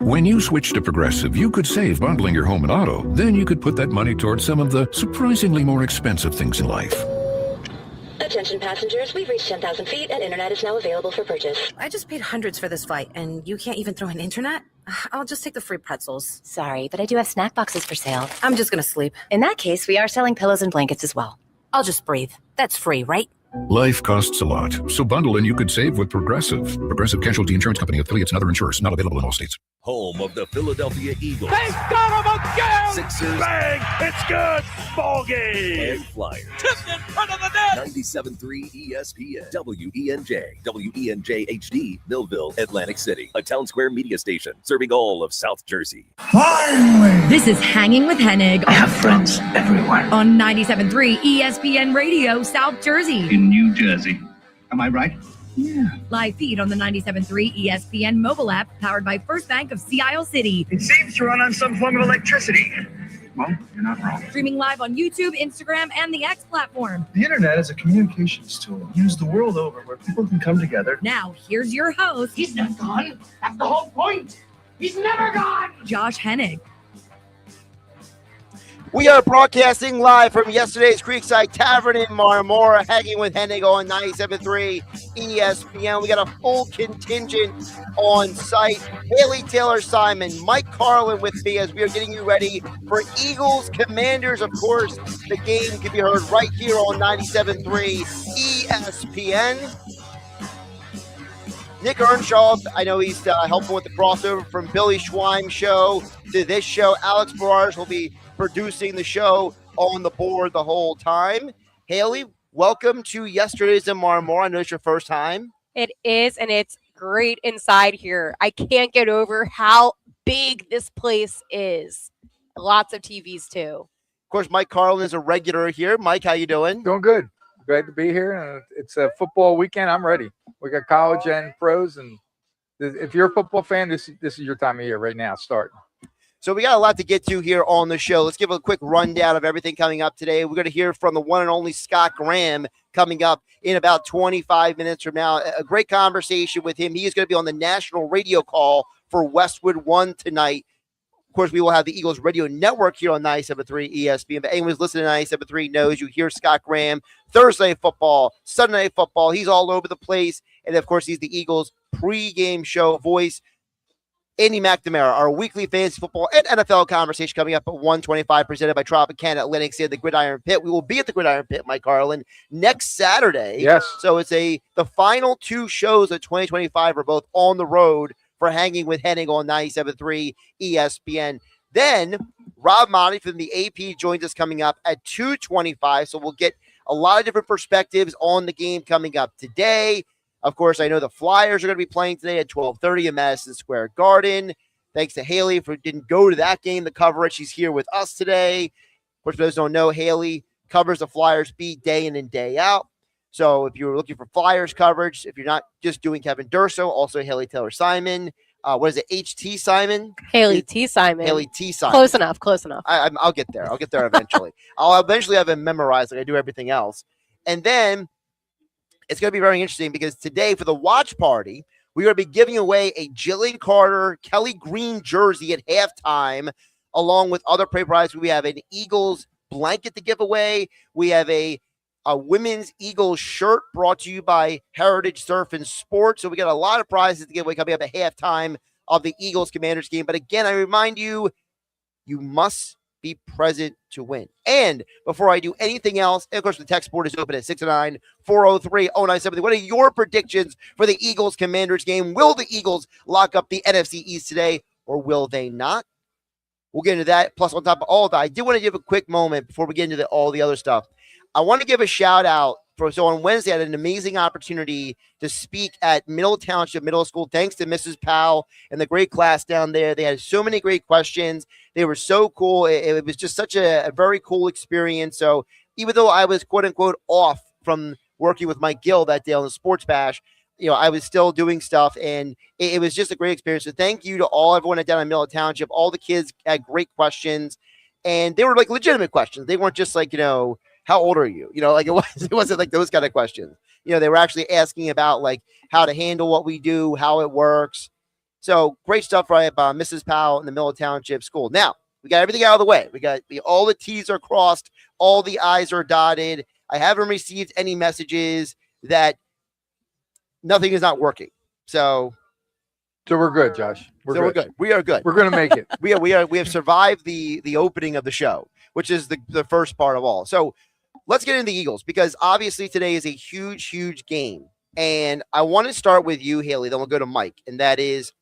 When you switch to Progressive, you could save bundling your home and auto. Then you could put that money towards some of the surprisingly more expensive things in life. Attention passengers, we've reached 10,000 feet and internet is now available for purchase. I just paid hundreds for this flight, and you can't even throw in internet? I'll just take the free pretzels. Sorry, but I do have snack boxes for sale. I'm just gonna sleep. In that case, we are selling pillows and blankets as well. I'll just breathe. That's free, right? Life costs a lot, so bundle and you could save with Progressive. Progressive Casualty Insurance Company, affiliates, and other insurers. Not available in all states. Home of the Philadelphia Eagles. They got him again! Sixers. Bang! It's good! Ball game! And Flyers. Tipped in front of the net! 97.3 ESPN. WENJ. WENJ HD. Millville, Atlantic City. A Town Square media station serving all of South Jersey. Finally! This is Hanging with Hennig. I have friends everywhere. On 97.3 ESPN Radio, South Jersey. In New Jersey. Am I right? Yeah. Live feed on the 97.3 ESPN mobile app, powered by First Bank of Sea Isle City. It seems to run on some form of electricity. Well, you're not wrong. Streaming live on YouTube, Instagram, and the X platform. The internet is a communications tool used the world over where people can come together. Now, here's your host. He's not gone. That's the whole point. He's never gone. Josh Hennig. We are broadcasting live from yesterday's Creekside Tavern in Marmora, hanging with Hennig on 97.3 ESPN. We got a full contingent on site. Haley Taylor-Simon, Mike Carlin with me as we are getting you ready for Eagles Commanders. Of course, the game can be heard right here on 97.3 ESPN. Nick Earnshaw, I know he's helping with the crossover from Billy Schweim's show to this show. Alex Barrage will be producing the show on the board the whole time. Haley, welcome to yesterday's in Marmora. I know it's your first time. It is, and it's great inside here. I can't get over how big this place is. Lots of TVs, too. Of course, Mike Carlin is a regular here. Mike, how you doing? Doing good. Glad to be here. It's a football weekend. I'm ready. We got college and pros, and if you're a football fan, this is your time of year right now. Start. So we got a lot to get to here on the show. Let's give a quick rundown of everything coming up today. We're going to hear from the one and only Scott Graham coming up in about 25 minutes from now. A great conversation with him. He is going to be on the national radio call for Westwood 1 tonight. Of course, we will have the Eagles radio network here on 97.3 ESPN. But anyone who's listening to 97.3 knows you hear Scott Graham Thursday football, Sunday night football. He's all over the place. And, of course, he's the Eagles pregame show voice. Andy McNamara, our weekly fantasy football and NFL conversation coming up at 1:25, presented by Tropicana Atlantic City, the Gridiron Pit. We will be at the Gridiron Pit, Mike Carlin, next Saturday. Yes. So it's the final two shows of 2025 are both on the road for Hanging with Hennig on 97.3 ESPN. Then Rob Maaddi from the AP joins us coming up at 2:25. So we'll get a lot of different perspectives on the game coming up today. Of course, I know the Flyers are going to be playing today at 12:30 in Madison Square Garden. Thanks to Haley for didn't go to that game, the coverage. She's here with us today. Of course, for those who don't know, Haley covers the Flyers beat day in and day out. So if you're looking for Flyers coverage, if you're not just doing Kevin Durso, also Haley Taylor-Simon. What is it, H.T. Simon? Haley T. Simon. Haley T. Simon. Close enough, close enough. I'll get there. I'll get there eventually. I'll eventually have him memorized like I do everything else. And then it's going to be very interesting because today for the watch party, we're going to be giving away a Jillian Carter, Kelly Green jersey at halftime, along with other prizes. We have an Eagles blanket to give away. We have a women's Eagles shirt brought to you by Heritage Surf and Sports. So we got a lot of prizes to give away coming up at halftime of the Eagles Commanders game. But again, I remind you, you must be present to win. And before I do anything else, of course, the text board is open at 609-403-0970. What are your predictions for the Eagles Commanders game? Will the Eagles lock up the NFC East today, or will they not? We'll get into that. Plus, on top of all that, I do want to give a quick moment before we get into all the other stuff. I want to give a shout out. So on Wednesday, I had an amazing opportunity to speak at Middle Township Middle School. Thanks to Mrs. Powell and the great class down there. They had so many great questions. They were so cool. It was just such a very cool experience. So even though I was, quote unquote, off from working with Mike Gill that day on the Sports Bash, I was still doing stuff, and it was just a great experience. So thank you to everyone down in Middle Township. All the kids had great questions, and they were like legitimate questions. They weren't just like, how old are you? It wasn't like those kind of questions. They were actually asking about like how to handle what we do, how it works. So great stuff right by Mrs. Powell in the Middle Township School. Now, we got everything out of the way. We got all the T's are crossed, all the I's are dotted. I haven't received any messages that nothing is not working. So we're good, Josh. We're good. We are good. We're going to make it. We have survived the opening of the show, which is the first part of all. So let's get into the Eagles, because obviously today is a huge, huge game. And I want to start with you, Haley, then we'll go to Mike. And that is,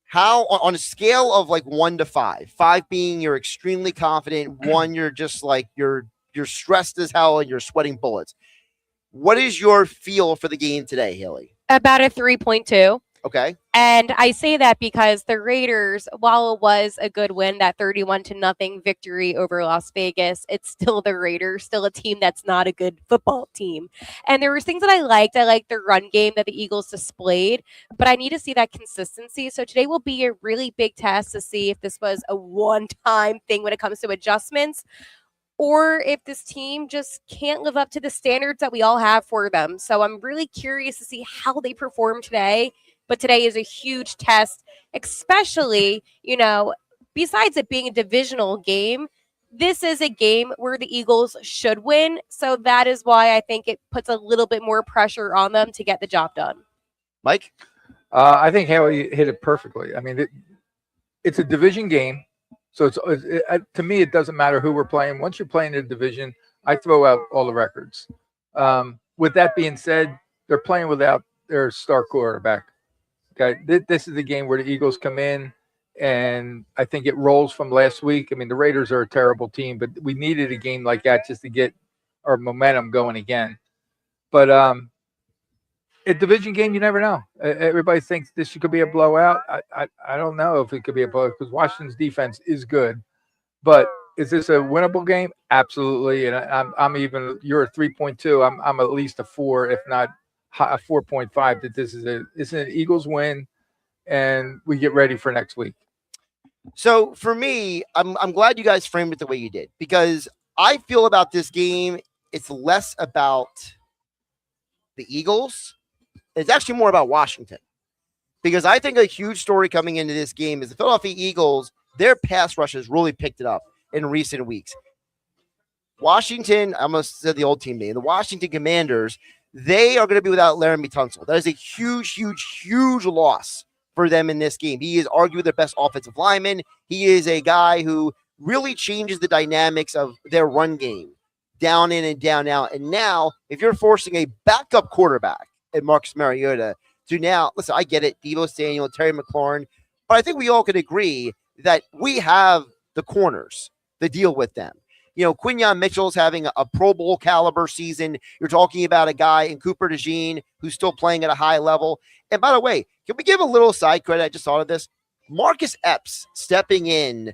how on a scale of like 1 to 5, 5 being you're extremely confident, 1 you're just like you're stressed as hell and you're sweating bullets. What is your feel for the game today, Haley? About a 3.2. Okay. And I say that because the Raiders, while it was a good win, that 31-0 victory over Las Vegas, it's still the Raiders, still a team that's not a good football team. And there were things that I liked. I liked the run game that the Eagles displayed, but I need to see that consistency. So today will be a really big test to see if this was a one-time thing when it comes to adjustments, or if this team just can't live up to the standards that we all have for them. So I'm really curious to see how they perform today. But today is a huge test, especially, besides it being a divisional game, this is a game where the Eagles should win. So that is why I think it puts a little bit more pressure on them to get the job done. Mike? I think Haley hit it perfectly. I mean, it's a division game. So to me, it doesn't matter who we're playing. Once you're playing in a division, I throw out all the records. With that being said, they're playing without their star quarterback. Okay, this is the game where the Eagles come in, and I think it rolls from last week. I mean, the Raiders are a terrible team, but we needed a game like that just to get our momentum going again. But a division game, you never know. Everybody thinks this could be a blowout. I don't know if it could be a blowout because Washington's defense is good. But is this a winnable game? Absolutely. And I'm even. You're a 3.2. I'm at least a 4, if not a 4.5. That this is an Eagles win, and we get ready for next week. So for me, I'm glad you guys framed it the way you did, because I feel about this game, it's less about the Eagles. It's actually more about Washington, because I think a huge story coming into this game is the Philadelphia Eagles, their pass rush has really picked it up in recent weeks. Washington, I almost said the old team name, the Washington Commanders, they are going to be without Laramie Tunsil. That is a huge, huge, huge loss for them in this game. He is arguably their best offensive lineman. He is a guy who really changes the dynamics of their run game, down in and down out. And now, if you're forcing a backup quarterback at Marcus Mariota to now, listen, I get it, Deebo Samuel, Terry McLaurin, but I think we all could agree that we have the corners to deal with them. Quinyon Mitchell's having a Pro Bowl caliber season. You're talking about a guy in Cooper DeJean who's still playing at a high level. And by the way, can we give a little side credit? I just thought of this. Marcus Epps stepping in.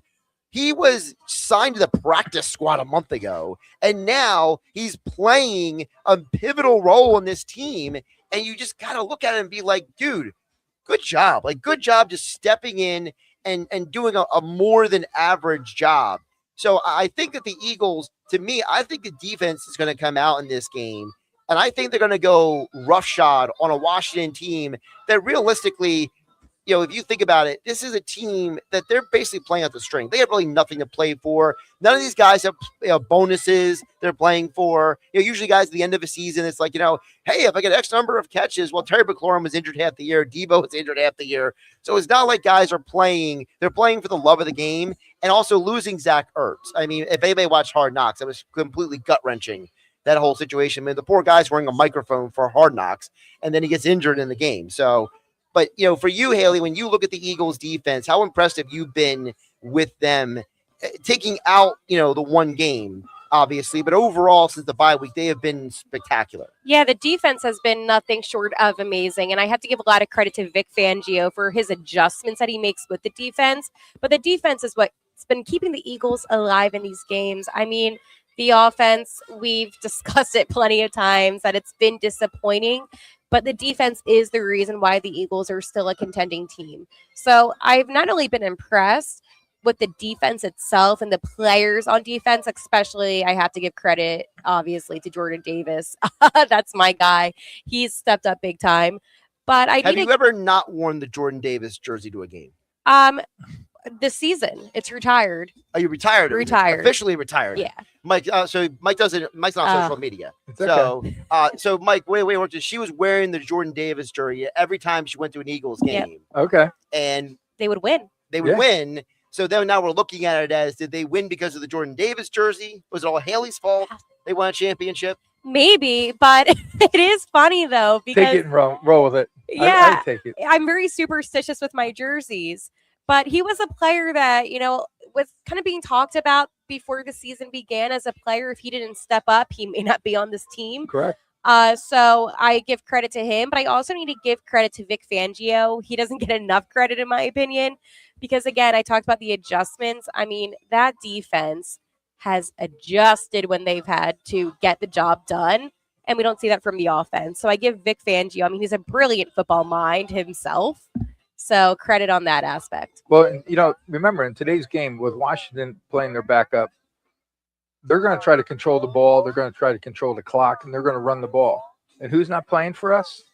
He was signed to the practice squad a month ago, and now he's playing a pivotal role in this team. And you just got to look at it and be like, dude, good job. Like, good job just stepping in and doing a more than average job. So I think that the Eagles, to me, I think the defense is going to come out in this game, and I think they're going to go roughshod on a Washington team that realistically, if you think about it, this is a team that they're basically playing out the string. They have really nothing to play for. None of these guys have bonuses they're playing for. Usually guys at the end of a season, it's like, hey, if I get X number of catches, well, Terry McLaurin was injured half the year. Deebo was injured half the year. So it's not like guys are playing. They're playing for the love of the game, and also losing Zach Ertz. I mean, if anybody watched Hard Knocks, it was completely gut-wrenching, that whole situation. I mean, the poor guy's wearing a microphone for Hard Knocks, and then he gets injured in the game. So, but, for you, Haley, when you look at the Eagles defense, how impressed have you been with them, taking out, the one game, obviously, but overall, since the bye week, they have been spectacular. Yeah, the defense has been nothing short of amazing, and I have to give a lot of credit to Vic Fangio for his adjustments that he makes with the defense, but the defense is what's been keeping the Eagles alive in these games. I mean, the offense, we've discussed it plenty of times that it's been disappointing, but the defense is the reason why the Eagles are still a contending team. So I've not only been impressed with the defense itself and the players on defense, especially I have to give credit, obviously, to Jordan Davis. That's my guy. He's stepped up big time. But I Have you ever not worn the Jordan Davis jersey to a game? This season it's retired. Are you retired? Retired. Officially retired. Yeah. Mike. So Mike doesn't. Mike's not on social media. Okay. So Mike, wait. She was wearing the Jordan Davis jersey every time she went to an Eagles game. Yep. Okay. And they would win. They would win. So then now we're looking at it as, did they win because of the Jordan Davis jersey? Was it all Haley's fault? They won a championship? Maybe, but it is funny though because take it and roll with it. Yeah, I take it. I'm very superstitious with my jerseys, but he was a player that was kind of being talked about before the season began as a player. If he didn't step up, he may not be on this team. Correct. So I give credit to him, but I also need to give credit to Vic Fangio. He doesn't get enough credit, in my opinion, because again, I talked about the adjustments. I mean, that defense has adjusted when they've had to get the job done, and we don't see that from the offense. So I give Vic Fangio. I mean, he's a brilliant football mind himself. So credit on that aspect. Well, remember in today's game with Washington playing their backup, they're going to try to control the ball. They're going to try to control the clock, and they're going to run the ball. And who's not playing for us?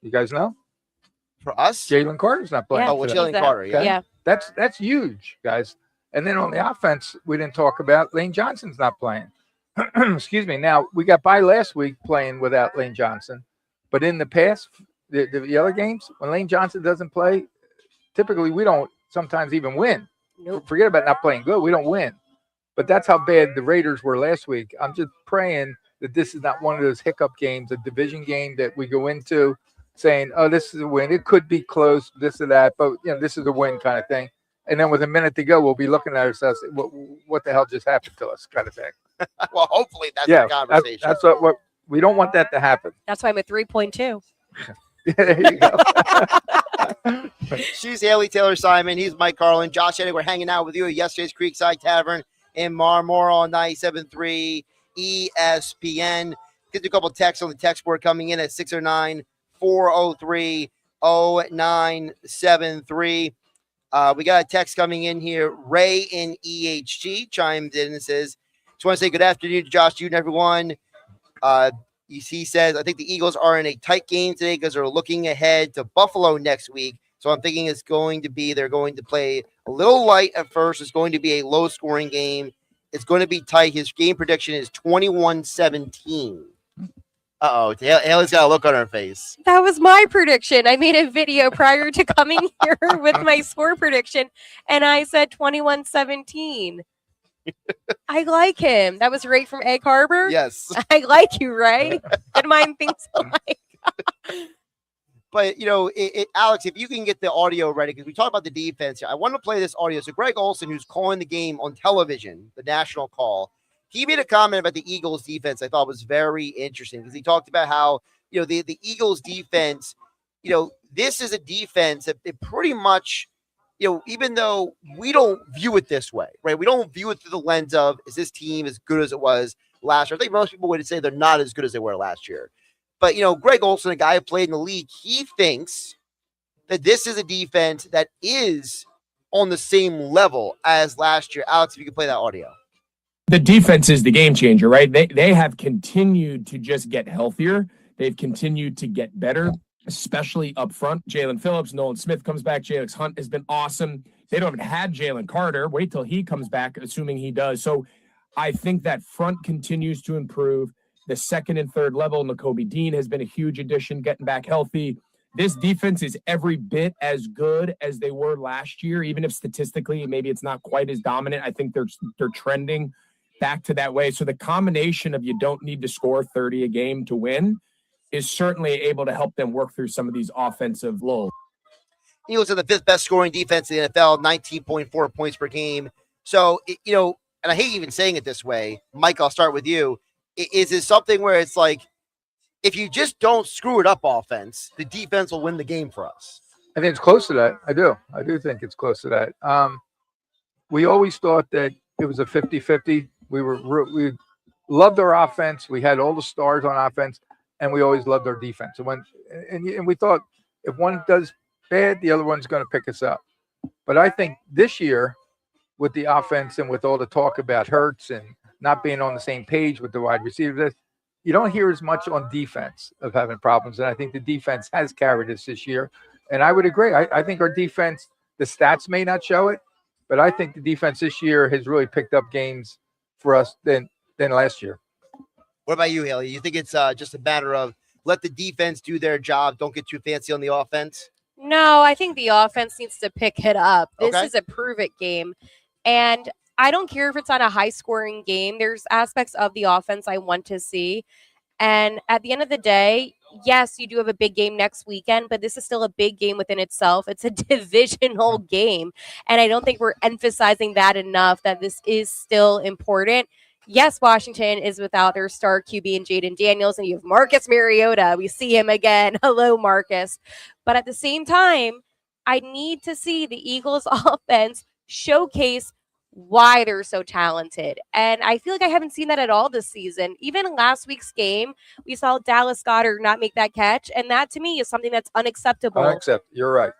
You guys know? For us? Jalen Carter's not playing. Yeah, Jalen Carter. Okay? Yeah. That's huge, guys. And then on the offense, we didn't talk about Lane Johnson's not playing. Excuse me. Now, we got by last week playing without Lane Johnson. But in the past, the other games, when Lane Johnson doesn't play, typically we don't sometimes even win. Nope. Forget about not playing good. We don't win. But that's how bad the Raiders were last week. I'm just praying that this is not one of those hiccup games, a division game that we go into saying, oh, this is a win. It could be close, this or that, but this is a win kind of thing. And then with a minute to go, we'll be looking at ourselves, what the hell just happened to us kind of thing. Well, hopefully that's the conversation. That's what we don't want that to happen. That's why I'm at 3.2. There you go. She's Haley Taylor Simon. He's Mike Carlin. Josh Hennig, we're hanging out with you at yesterday's Creekside Tavern in Marmora on 97.3 ESPN. Get a couple of texts on the text board coming in at 609-403-0973. We got a text coming in here. Ray in EHG chimed in and says, just want to say good afternoon to Josh, you and everyone. He says, I think the Eagles are in a tight game today because they're looking ahead to Buffalo next week. So I'm thinking they're going to play a little light at first. It's going to be a low-scoring game. It's going to be tight. His game prediction is 21-17. Uh-oh. Haley's got a look on her face. That was my prediction. I made a video prior to coming here with my score prediction, and I said 21-17. I like him. That was Ray from Egg Harbor? Yes. I like you, Ray. Good mind things alike. But, Alex, if you can get the audio ready, because we talked about the defense here. I want to play this audio. So Greg Olson, who's calling the game on television, the national call, he made a comment about the Eagles defense I thought was very interesting because he talked about how, the Eagles defense, this is a defense that it pretty much, even though we don't view it this way, right? We don't view it through the lens of, is this team as good as it was last year? I think most people would say they're not as good as they were last year. But, Greg Olson, a guy who played in the league, he thinks that this is a defense that is on the same level as last year. Alex, if you could play that audio. The defense is the game changer, right? They have continued to just get healthier. They've continued to get better, especially up front. Jalen Phillips, Nolan Smith comes back. J.X. Hunt has been awesome. They don't even have Jalen Carter. Wait till he comes back, assuming he does. So I think that front continues to improve. The second and third level, Nakobe Dean has been a huge addition, getting back healthy. This defense is every bit as good as they were last year, even if statistically maybe it's not quite as dominant. I think they're trending back to that way. So the combination of you don't need to score 30 a game to win is certainly able to help them work through some of these offensive lulls. Eagles are the fifth best scoring defense in the NFL, 19.4 points per game. So, and I hate even saying it this way, Mike, I'll start with you. Is it something where it's like, if you just don't screw it up offense, the defense will win the game for us? I think it's close to that. I do think it's close to that. We always thought that it was a 50-50. We loved our offense. We had all the stars on offense, and we always loved our defense. And we thought if one does bad, the other one's going to pick us up. But I think this year, with the offense and with all the talk about Hurts and not being on the same page with the wide receivers, you don't hear as much on defense of having problems. And I think the defense has carried us this year. And I would agree. I think our defense, the stats may not show it, but I think the defense this year has really picked up games for us than last year. What about you, Haley? You think it's just a matter of let the defense do their job, don't get too fancy on the offense? No, I think the offense needs to pick it up. This Okay. is a prove-it game. And I don't care if it's not a high-scoring game. There's aspects of the offense I want to see. And at the end of the day, yes, you do have a big game next weekend, but this is still a big game within itself. It's a divisional game. And I don't think we're emphasizing that enough, that this is still important. Yes, Washington is without their star QB and Jaden Daniels, and you have Marcus Mariota. We see him again. Hello, Marcus. But at the same time, I need to see the Eagles offense showcase why they're so talented. And I feel like I haven't seen that at all this season. Even in last week's game, we saw Dallas Goedert not make that catch. And that, to me, is something that's unacceptable. Unacceptable. You're right.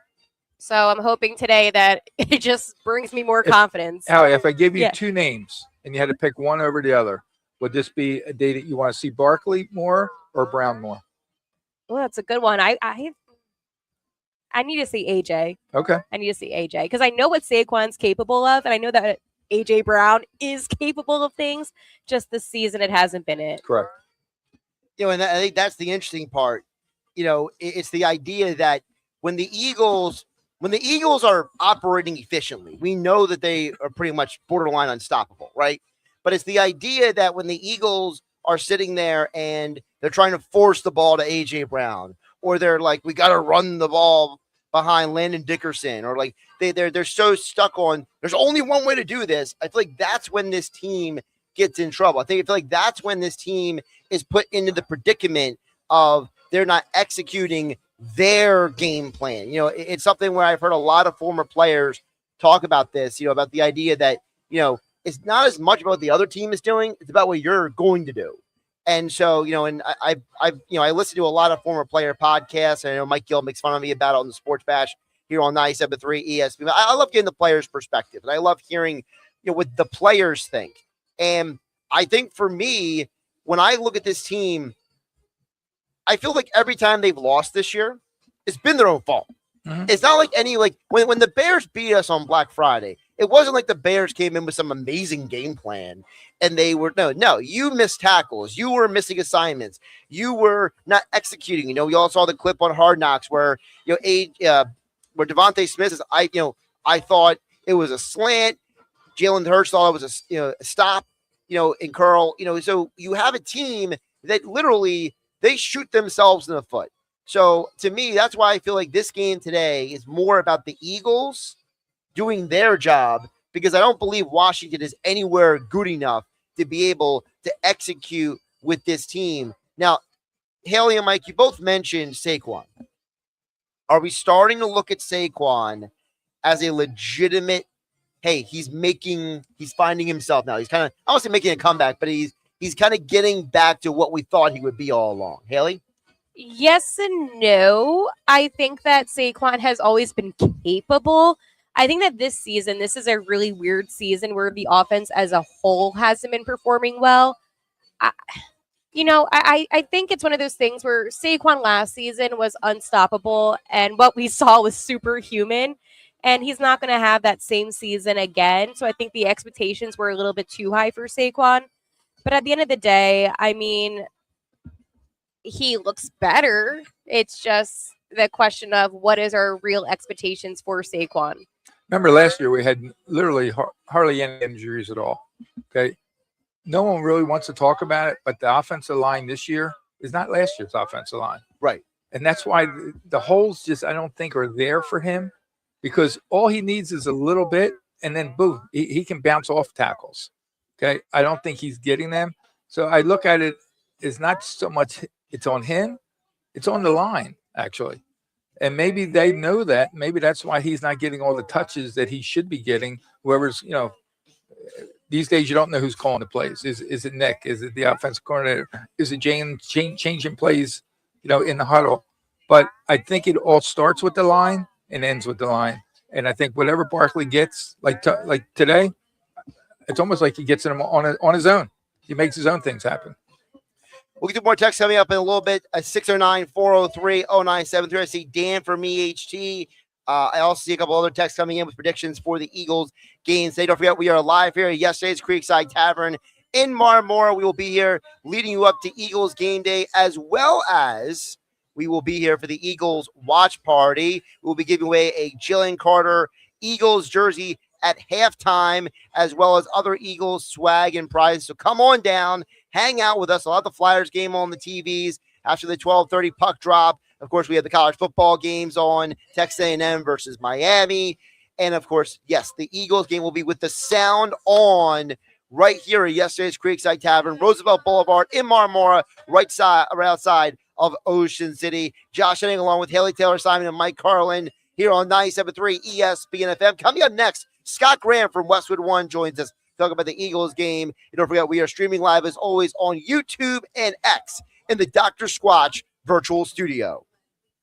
So I'm hoping today that it just brings me more confidence. Allie, if I give you Yeah. two names and you had to pick one over the other, would this be a day that you want to see Barkley more or Brown more? Well, that's a good one. I need to see AJ. Okay. I need to see AJ because I know what Saquon's capable of, and I know that AJ Brown is capable of things. Just this season, it hasn't been it. Correct. And I think that's the interesting part. It's the idea that when the Eagles are operating efficiently, we know that they are pretty much borderline unstoppable, right? But it's the idea that when the Eagles are sitting there and they're trying to force the ball to AJ Brown, or they're like, we got to run the ball behind Landon Dickerson, or like they're so stuck on there's only one way to do this. I feel like that's when this team gets in trouble. I feel like that's when this team is put into the predicament of they're not executing their game plan. It's something where I've heard a lot of former players talk about this, about the idea that, it's not as much about what the other team is doing. It's about what you're going to do. And so, and I listen to a lot of former player podcasts. And I know Mike Gill makes fun of me about it on the Sports Bash here on 97.3 ESPN. I love getting the players' perspective, and I love hearing, what the players think. And I think for me, when I look at this team, I feel like every time they've lost this year, it's been their own fault. Mm-hmm. It's not like when the Bears beat us on Black Friday, it wasn't like the Bears came in with some amazing game plan and they were no, you missed tackles, you were missing assignments, you were not executing. We all saw the clip on Hard Knocks where where Devontae Smith is I thought it was a slant, Jalen Hurts thought it was a stop, and Carl, so you have a team that literally they shoot themselves in the foot. So to me, that's why I feel like this game today is more about the Eagles doing their job, because I don't believe Washington is anywhere good enough to be able to execute with this team. Now, Haley and Mike, you both mentioned Saquon. Are we starting to look at Saquon as a legitimate, hey, he's finding himself now. He's kind of, I won't say making a comeback, but he's kind of getting back to what we thought he would be all along. Haley? Yes and no. I think that Saquon has always been capable. I think that this season, this is a really weird season where the offense as a whole hasn't been performing well. I think it's one of those things where Saquon last season was unstoppable and what we saw was superhuman, and he's not going to have that same season again. So I think the expectations were a little bit too high for Saquon. But at the end of the day, I mean, he looks better. It's just the question of what is our real expectations for Saquon. Remember last year we had literally hardly any injuries at all. Okay. No one really wants to talk about it, but the offensive line this year is not last year's offensive line. Right. And that's why the holes just, I don't think, are there for him, because all he needs is a little bit, and then boom, he can bounce off tackles. Okay. I don't think he's getting them. So I look at it as not so much it's on him, it's on the line, actually. And maybe they know that. Maybe that's why he's not getting all the touches that he should be getting. Whoever's, these days you don't know who's calling the plays. Is it Nick? Is it the offensive coordinator? Is it Jane changing plays, in the huddle? But I think it all starts with the line and ends with the line. And I think whatever Barkley gets, like today, it's almost like he gets them on his own. He makes his own things happen. We'll get to more text coming up in a little bit. 609-403-0973. I see Dan from EHT. I also see a couple other texts coming in with predictions for the Eagles games today. Don't forget, we are live here at yesterday's Creekside Tavern in Marmora. We will be here leading you up to Eagles game day, as well as we will be here for the Eagles watch party. We will be giving away a Jalen Carter Eagles jersey at halftime, as well as other Eagles swag and prizes. So come on down, hang out with us. I'll have the Flyers game on the TVs after the 12:30 puck drop. Of course, we have the college football games on, Texas A&M versus Miami. And, of course, yes, the Eagles game will be with the sound on right here at yesterday's Creekside Tavern, Roosevelt Boulevard in Marmora, right outside of Ocean City. Josh Hennig along with Haley Taylor Simon and Mike Carlin here on 97.3 ESPN FM. Coming up next, Scott Graham from Westwood 1 joins us to talk about the Eagles game. And don't forget, we are streaming live as always on YouTube and X in the Dr. Squatch virtual studio.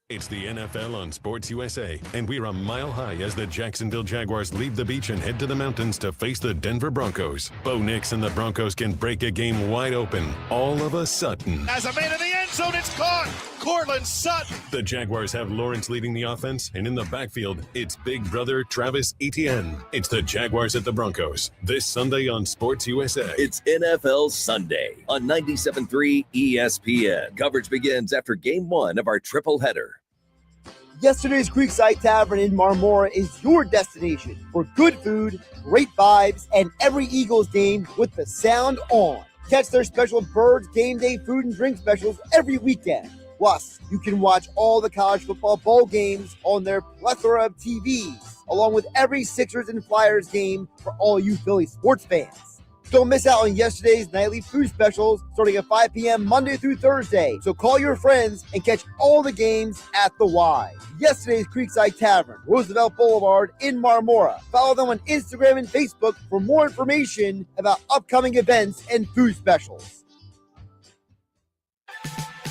It's the NFL on Sports USA, and we're a mile high as the Jacksonville Jaguars leave the beach and head to the mountains to face the Denver Broncos. Bo Nix and the Broncos can break a game wide open all of a sudden. As a man in the end zone, it's caught. Cortland Sutton. The Jaguars have Lawrence leading the offense, and in the backfield, it's big brother Travis Etienne. It's the Jaguars at the Broncos, this Sunday on Sports USA. It's NFL Sunday on 97.3 ESPN. Coverage begins after Game 1 of our triple header. Yesterday's Creekside Tavern in Marmora is your destination for good food, great vibes, and every Eagles game with the sound on. Catch their special Birds Game Day food and drink specials every weekend. Plus, you can watch all the college football bowl games on their plethora of TVs, along with every Sixers and Flyers game for all you Philly sports fans. Don't miss out on yesterday's nightly food specials starting at 5 p.m. Monday through Thursday. So call your friends and catch all the games at the Y. Yesterday's Creekside Tavern, Roosevelt Boulevard in Marmora. Follow them on Instagram and Facebook for more information about upcoming events and food specials.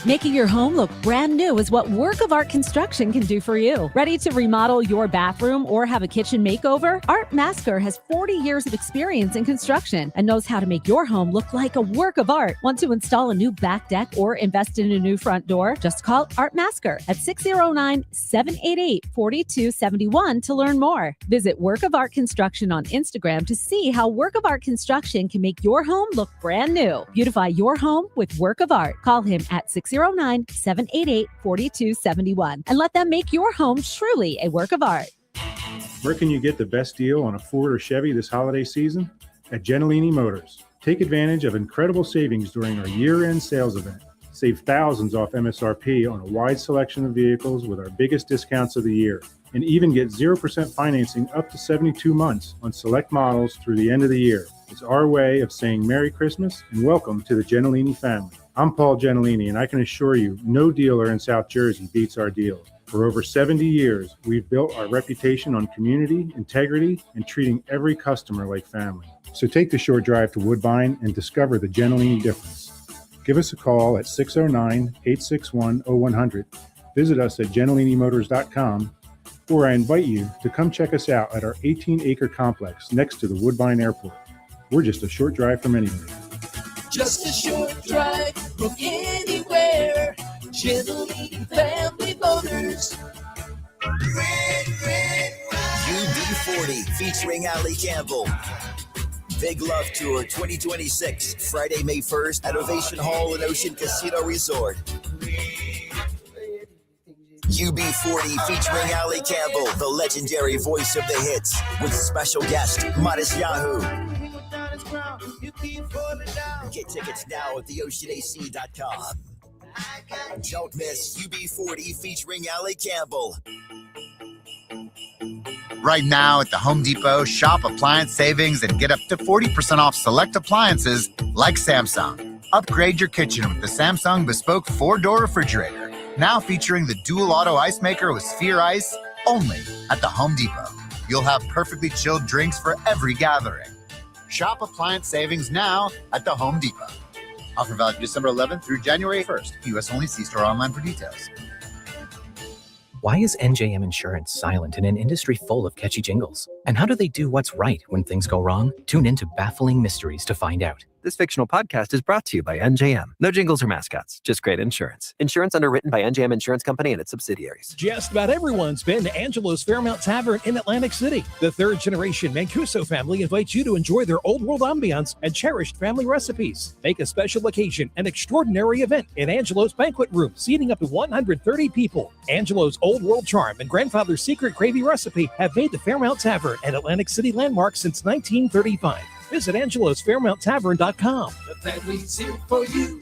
Making your home look brand new is what Work of Art Construction can do for you. Ready to remodel your bathroom or have a kitchen makeover? Art Masker has 40 years of experience in construction and knows how to make your home look like a work of art. Want to install a new back deck or invest in a new front door? Just call Art Masker at 609-788-4271 to learn more. Visit Work of Art Construction on Instagram to see how Work of Art Construction can make your home look brand new. Beautify your home with Work of Art. Call him at 609-788-4271 and let them make your home truly a work of art. Where can you get the best deal on a Ford or Chevy this holiday season? At Gentilini Motors. Take advantage of incredible savings during our year-end sales event. Save thousands off MSRP on a wide selection of vehicles with our biggest discounts of the year. And even get 0% financing up to 72 months on select models through the end of the year. It's our way of saying Merry Christmas and welcome to the Gentilini family. I'm Paul Gentilini, and I can assure you no dealer in South Jersey beats our deals. For over 70 years, we've built our reputation on community, integrity, and treating every customer like family. So take the short drive to Woodbine and discover the Gentilini difference. Give us a call at 609-861-0100. Visit us at GentiliniMotors.com, or I invite you to come check us out at our 18-acre complex next to the Woodbine Airport. We're just a short drive from anywhere. Just a short drive from anywhere. Gentilini Family Motors. UB40 featuring Ali Campbell. Big Love Tour 2026, Friday, May 1st at Ovation Hall and Ocean Casino Resort. UB40 featuring Ali Campbell, the legendary voice of the hits, with special guest Maaddi Yahoo. Get tickets now at theoceanac.com. Don't miss UB40 featuring Ali Campbell. Right now at the Home Depot, shop appliance savings and get up to 40% off select appliances like Samsung. Upgrade your kitchen with the Samsung Bespoke 4-door refrigerator. Now featuring the dual auto ice maker with Sphere Ice, only at the Home Depot. You'll have perfectly chilled drinks for every gathering. Shop appliance savings now at the Home Depot. Offer valid December 11th through January 1st. U.S. only. See store online for details. Why is NJM Insurance silent in an industry full of catchy jingles? And how do they do what's right when things go wrong? Tune into Baffling Mysteries to find out. This fictional podcast is brought to you by NJM. No jingles or mascots, just great insurance. Insurance underwritten by NJM Insurance Company and its subsidiaries. Just about everyone's been to Angelo's Fairmount Tavern in Atlantic City. The third-generation Mancuso family invites you to enjoy their old-world ambiance and cherished family recipes. Make a special occasion an extraordinary event in Angelo's banquet room, seating up to 130 people. Angelo's Old World charm and grandfather's secret gravy recipe have made the Fairmount Tavern an Atlantic City landmark since 1935. Visit angelosfairmounttavern.com. The family's here for you.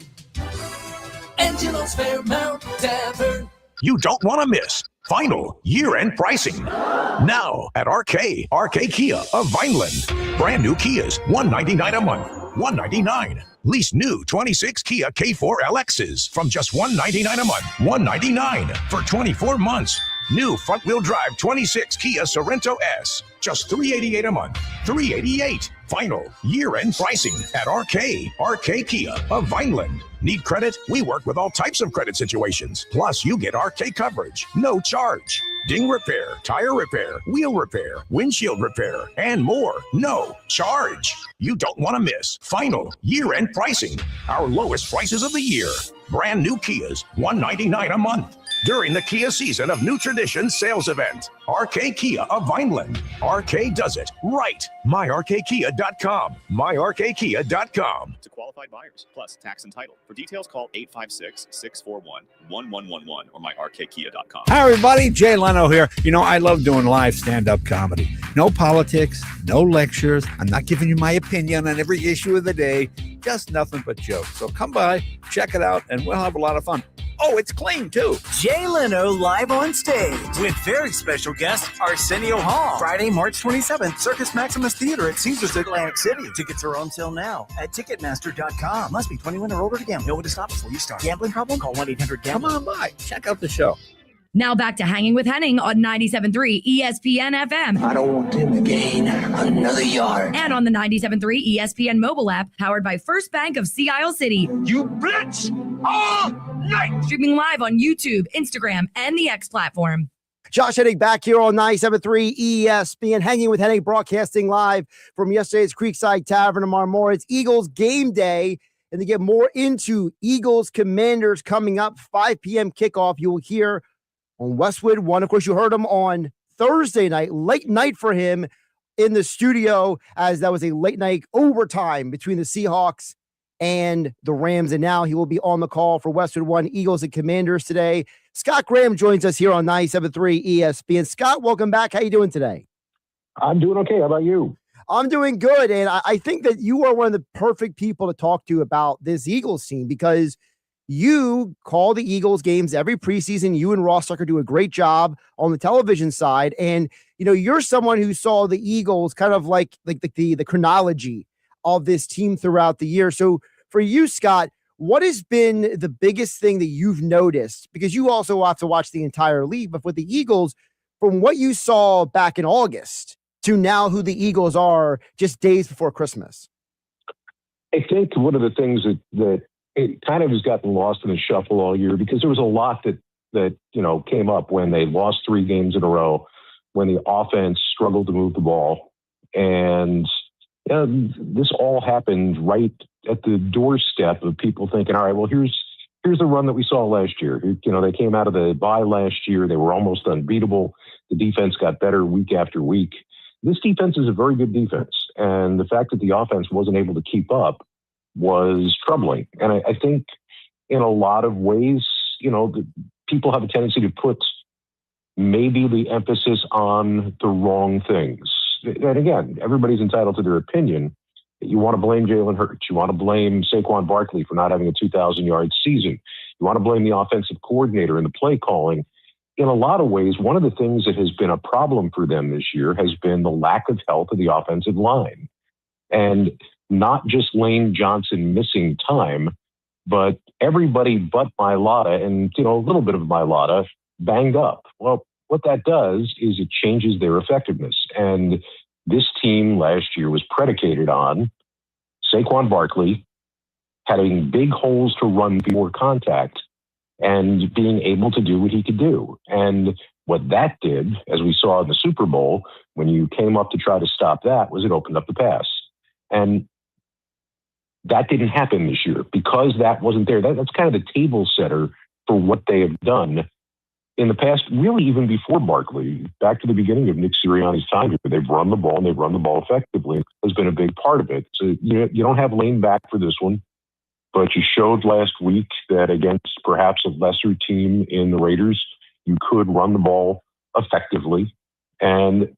Angelo's Fairmount Tavern. You don't want to miss final year-end pricing. Now at RK Kia of Vineland. Brand new Kias, $199 a month, $199. Lease new 26 Kia K4 LXs from just $199 a month, $199 for 24 months. New front-wheel drive 26 Kia Sorento S, just $388 a month, $388. Final year-end pricing at RK Kia of Vineland. Need credit? We work with all types of credit situations. Plus, you get RK coverage, no charge. Ding repair, tire repair, wheel repair, windshield repair, and more. No charge. You don't want to miss final year-end pricing. Our lowest prices of the year. Brand new Kias, $199 a month. During the Kia Season of New Traditions sales event. RK Kia of Vineland. RK does it right. MyRKKia.com. MyRKKia.com. To qualified buyers, plus tax and title. For details, call 856-641-1111 or myrkkia.com. Hi, everybody. Jay Leno here. You know, I love doing live stand-up comedy. No politics, no lectures. I'm not giving you my opinion on every issue of the day. Just nothing but jokes. So come by, check it out, and we'll have a lot of fun. Oh, it's clean, too. Jay Leno live on stage with very special guest Arsenio Hall. Friday, March 27th, Circus Maximus Theater at Caesars Atlantic City. Tickets are on sale now at Ticketmaster.com. Must be 21 or older to gamble. Know when to stop before you start. Gambling problem? Call 1-800-GAMBLER. Come on by. Check out the show. Now back to Hanging with Hennig on 97.3 ESPN FM. I don't want them to gain another yard. And on the 97.3 ESPN mobile app, powered by First Bank of Sea Isle City. You blitz all night. Streaming live on YouTube, Instagram, and the X platform. Josh Hennig back here on 97.3 ESPN, Hanging with Hennig, broadcasting live from yesterday's Creekside Tavern in Marmora. It's Eagles game day, and to get more into Eagles Commanders coming up, 5 p.m. kickoff, you will hear on Westwood 1. Of course, you heard him on Thursday night, late night for him in the studio, as that was a late night overtime between the Seahawks and the Rams. And now he will be on the call for Westwood 1, Eagles and Commanders today. Scott Graham joins us here on 97.3 ESPN. Scott, welcome back. How you doing today? I'm doing okay. How about you? I'm doing good. And I think that you are one of the perfect people to talk to about this Eagles team, because you call the Eagles games every preseason. You and Ross Tucker do a great job on the television side. And, you know, you're someone who saw the Eagles kind of like the chronology of this team throughout the year. So for you, Scott, what has been the biggest thing that you've noticed? Because you also have to watch the entire league, but with the Eagles, from what you saw back in August to now who the Eagles are just days before Christmas. I think one of the things that it kind of has gotten lost in the shuffle all year, because there was a lot that you know came up when they lost 3 games in a row, when the offense struggled to move the ball, and this all happened right at the doorstep of people thinking, all right, well, here's the run that we saw last year. You know, they came out of the bye last year. They were almost unbeatable. The defense got better week after week. This defense is a very good defense, and the fact that the offense wasn't able to keep up was troubling. And I think in a lot of ways, you know, people have a tendency to put maybe the emphasis on the wrong things. And again, everybody's entitled to their opinion. You want to blame Jalen Hurts. You want to blame Saquon Barkley for not having a 2,000-yard season. You want to blame the offensive coordinator and the play calling. In a lot of ways, one of the things that has been a problem for them this year has been the lack of health of the offensive line. And not just Lane Johnson missing time, but everybody but Mailata and, you know, a little bit of Mailata banged up. Well, what that does is it changes their effectiveness. And this team last year was predicated on Saquon Barkley having big holes to run before contact and being able to do what he could do. And what that did, as we saw in the Super Bowl, when you came up to try to stop that, was it opened up the pass. And That didn't happen this year because that wasn't there. That's kind of the table setter for what they have done in the past, really even before Barkley, back to the beginning of Nick Sirianni's time here. They've run the ball, and they've run the ball effectively. Has been a big part of it. So you don't have Lane back for this one, but you showed last week that against perhaps a lesser team in the Raiders, you could run the ball effectively. And,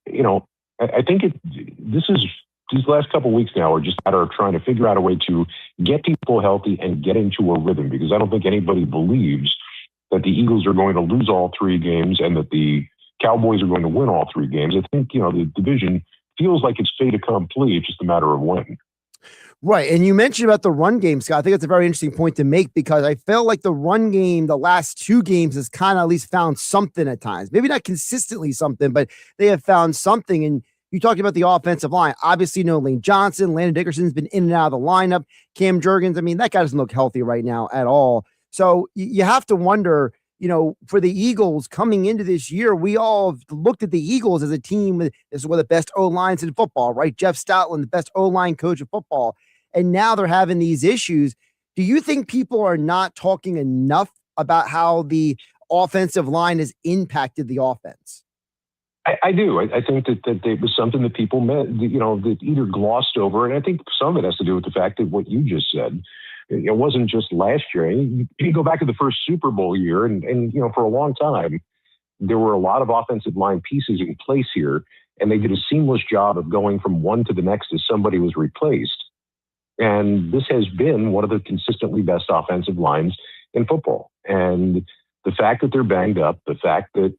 I think these last couple of weeks now are just a matter of trying to figure out a way to get people healthy and get into a rhythm, because I don't think anybody believes that the Eagles are going to lose all 3 games and that the Cowboys are going to win all 3 games. I think, the division feels like it's fait accompli. It's just a matter of when. Right. And you mentioned about the run game, Scott. I think it's a very interesting point to make, because I felt like the run game, the last 2 games, has kind of at least found something at times. Maybe not consistently something, but they have found something. And you talked about the offensive line. Obviously, Lane Johnson, Landon Dickerson's been in and out of the lineup. Cam Jurgens, that guy doesn't look healthy right now at all. So you have to wonder, for the Eagles coming into this year, we all looked at the Eagles as a team. This is one of the best O-lines in football, right? Jeff Stoutland, the best O-line coach of football. And now they're having these issues. Do you think people are not talking enough about how the offensive line has impacted the offense? I do. I think that it was something that people that either glossed over. And I think some of it has to do with the fact that what you just said, it wasn't just last year. You go back to the first Super Bowl year, and for a long time, there were a lot of offensive line pieces in place here, and they did a seamless job of going from one to the next as somebody was replaced. And this has been one of the consistently best offensive lines in football. And the fact that they're banged up, the fact that,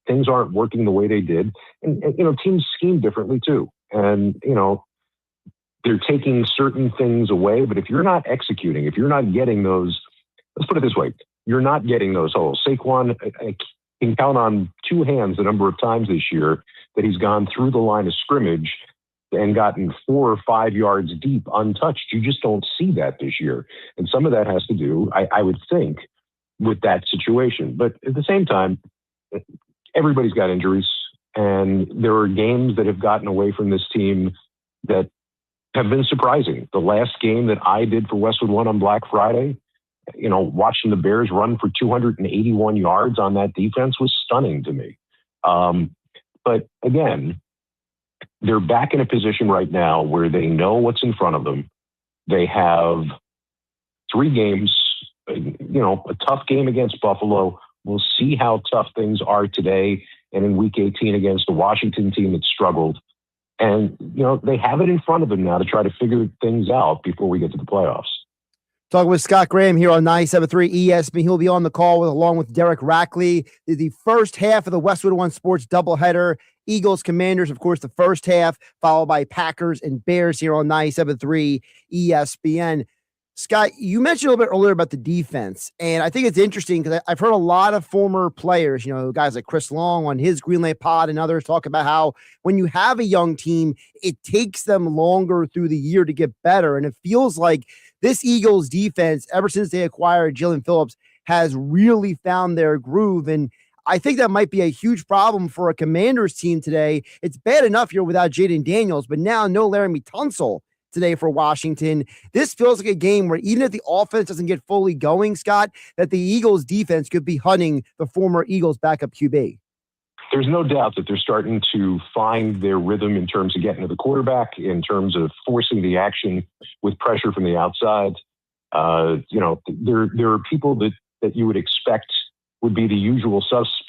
things aren't working the way they did, and teams scheme differently too. And, they're taking certain things away, but if you're not executing, if you're not getting those, let's put it this way, you're not getting those holes. Saquon, I can count on 2 hands the number of times this year that he's gone through the line of scrimmage and gotten 4 or 5 yards deep untouched. You just don't see that this year. And some of that has to do, I would think, with that situation. But at the same time, everybody's got injuries, and there are games that have gotten away from this team that have been surprising. The last game that I did for Westwood One on Black Friday, watching the Bears run for 281 yards on that defense was stunning to me. But again, they're back in a position right now where they know what's in front of them. They have 3 games, a tough game against Buffalo. We'll see how tough things are today and in week 18 against the Washington team that struggled. And, they have it in front of them now to try to figure things out before we get to the playoffs. Talking with Scott Graham here on 97.3 ESPN. He'll be on the call along with Derek Rackley. The first half of the Westwood One Sports doubleheader. Eagles, Commanders, of course, the first half, followed by Packers and Bears here on 97.3 ESPN. Scott, you mentioned a little bit earlier about the defense, and I think it's interesting because I've heard a lot of former players, guys like Chris Long on his Greenland Pod and others talk about how when you have a young team, it takes them longer through the year to get better. And it feels like this Eagles defense, ever since they acquired Jalen Phillips, has really found their groove. And I think that might be a huge problem for a Commanders team today. It's bad enough you're without Jaden Daniels, but now no Laramie Tunsil today for Washington. This feels like a game where even if the offense doesn't get fully going, Scott, that the Eagles defense could be hunting the former Eagles backup QB. There's no doubt that they're starting to find their rhythm in terms of getting to the quarterback, in terms of forcing the action with pressure from the outside. There are people that you would expect would be the usual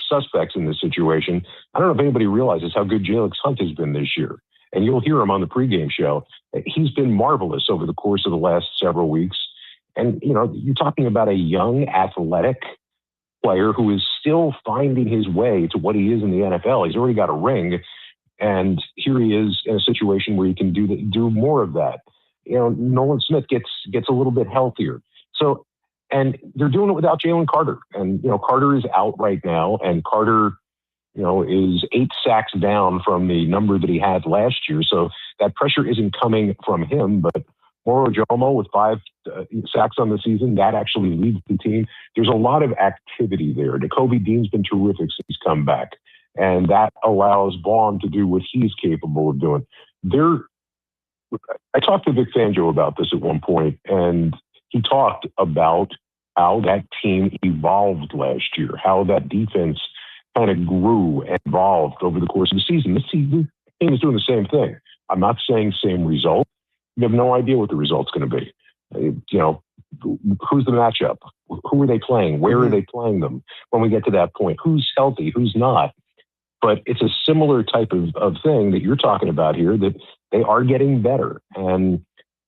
suspects in this situation. I don't know if anybody realizes how good Jalix Hunt has been this year. And you'll hear him on the pregame show. He's been marvelous over the course of the last several weeks. And, you're talking about a young, athletic player who is still finding his way to what he is in the NFL. He's already got a ring. And here he is in a situation where he can do more of that. Nolan Smith gets a little bit healthier. So, and they're doing it without Jalen Carter. And, Carter is out right now. And Carter, is 8 sacks down from the number that he had last year. So that pressure isn't coming from him, but Moro Jomo with 5 sacks on the season, that actually leads the team. There's a lot of activity there. Nakobe Dean's been terrific since he's come back, and that allows Vaughn to do what he's capable of doing. They're I talked to Vic Fangio about this at one point, and he talked about how that team evolved last year, how that defense kind of grew and evolved over the course of the season. This team is doing the same thing. I'm not saying same result. You have no idea what the result's going to be. Who's the matchup? Who are they playing? Where are they playing them when we get to that point? Who's healthy? Who's not? But it's a similar type of thing that you're talking about here, that they are getting better. And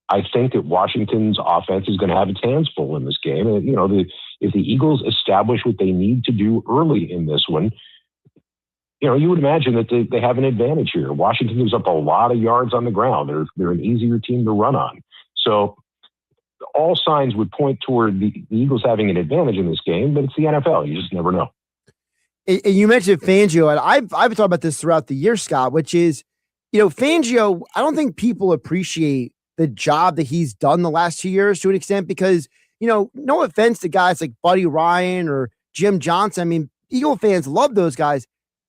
I think that Washington's offense is going to have its hands full in this game. And, if the Eagles establish what they need to do early in this one, you would imagine that they have an advantage here. Washington gives up a lot of yards on the ground. They're an easier team to run on. So all signs would point toward the Eagles having an advantage in this game, but it's the NFL. You just never know. And you mentioned Fangio, and I've been talking about this throughout the year, Scott, which is, Fangio, I don't think people appreciate the job that he's done the last 2 years to an extent because, no offense to guys like Buddy Ryan or Jim Johnson. I mean, Eagle fans love those guys,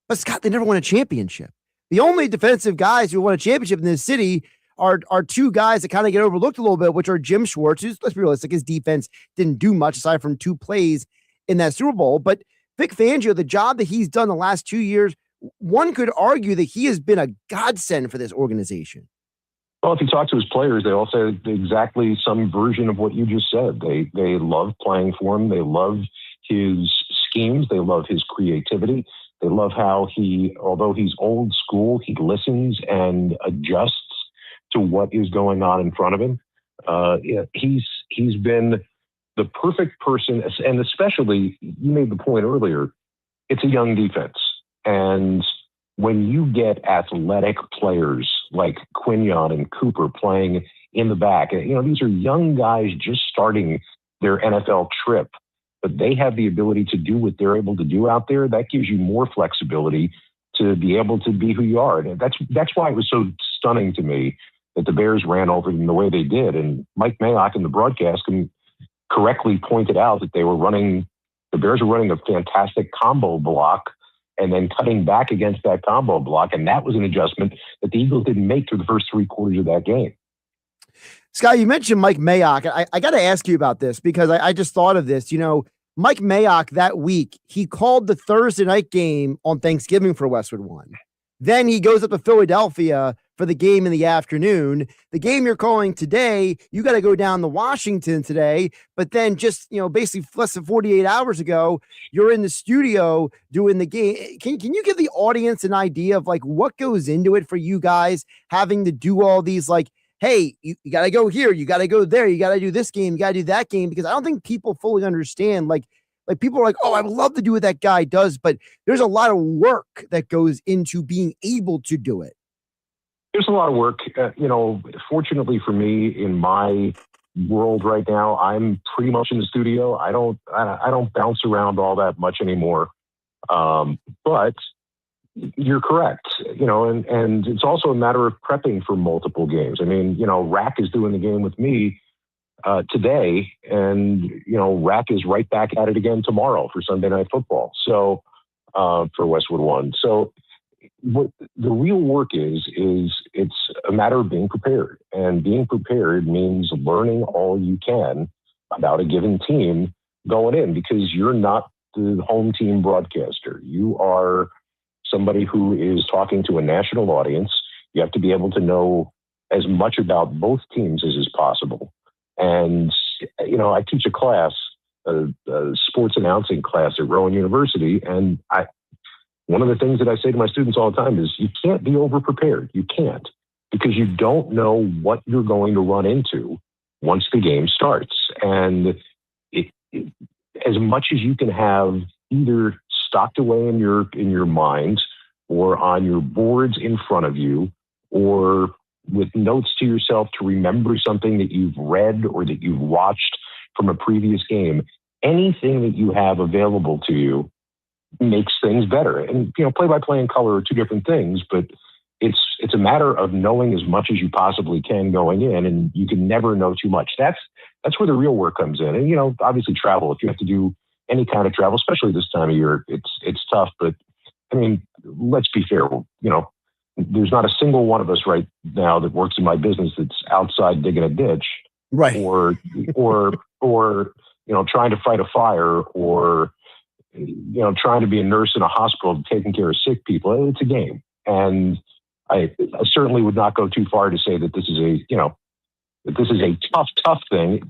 but Scott, they never won a championship. The only defensive guys who won a championship in this city are two guys that kind of get overlooked a little bit, which are Jim Schwartz, who's, let's be realistic, his defense didn't do much aside from 2 plays in that Super Bowl. But Vic Fangio, the job that he's done the last 2 years, one could argue that he has been a godsend for this organization. Well, if you talk to his players, they all say exactly some version of what you just said. They love playing for him. They love his schemes. They love his creativity. They love how although he's old school, he listens and adjusts to what is going on in front of him. He's been the perfect person, and especially, you made the point earlier, it's a young defense. And when you get athletic players like Quinion and Cooper playing in the back, these are young guys just starting their NFL trip, but they have the ability to do what they're able to do out there. That gives you more flexibility to be able to be who you are. And that's why it was so stunning to me that the Bears ran over them the way they did. And Mike Mayock in the broadcast correctly pointed out that the Bears were running a fantastic combo block and then cutting back against that combo block. And that was an adjustment that the Eagles didn't make through the first 3 quarters of that game. Scott, you mentioned Mike Mayock. I got to ask you about this because I just thought of this. Mike Mayock that week, he called the Thursday night game on Thanksgiving for Westwood One. Then he goes up to Philadelphia for the game in the afternoon. The game you're calling today, you got to go down to Washington today. But then just, basically less than 48 hours ago, you're in the studio doing the game. Can you give the audience an idea of what goes into it for you guys having to do all these hey, you got to go here, you got to go there, you got to do this game, you got to do that game, because I don't think people fully understand. Like people are like, oh, I would love to do what that guy does, but there's a lot of work that goes into being able to do it. There's a lot of work. Fortunately for me, in my world right now, I'm pretty much in the studio. I don't bounce around all that much anymore. But you're correct, and it's also a matter of prepping for multiple games. I mean, Rack is doing the game with me today, and, Rack is right back at it again tomorrow for Sunday Night Football. So for Westwood One. So what the real work is it's a matter of being prepared, and being prepared means learning all you can about a given team going in, because you're not the home team broadcaster. You are somebody who is talking to a national audience. You have to be able to know as much about both teams as is possible. And, I teach a class, a sports announcing class at Rowan University. And one of the things that I say to my students all the time is you can't be over-prepared. You can't, because you don't know what you're going to run into once the game starts. And as much as you can have either stocked away in your mind or on your boards in front of you, or with notes to yourself to remember something that you've read or that you've watched from a previous game, anything that you have available to you makes things better. And, play-by-play and color are two different things, but it's a matter of knowing as much as you possibly can going in, and you can never know too much. That's where the real work comes in. And, obviously travel, if you have to do any kind of travel, especially this time of year, it's tough. But I mean, let's be fair. there's not a single one of us right now that works in my business that's outside digging a ditch, right? Or trying to fight a fire, or trying to be a nurse in a hospital taking care of sick people. It's a game, and I certainly would not go too far to say that this is a tough thing.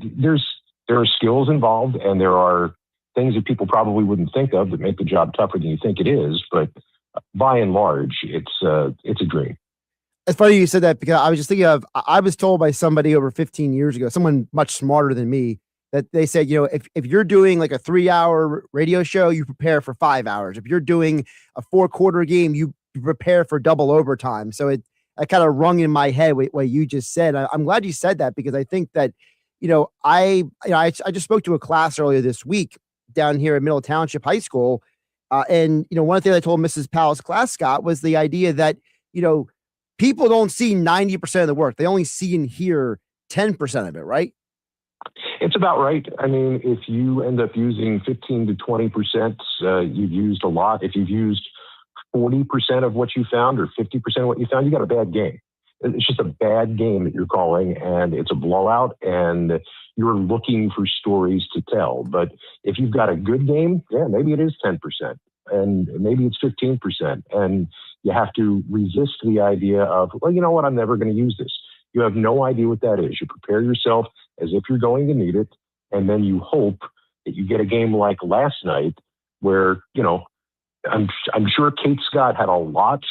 There are skills involved, and there are things that people probably wouldn't think of that make the job tougher than you think it is. But by and large, it's a dream. It's funny you said that, because I was just thinking of, I was told by somebody over 15 years ago, someone much smarter than me, that they said, if you're doing like a 3-hour radio show, you prepare for 5 hours. If you're doing a 4-quarter game, you prepare for double overtime. So I kind of rung in my head what you just said. I'm glad you said that, because I think that, I just spoke to a class earlier this week down here at Middle Township High School. And one thing I told Mrs. Powell's class, Scott, was the idea that, people don't see 90% of the work. They only see and hear 10% of it, right? It's about right. I mean, if you end up using 15 to 20%, you've used a lot. If you've used 40% of what you found or 50% of what you found, you got a bad game. It's just a bad game that you're calling, and it's a blowout, and you're looking for stories to tell. But if you've got a good game, yeah, maybe it is 10%, and maybe it's 15%. And you have to resist the idea of, well, you know what, I'm never going to use this. You have no idea what that is. You prepare yourself as if you're going to need it, and then you hope that you get a game like last night where, I'm sure Kate Scott had a lot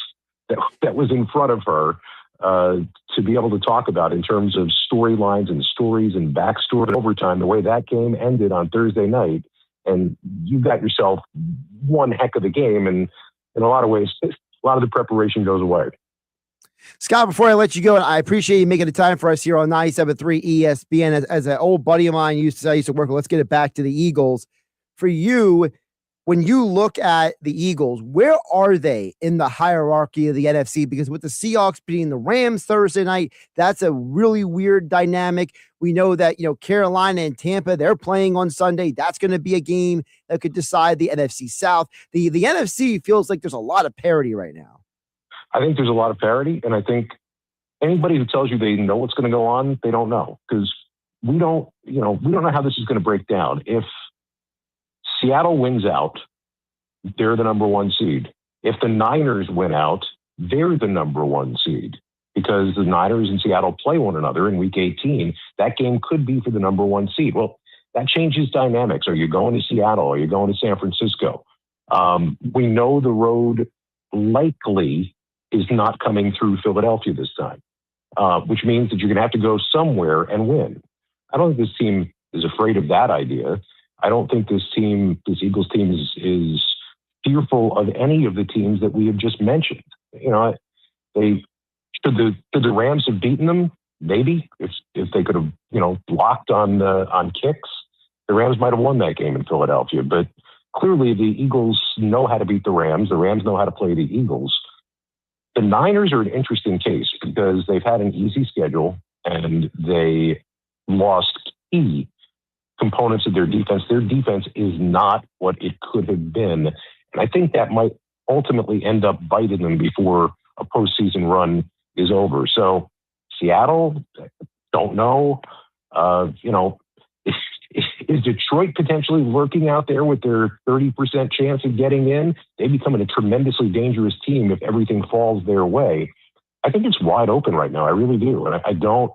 that was in front of her to be able to talk about in terms of storylines and stories and backstory overtime, the way that game ended on Thursday night. And you got yourself one heck of a game. And in a lot of ways, a lot of the preparation goes away. Scott, before I let you go, and I appreciate you making the time for us here on 97.3 ESPN. As an old buddy of mine used to work with, let's get it back to the Eagles. For you, when you look at the Eagles, where are they in the hierarchy of the NFC? Because with the Seahawks beating the Rams Thursday night, that's a really weird dynamic. We know that, Carolina and Tampa, they're playing on Sunday. That's going to be a game that could decide the NFC South. The NFC feels like there's a lot of parity right now. I think there's a lot of parity, and I think anybody who tells you they know what's going to go on, they don't know, because we don't know how this is going to break down. If Seattle wins out, they're the number one seed. If the Niners win out, they're the number one seed, because the Niners and Seattle play one another in week 18. That game could be for the number one seed. Well, that changes dynamics. Are you going to Seattle? Are you going to San Francisco? We know the road likely is not coming through Philadelphia this time, which means that you're going to have to go somewhere and win. I don't think this team is afraid of that idea. I don't think this Eagles team is fearful of any of the teams that we have just mentioned. Should the Rams have beaten them? Maybe if they could have, blocked on kicks, the Rams might have won that game in Philadelphia. But clearly, the Eagles know how to beat the Rams. The Rams know how to play the Eagles. The Niners are an interesting case because they've had an easy schedule and they lost key components of their defense. Their defense is not what it could have been. And I think that might ultimately end up biting them before a postseason run is over. So Seattle, don't know. Is Detroit potentially lurking out there with their 30% chance of getting in? They become a tremendously dangerous team if everything falls their way. I think it's wide open right now. I really do. And I don't,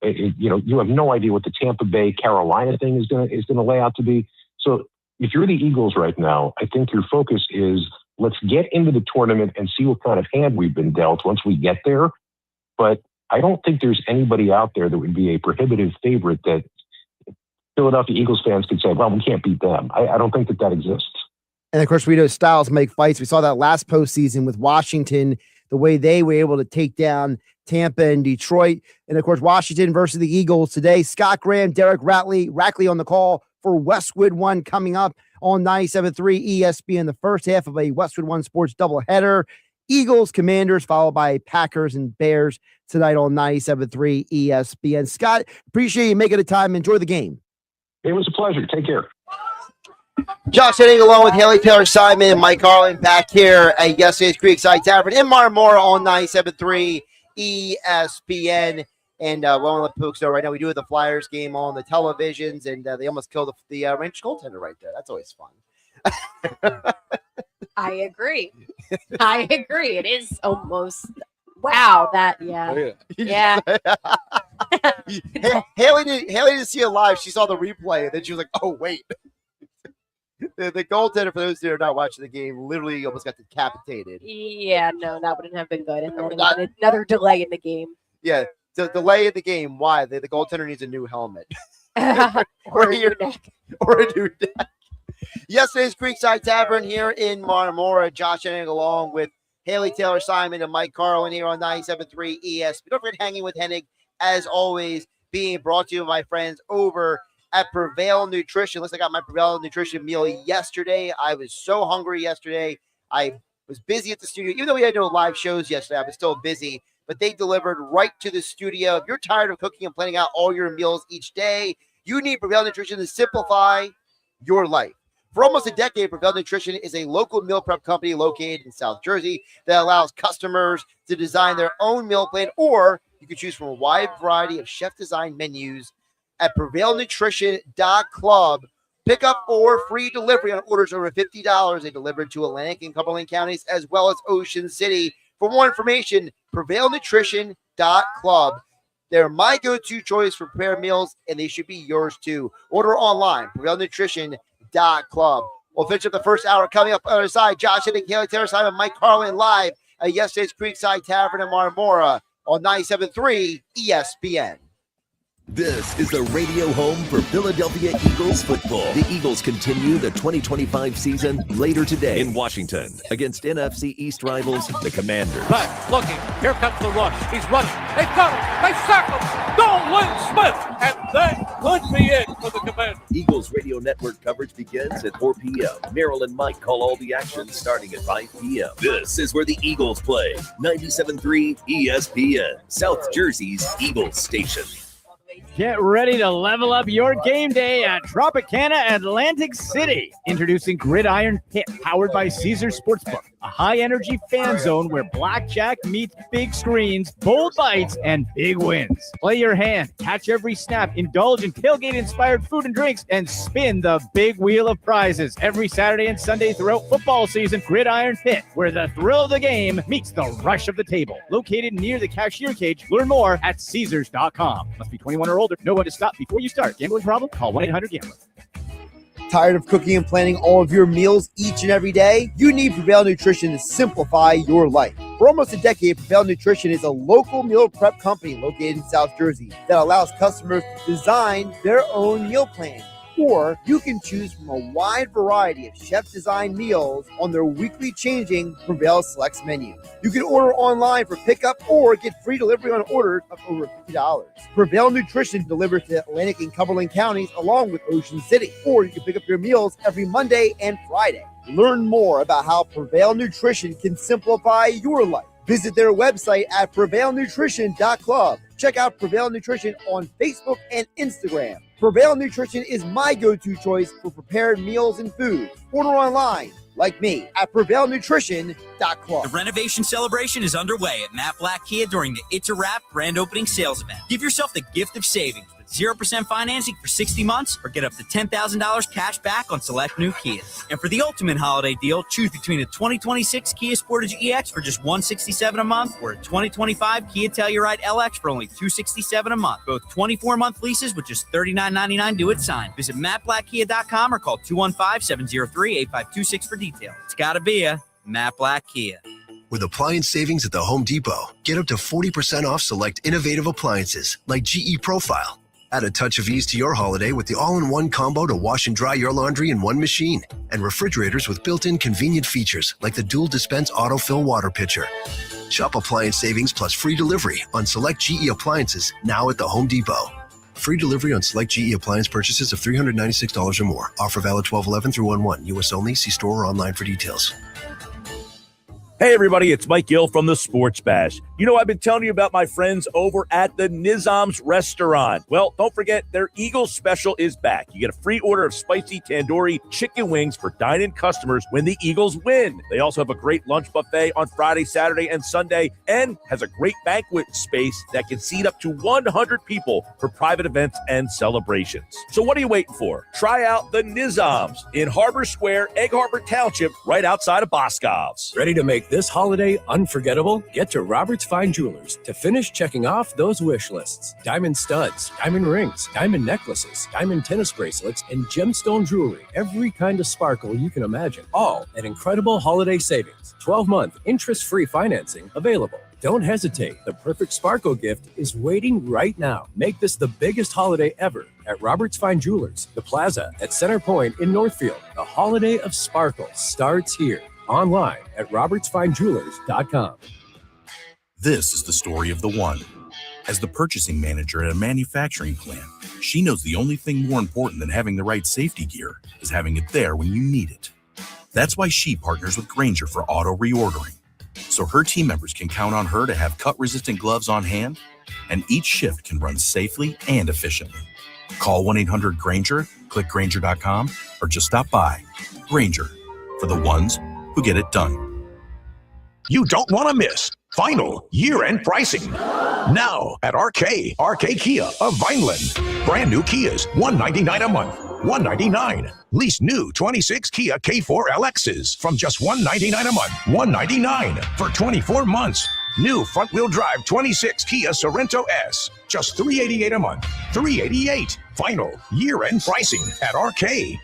you have no idea what the Tampa Bay Carolina thing is going to lay out to be. So if you're the Eagles right now, I think your focus is let's get into the tournament and see what kind of hand we've been dealt once we get there. But I don't think there's anybody out there that would be a prohibitive favorite that Philadelphia Eagles fans could say, well, we can't beat them. I don't think that exists. And of course, we know styles make fights. We saw that last postseason with Washington, the way they were able to take down Tampa and Detroit. And of course, Washington versus the Eagles today. Scott Graham, Derek Rackley on the call for Westwood One coming up on 97.3 ESPN, the first half of a Westwood One sports doubleheader. Eagles, Commanders, followed by Packers and Bears tonight on 97.3 ESPN. Scott, appreciate you making the time. Enjoy the game. It was a pleasure. Take care. Josh Hennig along with Haley Taylor Simon and Mike Carlin back here at yesterday's Creekside Tavern in Marmora on 97.3 ESPN. And we want to let folks know right now we do have the Flyers game on the televisions, and they almost killed the Rangers goaltender right there. That's always fun. I agree. It is almost wow. That yeah. Haley didn't see it live. She saw the replay, and then she was like, "Oh wait." The goaltender, for those who are not watching the game, literally almost got decapitated. Yeah, no, that wouldn't have been good. And then another delay in the game. Yeah, the delay in the game. Why? The goaltender needs a new helmet. or a new neck. Or a new neck. Yesterday's Creekside Tavern here in Marmora. Josh Hennig along with Haley Taylor Simon and Mike Carlin here on 97.3 ESPN. Don't forget hanging with Hennig, as always, being brought to you by my friends over at Prevail Nutrition. Listen, I got my Prevail Nutrition meal yesterday. I was so hungry yesterday. I was busy at the studio. Even though we had no live shows yesterday, I was still busy. But they delivered right to the studio. If you're tired of cooking and planning out all your meals each day, you need Prevail Nutrition to simplify your life. For almost a decade, Prevail Nutrition is a local meal prep company located in South Jersey that allows customers to design their own meal plan, or you can choose from a wide variety of chef-designed menus at PrevailNutrition.club. Pick up or free delivery on orders over $50. They delivered to Atlantic and Cumberland counties as well as Ocean City. For more information, PrevailNutrition.club. They're my go-to choice for prepared meals, and they should be yours too. Order online, PrevailNutrition.club. We'll finish up the first hour coming up on the other side. Josh Hennig, Haley Taylor Simon, Mike Carlin live at yesterday's Creekside Tavern in Marmora on 97.3 ESPN. This is the radio home for Philadelphia Eagles football. The Eagles continue the 2025 season later today in Washington against NFC East rivals, the Commanders. Back, looking. Here comes the rush. He's running. They've got him. They sack him. Nolan Smith. And that could be it for the Commanders. Eagles radio network coverage begins at 4 p.m. Merrill and Mike call all the action starting at 5 p.m. This is where the Eagles play. 97.3 ESPN, South Jersey's Eagles station. Get ready to level up your game day at Tropicana Atlantic City. Introducing Gridiron Pit, powered by Caesars Sportsbook, a high-energy fan zone where blackjack meets big screens, bold bites, and big wins. Play your hand, catch every snap, indulge in tailgate-inspired food and drinks, and spin the big wheel of prizes. Every Saturday and Sunday throughout football season, Gridiron Pit, where the thrill of the game meets the rush of the table. Located near the cashier cage. Learn more at Caesars.com. Must be 21 or older. Know when to stop before you start. Gambling problem? Call 1-800-GAMBLER. Tired of cooking and planning all of your meals each and every day? You need Prevail Nutrition to simplify your life. For almost a decade, Prevail Nutrition is a local meal prep company located in South Jersey that allows customers to design their own meal plan. Or you can choose from a wide variety of chef-designed meals on their weekly changing Prevail Selects menu. You can order online for pickup or get free delivery on orders of over $50. Prevail Nutrition delivers to Atlantic and Cumberland counties along with Ocean City. Or you can pick up your meals every Monday and Friday. Learn more about how Prevail Nutrition can simplify your life. Visit their website at PrevailNutrition.club. Check out Prevail Nutrition on Facebook and Instagram. Prevail Nutrition is my go-to choice for prepared meals and food. Order online, like me, at PrevailNutrition.club. The renovation celebration is underway at Matt Black Kia during the It's a Wrap grand opening sales event. Give yourself the gift of savings with 0% financing for 60 months or get up to $10,000 cash back on select new Kias. And for the ultimate holiday deal, choose between a 2026 Kia Sportage EX for just $167 a month or a 2025 Kia Telluride LX for only $267 a month. Both 24-month leases with just $39.99 due at sign. Visit mattblackkia.com or call 215-703-8526 for details. It's gotta be a Matt Black Kia. With appliance savings at the Home Depot, get up to 40% off select innovative appliances like GE Profile. Add a touch of ease to your holiday with the all-in-one combo to wash and dry your laundry in one machine. And refrigerators with built-in convenient features like the dual dispense autofill water pitcher. Shop appliance savings plus free delivery on select GE appliances now at the Home Depot. Free delivery on select GE appliance purchases of $396 or more. Offer valid 12/11 through 1/1. U.S. only. See store or online for details. Hey everybody, it's Mike Gill from the Sports Bash. You know, I've been telling you about my friends over at the Nizam's Restaurant. Well, don't forget, their Eagles special is back. You get a free order of spicy tandoori chicken wings for dine-in customers when the Eagles win. They also have a great lunch buffet on Friday, Saturday, and Sunday, and has a great banquet space that can seat up to 100 people for private events and celebrations. So what are you waiting for? Try out the Nizam's in Harbor Square, Egg Harbor Township, right outside of Boscov's. Ready to make this holiday unforgettable? Get to Robert's Fine Jewelers to finish checking off those wish lists. Diamond studs, diamond rings, diamond necklaces, diamond tennis bracelets, and gemstone jewelry. Every kind of sparkle you can imagine. All at incredible holiday savings. 12-month interest-free financing available. Don't hesitate. The perfect sparkle gift is waiting right now. Make this the biggest holiday ever at Robert's Fine Jewelers, the Plaza at Center Point in Northfield. The holiday of sparkle starts here. Online at robertsfinejewelers.com. This is the story of the one. As the purchasing manager at a manufacturing plant, she knows the only thing more important than having the right safety gear is having it there when you need it. That's why she partners with Grainger for auto reordering, so her team members can count on her to have cut-resistant gloves on hand, and each shift can run safely and efficiently. Call 1-800-GRAINGER, click Grainger.com, or just stop by. Grainger, for the ones who get it done. You don't want to miss final year-end pricing. Now at RK Kia of Vineland. Brand new Kias, $199 a month. $199. Lease new 26 Kia K4 LXs from just $199 a month. $199 for 24 months. New front-wheel drive 26 Kia Sorento S, just $388 a month. $388. Final year-end pricing at RK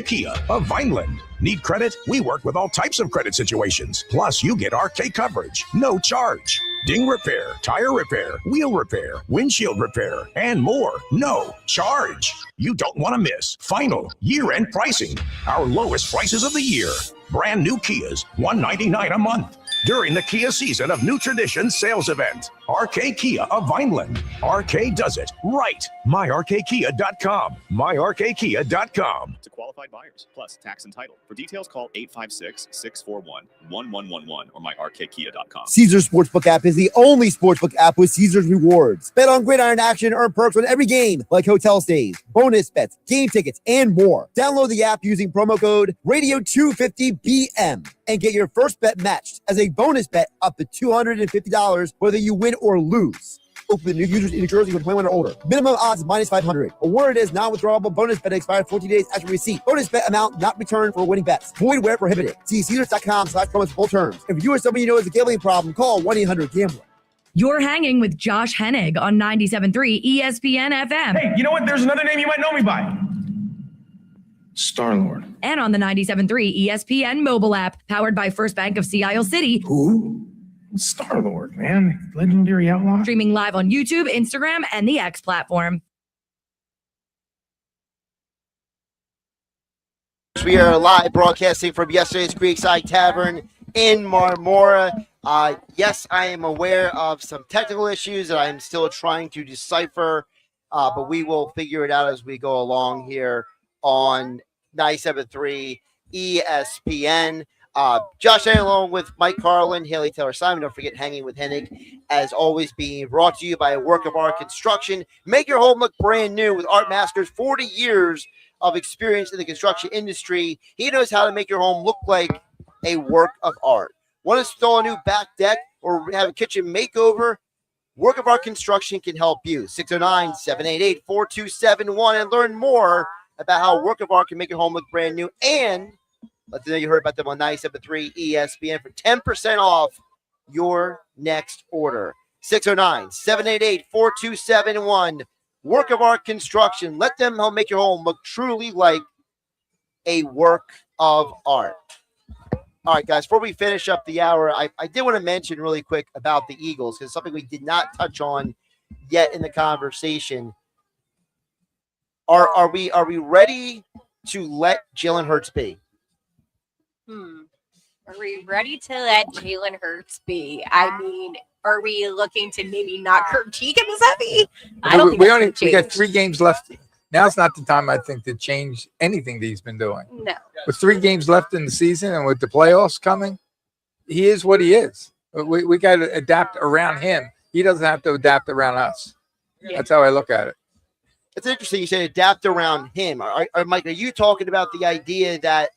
Kia of Vineland. Need credit? We work with all types of credit situations. Plus, you get RK coverage, no charge. Ding repair, tire repair, wheel repair, windshield repair, and more. No charge. You don't want to miss final year-end pricing. Our lowest prices of the year. Brand new Kias, $199 a month. During the Kia Season of New Traditions sales event. RK Kia of Vineland. RK does it right. MyRKKia.com. MyRKKia.com. To qualified buyers, plus tax and title. For details, call 856-641-1111 or myrkkia.com. Caesars Sportsbook app is the only sportsbook app with Caesars rewards. Bet on gridiron action, earn perks on every game, like hotel stays, bonus bets, game tickets, and more. Download the app using promo code Radio250BM and get your first bet matched as a bonus bet up to $250 whether you win or lose. Open to new users in New Jersey when 21 or older. Minimum odds is -500. Awarded is non-withdrawable bonus bet expired 14 days after receipt. Bonus bet amount not returned for winning bets. Void where prohibited. See Caesars.com/promos for full terms. If you or somebody you know has a gambling problem, call 1-800-GAMBLER. You're hanging with Josh Hennig on 97.3 ESPN FM. Hey, you know what? There's another name you might know me by. Star-Lord. And on the 97.3 ESPN mobile app, powered by First Bank of Sea Isle City. Who? Star-Lord, man. Legendary outlaw. Streaming live on YouTube, Instagram, and the X platform. We are live broadcasting from yesterday's Creekside Tavern in Marmora. Yes, I am aware of some technical issues that I'm still trying to decipher, but we will figure it out as we go along here on 97.3 ESPN. Josh Hennig along with Mike Carlin, Haley Taylor Simon. Don't forget Hanging with Hennig, as always, being brought to you by Work of Art Construction. Make your home look brand new with Art Master's 40 years of experience in the construction industry. He knows how to make your home look like a work of art. Want to install a new back deck or have a kitchen makeover? Work of Art Construction can help you. 609-788-4271 and learn more about how Work of Art can make your home look brand new, and let them know you heard about them on 97.3 ESPN for 10% off your next order. 609-788-4271. Work of Art Construction. Let them help make your home look truly like a work of art. All right, guys, before we finish up the hour, I did want to mention really quick about the Eagles, because something we did not touch on yet in the conversation. Are we ready to let Jalen Hurts be? Are we ready to let Jalen Hurts be? I mean, are we looking to maybe knock her cheek in the heavy? I don't think we got 3 games left. Now's not the time, I think, to change anything that he's been doing. No. With 3 games left in the season and with the playoffs coming, he is what he is. We got to adapt around him. He doesn't have to adapt around us. That's how I look at it. It's interesting you say adapt around him. Mike, are you talking about the idea that,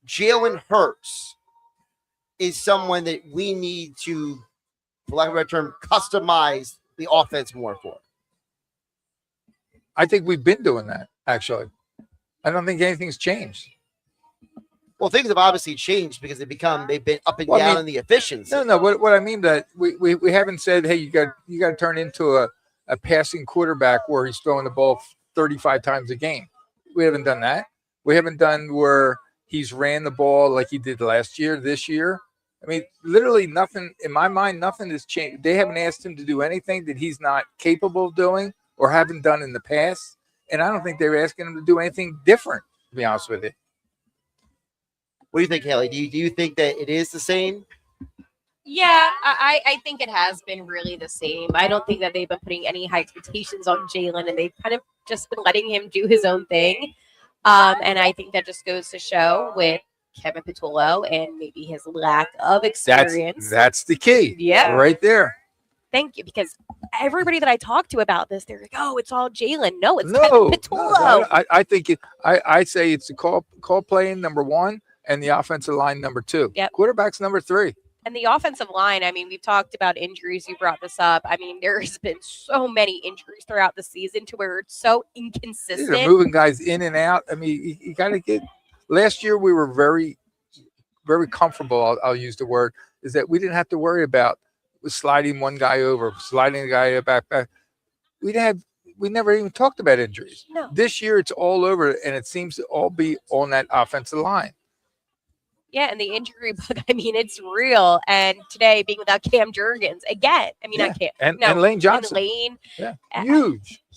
Jalen Hurts is someone that we need to, for lack of a better term, customize the offense more for? I think we've been doing that, actually. I don't think anything's changed. Well, things have obviously changed because they've been up and down in the efficiency. No. What I mean that we haven't said, hey, you got to turn into a passing quarterback where he's throwing the ball 35 times a game. We haven't done that. We haven't done where he's ran the ball like he did last year, this year. I mean, literally nothing, in my mind, nothing has changed. They haven't asked him to do anything that he's not capable of doing or haven't done in the past. And I don't think they're asking him to do anything different, to be honest with you. What do you think, Haley? Do you think that it is the same? Yeah, I think it has been really the same. I don't think that they've been putting any high expectations on Jalen, and they've kind of just been letting him do his own thing. And I think that just goes to show with Kevin Patullo and maybe his lack of experience. That's the key. Yeah. Right there. Thank you, because everybody that I talk to about this, they're like, "Oh, it's all Jalen." No, it's Kevin Patullo. I think I say it's the call playing number one and the offensive line number two. Yep. Quarterback's number three. And the offensive line, I mean, we've talked about injuries. You brought this up. I mean, there's been so many injuries throughout the season to where it's so inconsistent. They're moving guys in and out. I mean, you got to get. Last year we were very, very comfortable. I'll use the word is that we didn't have to worry about sliding one guy over, sliding a guy back. We never even talked about injuries. No. This year it's all over, and it seems to all be on that offensive line. Yeah, and the injury bug, I mean, it's real. And today, being without Cam Jurgens, again, I mean, I can't. And Lane Johnson. And Lane. Yeah,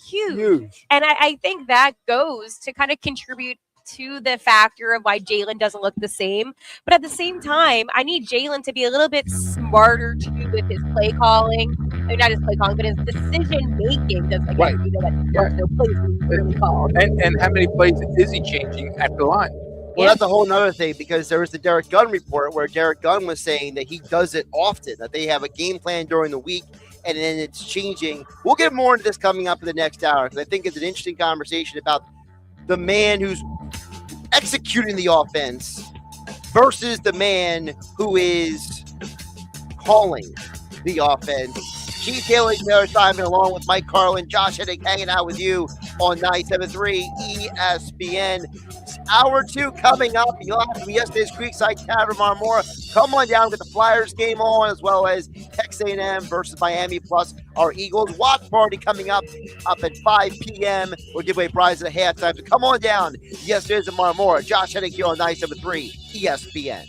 huge. And I think that goes to kind of contribute to the factor of why Jalen doesn't look the same. But at the same time, I need Jalen to be a little bit smarter too with his play calling. I mean, not his play calling, but his decision making. Because again, you know that there's no plays being really called. And how many plays is he changing at the line? Well, that's a whole nother thing, because there was the Derek Gunn report where Derek Gunn was saying that he does it often, that they have a game plan during the week and then it's changing. We'll get more into this coming up in the next hour, because I think it's an interesting conversation about the man who's executing the offense versus the man who is calling the offense. Keith Haley, Taylor Simon, along with Mike Carlin, Josh Hennig, hanging out with you on 97.3 ESPN. Hour 2 coming up. You'll have from yesterday's Creekside Tavern, Marmora. Come on down, get the Flyers game on, as well as Texas A&M versus Miami, plus our Eagles watch party coming up at 5 p.m. We'll give away prizes at halftime. So come on down. Yesterday's at Marmora. Josh Hennig here on 97.3 ESPN.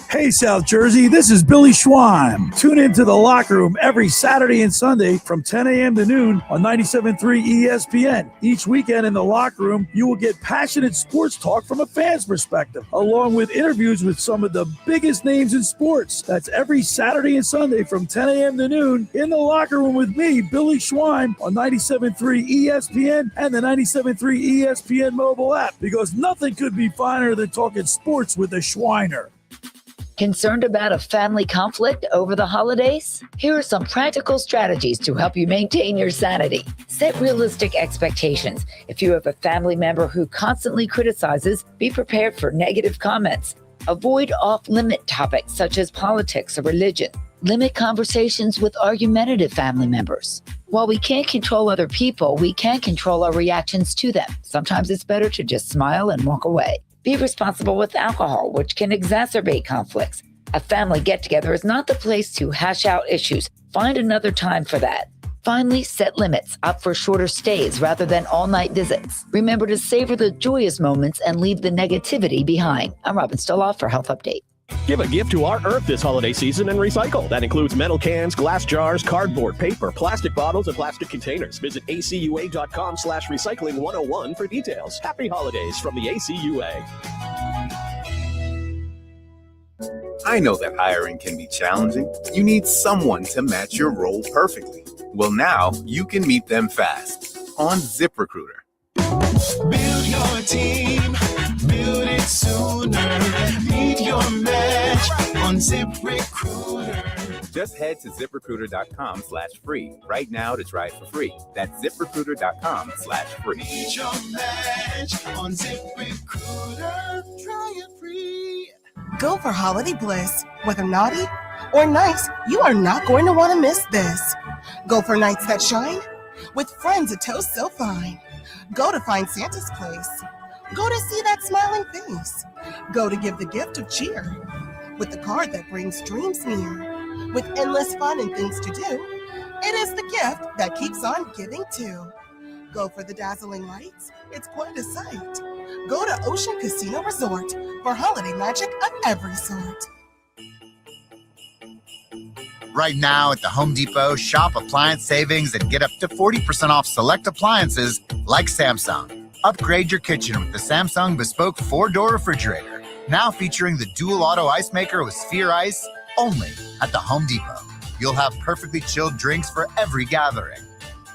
Hey, South Jersey, this is Billy Schwein. Tune into The Locker Room every Saturday and Sunday from 10 a.m. to noon on 97.3 ESPN. Each weekend in The Locker Room, you will get passionate sports talk from a fan's perspective, along with interviews with some of the biggest names in sports. That's every Saturday and Sunday from 10 a.m. to noon in The Locker Room with me, Billy Schwein, on 97.3 ESPN and the 97.3 ESPN mobile app, because nothing could be finer than talking sports with a Schweiner. Concerned about a family conflict over the holidays? Here are some practical strategies to help you maintain your sanity. Set realistic expectations. If you have a family member who constantly criticizes, be prepared for negative comments. Avoid off-limit topics such as politics or religion. Limit conversations with argumentative family members. While we can't control other people, we can control our reactions to them. Sometimes it's better to just smile and walk away. Be responsible with alcohol, which can exacerbate conflicts. A family get-together is not the place to hash out issues. Find another time for that. Finally, set limits. Opt for shorter stays rather than all-night visits. Remember to savor the joyous moments and leave the negativity behind. I'm Robin Stoloff for Health Update. Give a gift to our Earth this holiday season and recycle. That includes metal cans, glass jars, cardboard, paper, plastic bottles, and plastic containers. Visit acua.com/recycling101 for details. Happy holidays from the ACUA. I know that hiring can be challenging. You need someone to match your role perfectly. Well, now you can meet them fast on ZipRecruiter. Build your team, build it sooner. Meet your match on ZipRecruiter. Just head to ziprecruiter.com/free right now to try it for free. That's ziprecruiter.com/free. Meet your match on ZipRecruiter. Try it free. Go for holiday bliss. Whether naughty or nice, you are not going to want to miss this. Go for nights that shine with friends a toast so fine. Go to find Santa's place. Go to see that smiling face. Go to give the gift of cheer with the card that brings dreams near. With endless fun and things to do, it is the gift that keeps on giving too. Go for the dazzling lights. It's quite a sight. Go to Ocean Casino Resort for holiday magic of every sort. Right now at the Home Depot, shop appliance savings and get up to 40% off select appliances like Samsung. Upgrade your kitchen with the Samsung Bespoke 4-door refrigerator. Now featuring the dual auto ice maker with Sphere Ice only at the Home Depot. You'll have perfectly chilled drinks for every gathering.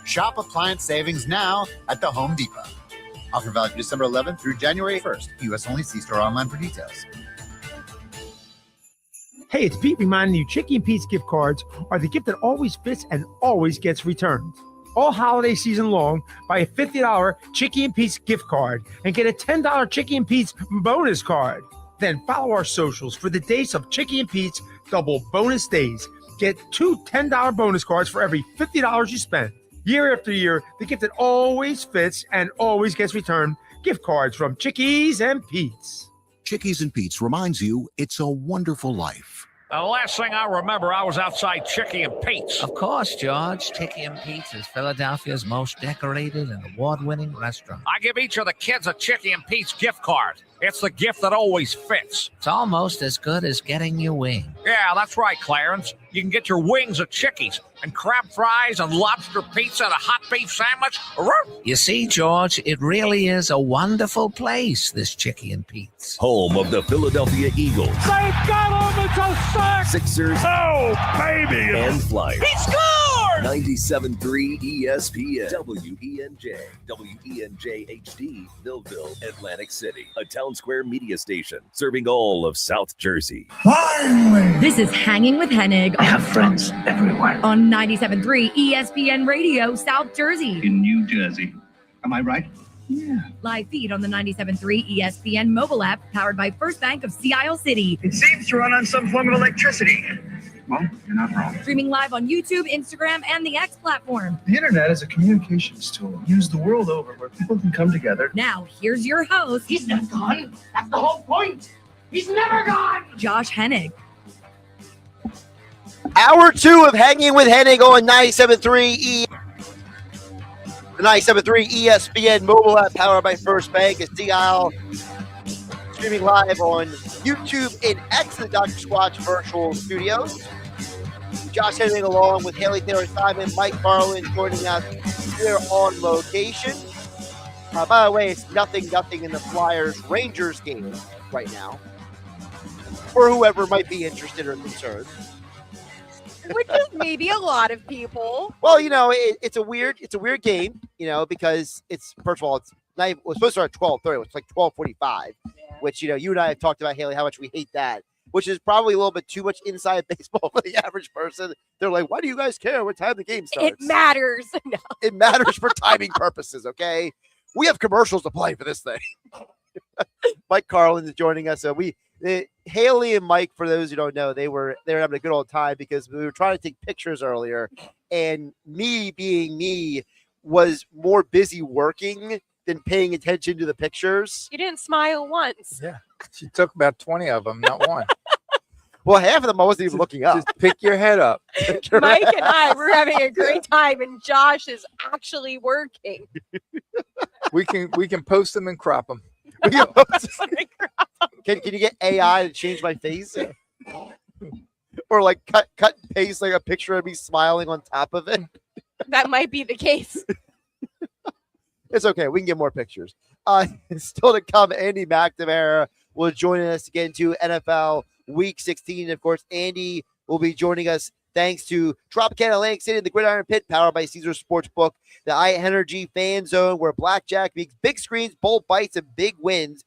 Shop appliance savings now at the Home Depot. Offer valid December 11th through January 1st. U.S. only. See store online for details. Hey, it's Pete reminding you Chicky and Pete's gift cards are the gift that always fits and always gets returned. All holiday season long, buy a $50 Chicky and Pete's gift card and get a $10 Chicky and Pete's bonus card. Then follow our socials for the days of Chicky and Pete's double bonus days. Get 2 $10 bonus cards for every $50 you spend. Year after year, the gift that always fits and always gets returned. Gift cards from Chickies and Pete's. Chickies and Pete's reminds you it's a wonderful life. The last thing I remember, I was outside Chicky and Pete's. Of course, George. Chicky and Pete's is Philadelphia's most decorated and award-winning restaurant. I give each of the kids a Chicky and Pete's gift card. It's the gift that always fits. It's almost as good as getting your wing. Yeah, that's right, Clarence. You can get your wings at Chicky's and crab fries and lobster pizza and a hot beef sandwich. You see, George, it really is a wonderful place, this Chicky and Pete's. Home of the Philadelphia Eagles, They've got him! It's a sack! Sixers, Oh, baby! and Flyers. He scored! 97.3 ESPN, WENJ, WENJ HD, Millville, Atlantic City, a Town Square media station serving all of South Jersey. This is Hanging with Hennig. I have friends everywhere. On 97.3 ESPN Radio, South Jersey. In New Jersey. Am I right? Yeah. Live feed on the 97.3 ESPN mobile app, powered by First Bank of Sea Isle City. It seems to run on some form of electricity. Well, you're not wrong. Streaming live on YouTube, Instagram, and the X platform. The internet is a communications tool used the world over where people can come together. Now, here's your host. He's not gone. That's the whole point. He's never gone. Josh Hennig. Hour 2 of Hanging with Hennig on 97.3 the 97.3 ESPN mobile app, powered by First Bank of Sea Isle. Streaming live on YouTube and X, the Dr. Squatch Virtual Studios. Josh Hennig along with Haley Taylor-Simon, Mike Carlin joining us here on location. By the way, it's 0-0 in the Flyers-Rangers game right now. For whoever might be interested or concerned. Which is maybe a lot of people. Well, it's a weird game, because it's, first of all, it's not even, it was supposed to start at 12:30. It's like 12:45, which, you and I have talked about, Haley, how much we hate that, which is probably a little bit too much inside baseball for the average person. They're like, why do you guys care what time the game starts? It matters. No. It matters for timing purposes, okay? We have commercials to play for this thing. Mike Carlin is joining us. Haley and Mike, for those who don't know, they were having a good old time because we were trying to take pictures earlier, and me being me was more busy working than paying attention to the pictures. You didn't smile once. Yeah, she took about 20 of them, not one. Well, half of them I wasn't even looking up. Just pick your head up. Mike and I were having a great time, and Josh is actually working. We can post them and crop them. Can you get AI to change my face? Or like cut and paste like a picture of me smiling on top of it? That might be the case. It's okay. We can get more pictures. Still to come, Andy McNamara will join us to get into NFL Week 16. Of course, Andy will be joining us thanks to Tropicana Atlantic City, the Gridiron Pit, powered by Caesar Sportsbook, the Energy Fan Zone, where blackjack makes big screens, bold bites, and big wins.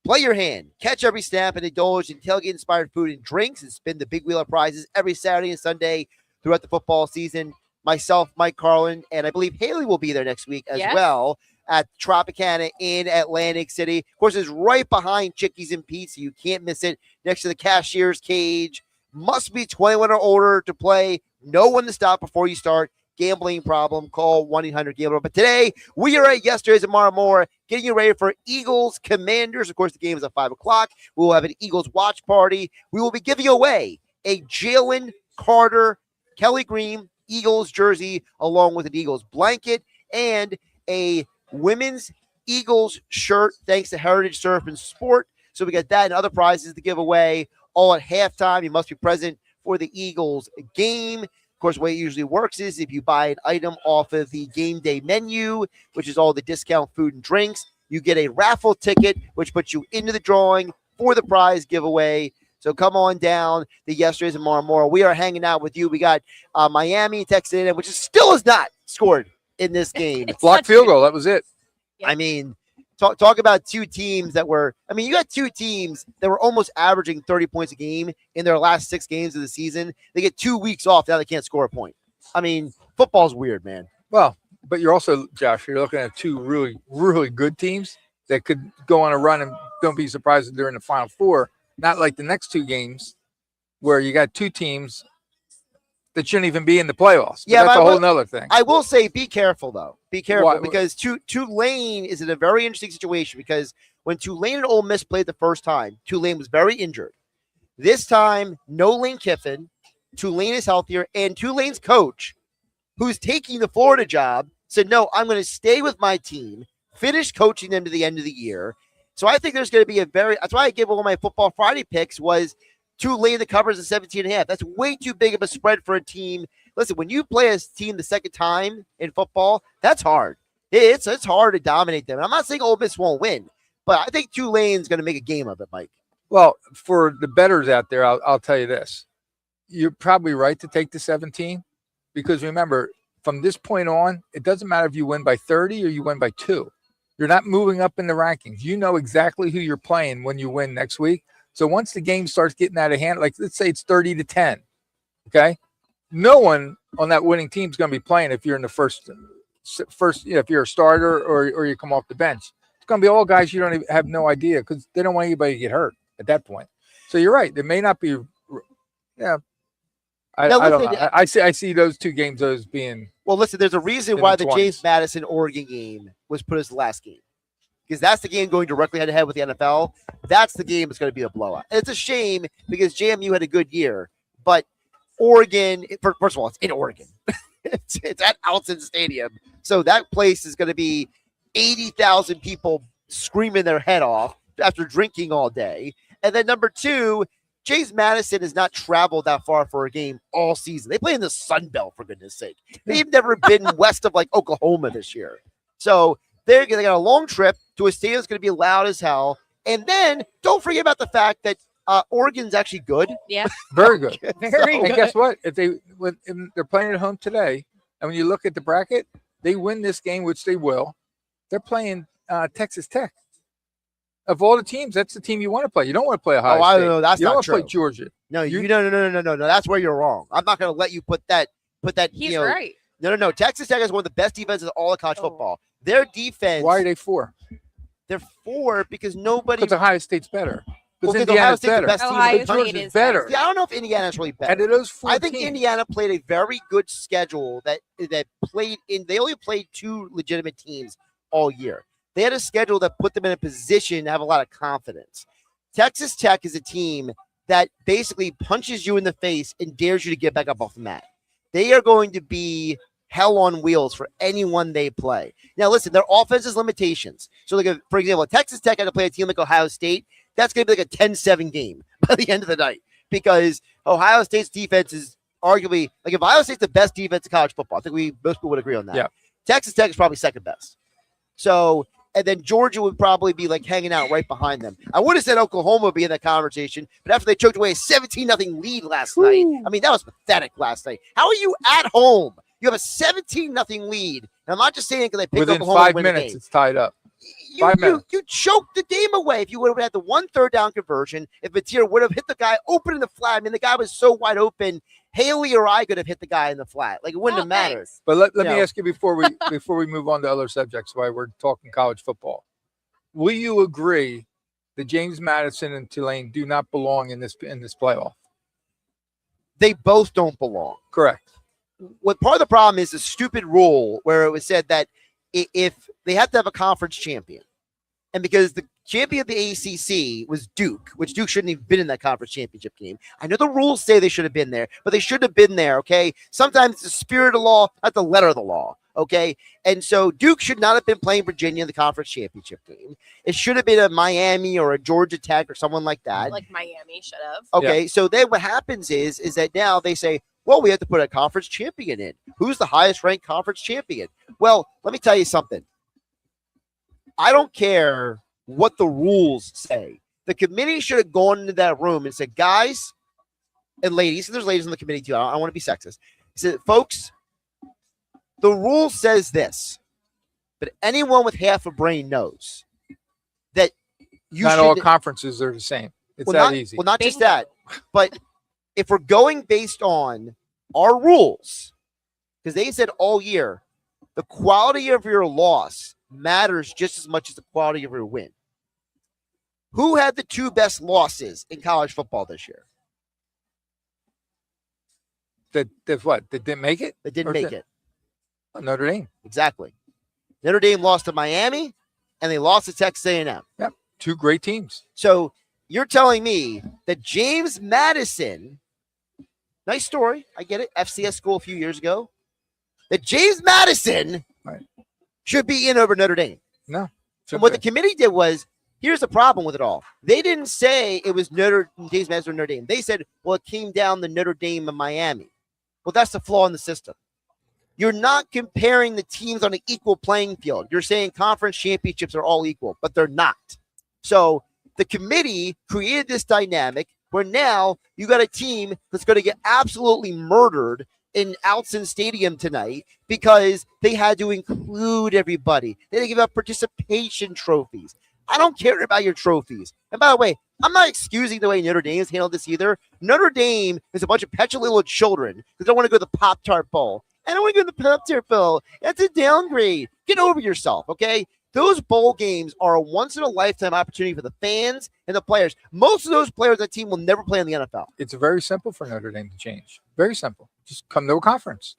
Play your hand, catch every snap, and indulge in tailgate-inspired food and drinks, and spin the big wheel of prizes every Saturday and Sunday throughout the football season. Myself, Mike Carlin, and I believe Haley will be there next week as well at Tropicana in Atlantic City. Of course, it's right behind Chickies and Pete's, so you can't miss it. Next to the cashier's cage. Must be 21 or older to play. Know when to stop before you start. Gambling problem, call 1-800-GAMBLER. But today, we are at yesterday's at Marmora, getting you ready for Eagles Commanders. Of course, the game is at 5 o'clock. We will have an Eagles watch party. We will be giving away a Jalen Carter, Kelly Green Eagles jersey, along with an Eagles blanket and a women's Eagles shirt, thanks to Heritage Surf and Sport. So we got that and other prizes to give away all at halftime. You must be present for the Eagles game. Of course, the way it usually works is if you buy an item off of the game day menu, which is all the discount food and drinks, you get a raffle ticket, which puts you into the drawing for the prize giveaway. So come on down the yesterday's and Marmora. We are hanging out with you. We got Miami texted in, which still has not scored in this game. Blocked field goal. That was it. I mean, talk about two teams that were – I mean, you got two teams that were almost averaging 30 points a game in their last 6 games of the season. They get 2 weeks off. Now they can't score a point. I mean, football's weird, man. Well, but you're also, Josh, you're looking at two really, really good teams that could go on a run, and don't be surprised if they're in the Final Four. Not like the next 2 games where you got 2 teams that shouldn't even be in the playoffs. But that's a whole nother thing. I will say be careful, though. Be careful. Why? Because Tulane is in a very interesting situation because when Tulane and Ole Miss played the first time, Tulane was very injured. This time, no Lane Kiffin. Tulane is healthier. And Tulane's coach, who's taking the Florida job, said, no, I'm going to stay with my team, finish coaching them to the end of the year. So I think there's going to be that's why I give all my Football Friday picks was Tulane that covers the 17.5. That's way too big of a spread for a team. Listen, when you play a team the second time in football, that's hard. It's hard to dominate them. And I'm not saying Ole Miss won't win, but I think Tulane's going to make a game of it, Mike. Well, for the bettors out there, I'll tell you this. You're probably right to take the 17 because remember, from this point on, it doesn't matter if you win by 30 or you win by 2. You're not moving up in the rankings. You know exactly who you're playing when you win next week. So once the game starts getting out of hand, like let's say it's 30-10, okay? No one on that winning team is going to be playing if you're in the first, if you're a starter or you come off the bench. It's going to be all guys you don't even have no idea because they don't want anybody to get hurt at that point. So you're right. There may not be, I don't know. I see those 2 games as being. Well, listen, there's a reason why the James Madison Oregon game was put as the last game. Because that's the game going directly head-to-head with the NFL. That's the game that's going to be a blowout. And it's a shame because JMU had a good year. But Oregon, first of all, it's in Oregon. it's at Alton Stadium. So that place is going to be 80,000 people screaming their head off after drinking all day. And then number 2, James Madison has not traveled that far for a game all season. They play in the Sun Belt, for goodness sake. They've never been west of, like, Oklahoma this year. So they got a long trip to a stadium that's going to be loud as hell. And then don't forget about the fact that Oregon's actually good. Yeah. Very good. Very good. And guess what? If they're playing at home today, and when you look at the bracket, they win this game, which they will. They're playing Texas Tech. Of all the teams, that's the team you want to play. You don't want to play Ohio State. I don't know. That's you not don't want true. to play Georgia. No, no. That's where you're wrong. I'm not going to let you put that. He's right. No. Texas Tech is one of the best defenses of all of college football. Their defense. Why are they 4? They're 4 because nobody. Because Ohio State's better. Because Indiana's Ohio State's better. the best Ohio team. State is better. Yeah, I don't know if Indiana's really better. And of those 4 I think teams, Indiana played a very good schedule that played in. They only played 2 legitimate teams all year. They had a schedule that put them in a position to have a lot of confidence. Texas Tech is a team that basically punches you in the face and dares you to get back up off the mat. They are going to be hell on wheels for anyone they play. Now, listen, their offense has limitations. So, like, for example, Texas Tech had to play a team like Ohio State. That's going to be like a 10-7 game by the end of the night because Ohio State's defense is arguably, like, if Ohio State's the best defense in college football, I think most people would agree on that. Yeah. Texas Tech is probably second best. So, and then Georgia would probably be like hanging out right behind them. I would have said Oklahoma would be in that conversation, but after they choked away a 17-0 lead last night, I mean, that was pathetic last night. How are you at home? You have a 17-0 lead. And I'm not just saying because they picked within Oklahoma 5 to win minutes, the game. it's tied up. you choked the game away if you would have had the 1 3rd-down conversion. If Mateer would have hit the guy open in the flat, I mean, the guy was so wide open. Haley or I could have hit the guy in the flat. Like, it wouldn't have mattered. But let me ask you before we move on to other subjects, while we're talking college football. Will you agree that James Madison and Tulane do not belong in this playoff? They both don't belong. Correct. What part of the problem is a stupid rule where it was said that if they have to have a conference champion, and because the champion of the ACC was Duke, which Duke shouldn't have been in that conference championship game. I know the rules say they should have been there, but they should have been there, okay? Sometimes it's the spirit of the law, not the letter of the law, okay? And so Duke should not have been playing Virginia in the conference championship game. It should have been a Miami or a Georgia Tech or someone like that. Like Miami should have. Okay, so then what happens is that now they say, well, we have to put a conference champion in. Who's the highest ranked conference champion? Well, let me tell you something. I don't care what the rules say. The committee should have gone into that room and said, guys and ladies, and there's ladies on the committee too. I don't want to be sexist. He said, folks, the rule says this, but anyone with half a brain knows that you not all conferences are the same. It's that easy. Well, not just that, but if we're going based on our rules, because they said all year, the quality of your loss matters just as much as the quality of your win. Who had the 2 best losses in college football this year? That didn't make it? That didn't make it. Notre Dame. Exactly. Notre Dame lost to Miami, and they lost to Texas A&M. Yep. 2 great teams. So you're telling me that James Madison, nice story, I get it, FCS school a few years ago, that James Madison should be in over Notre Dame. No. And what the committee did was, here's the problem with it all. They didn't say it was James Madison or Notre Dame. They said, well, it came down to Notre Dame and Miami. Well, that's the flaw in the system. You're not comparing the teams on an equal playing field. You're saying conference championships are all equal, but they're not. So the committee created this dynamic where now you got a team that's going to get absolutely murdered in Altson Stadium tonight because they had to include everybody. They had to give out participation trophies. I don't care about your trophies. And by the way, I'm not excusing the way Notre Dame's handled this either. Notre Dame is a bunch of petulant little children that don't want to go to the Pop-Tart Bowl. I don't want to go to the Pop-Tart Bowl. That's a downgrade. Get over yourself, okay? Those bowl games are a once-in-a-lifetime opportunity for the fans and the players. Most of those players on the team will never play in the NFL. It's very simple for Notre Dame to change. Very simple. Just come to a conference.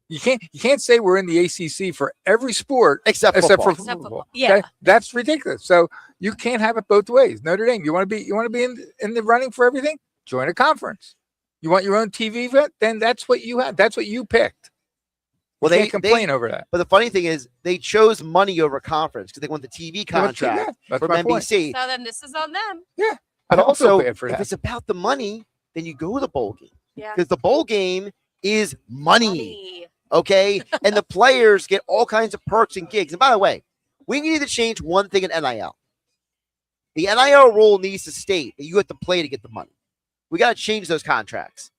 You can't say we're in the ACC for every sport except for football. Yeah, okay? That's ridiculous. So you can't have it both ways. Notre Dame, you want to be in the running for everything? Join a conference. You want your own TV event? Then that's what you have. That's what you picked. Well, they complain over that. But the funny thing is, they chose money over conference because they want the TV contract from NBC. So then this is on them. Yeah. But I don't feel also, bad for if that. it's about the money, then you go to the bowl game. Yeah. Because the bowl game is money. Okay? And the players get all kinds of perks and gigs. And by the way, we need to change one thing in NIL. The NIL rule needs to state that you have to play to get the money. We got to change those contracts.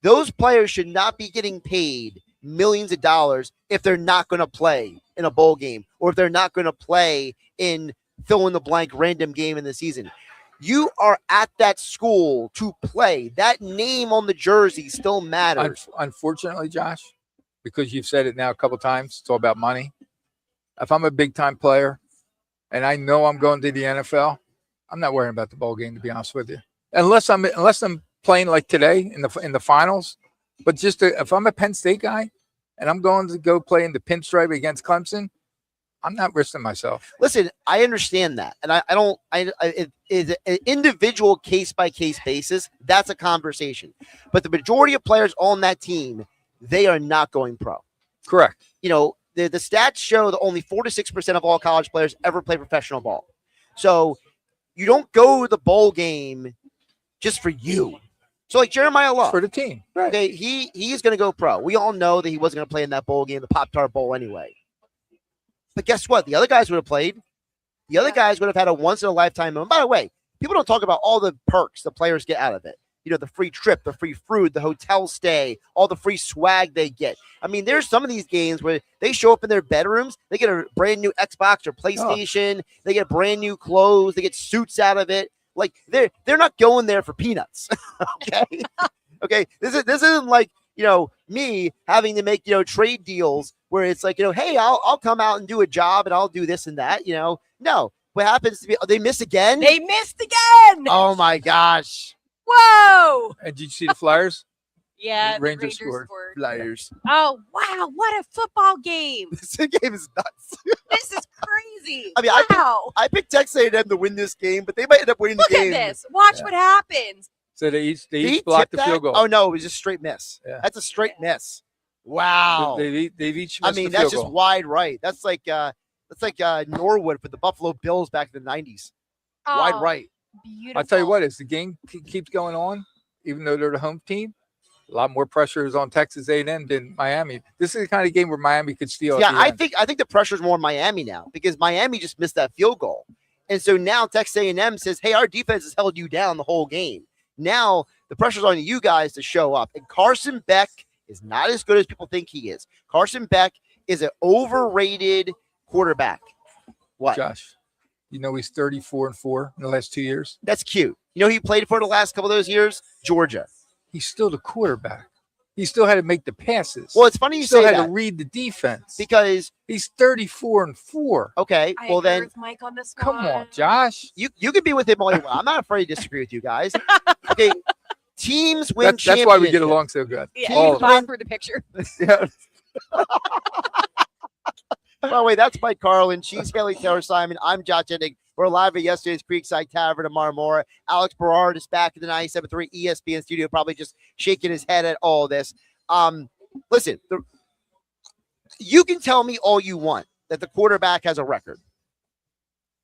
Those players should not be getting paid millions of dollars if they're not going to play in a bowl game or if they're not going to play in fill in the blank random game in the season. You are at that school to play. That name on the jersey still matters. Unfortunately, Josh, because you've said it now a couple times, it's all about money. If I'm a big time player and I know I'm going to the NFL, I'm not worrying about the bowl game, to be honest with you. Unless I'm playing like today in the finals. But if I'm a Penn State guy and I'm going to go play in the pinstripe against Clemson, I'm not risking myself. Listen, I understand that. And it is an individual case-by-case basis. That's a conversation. But the majority of players on that team, they are not going pro. Correct. You know, the stats show that only 4 to 6% of all college players ever play professional ball. So you don't go to the bowl game just for you. So like Jeremiah Love. For the team. Right. Okay, he's going to go pro. We all know that he wasn't going to play in that bowl game, the Pop-Tart Bowl anyway. But guess what? The other guys would have played. The other guys would have had a once-in-a-lifetime moment. By the way, people don't talk about all the perks the players get out of it. the free trip, the free food, the hotel stay, all the free swag they get. I mean, there's some of these games where they show up in their bedrooms, they get a brand new Xbox or PlayStation, they get brand new clothes, they get suits out of it. Like they're not going there for peanuts. Okay. Okay. This isn't like, me having to make, trade deals where it's like, hey, I'll come out and do a job and I'll do this and that, No. What happens to be they miss again? They missed again. Oh my gosh. Whoa. And did you see the Flyers? Yeah, the Rangers scored. Flyers. Oh, wow. What a football game. This game is nuts. This is crazy. I mean, wow. I picked Texas A&M to win this game, but they might end up winning Look the game. at this. Watch what happens. So they each blocked the tipped field goal. Oh no, it was just straight miss. Yeah. That's a straight miss. Wow. They've each missed I mean, the that's field just goal. wide right. That's like Norwood for the Buffalo Bills back in the 90s. Wide right. Beautiful. I'll tell you what, as the game keeps going on, even though they're the home team, a lot more pressure is on Texas A&M than Miami. This is the kind of game where Miami could steal. Yeah, at the end. I think the pressure's more on Miami now because Miami just missed that field goal. And so now Texas A&M says, hey, our defense has held you down the whole game. Now the pressure's on you guys to show up. And Carson Beck is not as good as people think he is. Carson Beck is an overrated quarterback. What? Josh, he's 34-4 in the last 2 years. That's cute. He played for the last couple of those years? Georgia. He's still the quarterback. He still had to make the passes. Well, it's funny you still say had that. to read the defense Because he's 34-4. Okay, well then with Mike on this come on, Josh. You can be with him all you want. I'm not afraid to disagree with you guys. Okay, teams win. That's why we get along so good. Yeah, All of us. fine for the picture. Yeah. By the way, that's Mike Carlin. She's Haley Taylor Simon. I'm Josh Hennig. We're live at yesterday's Creekside Tavern in Marmora. Alex Berard is back in the 97.3 ESPN studio, probably just shaking his head at all this. Listen, you can tell me all you want that the quarterback has a record.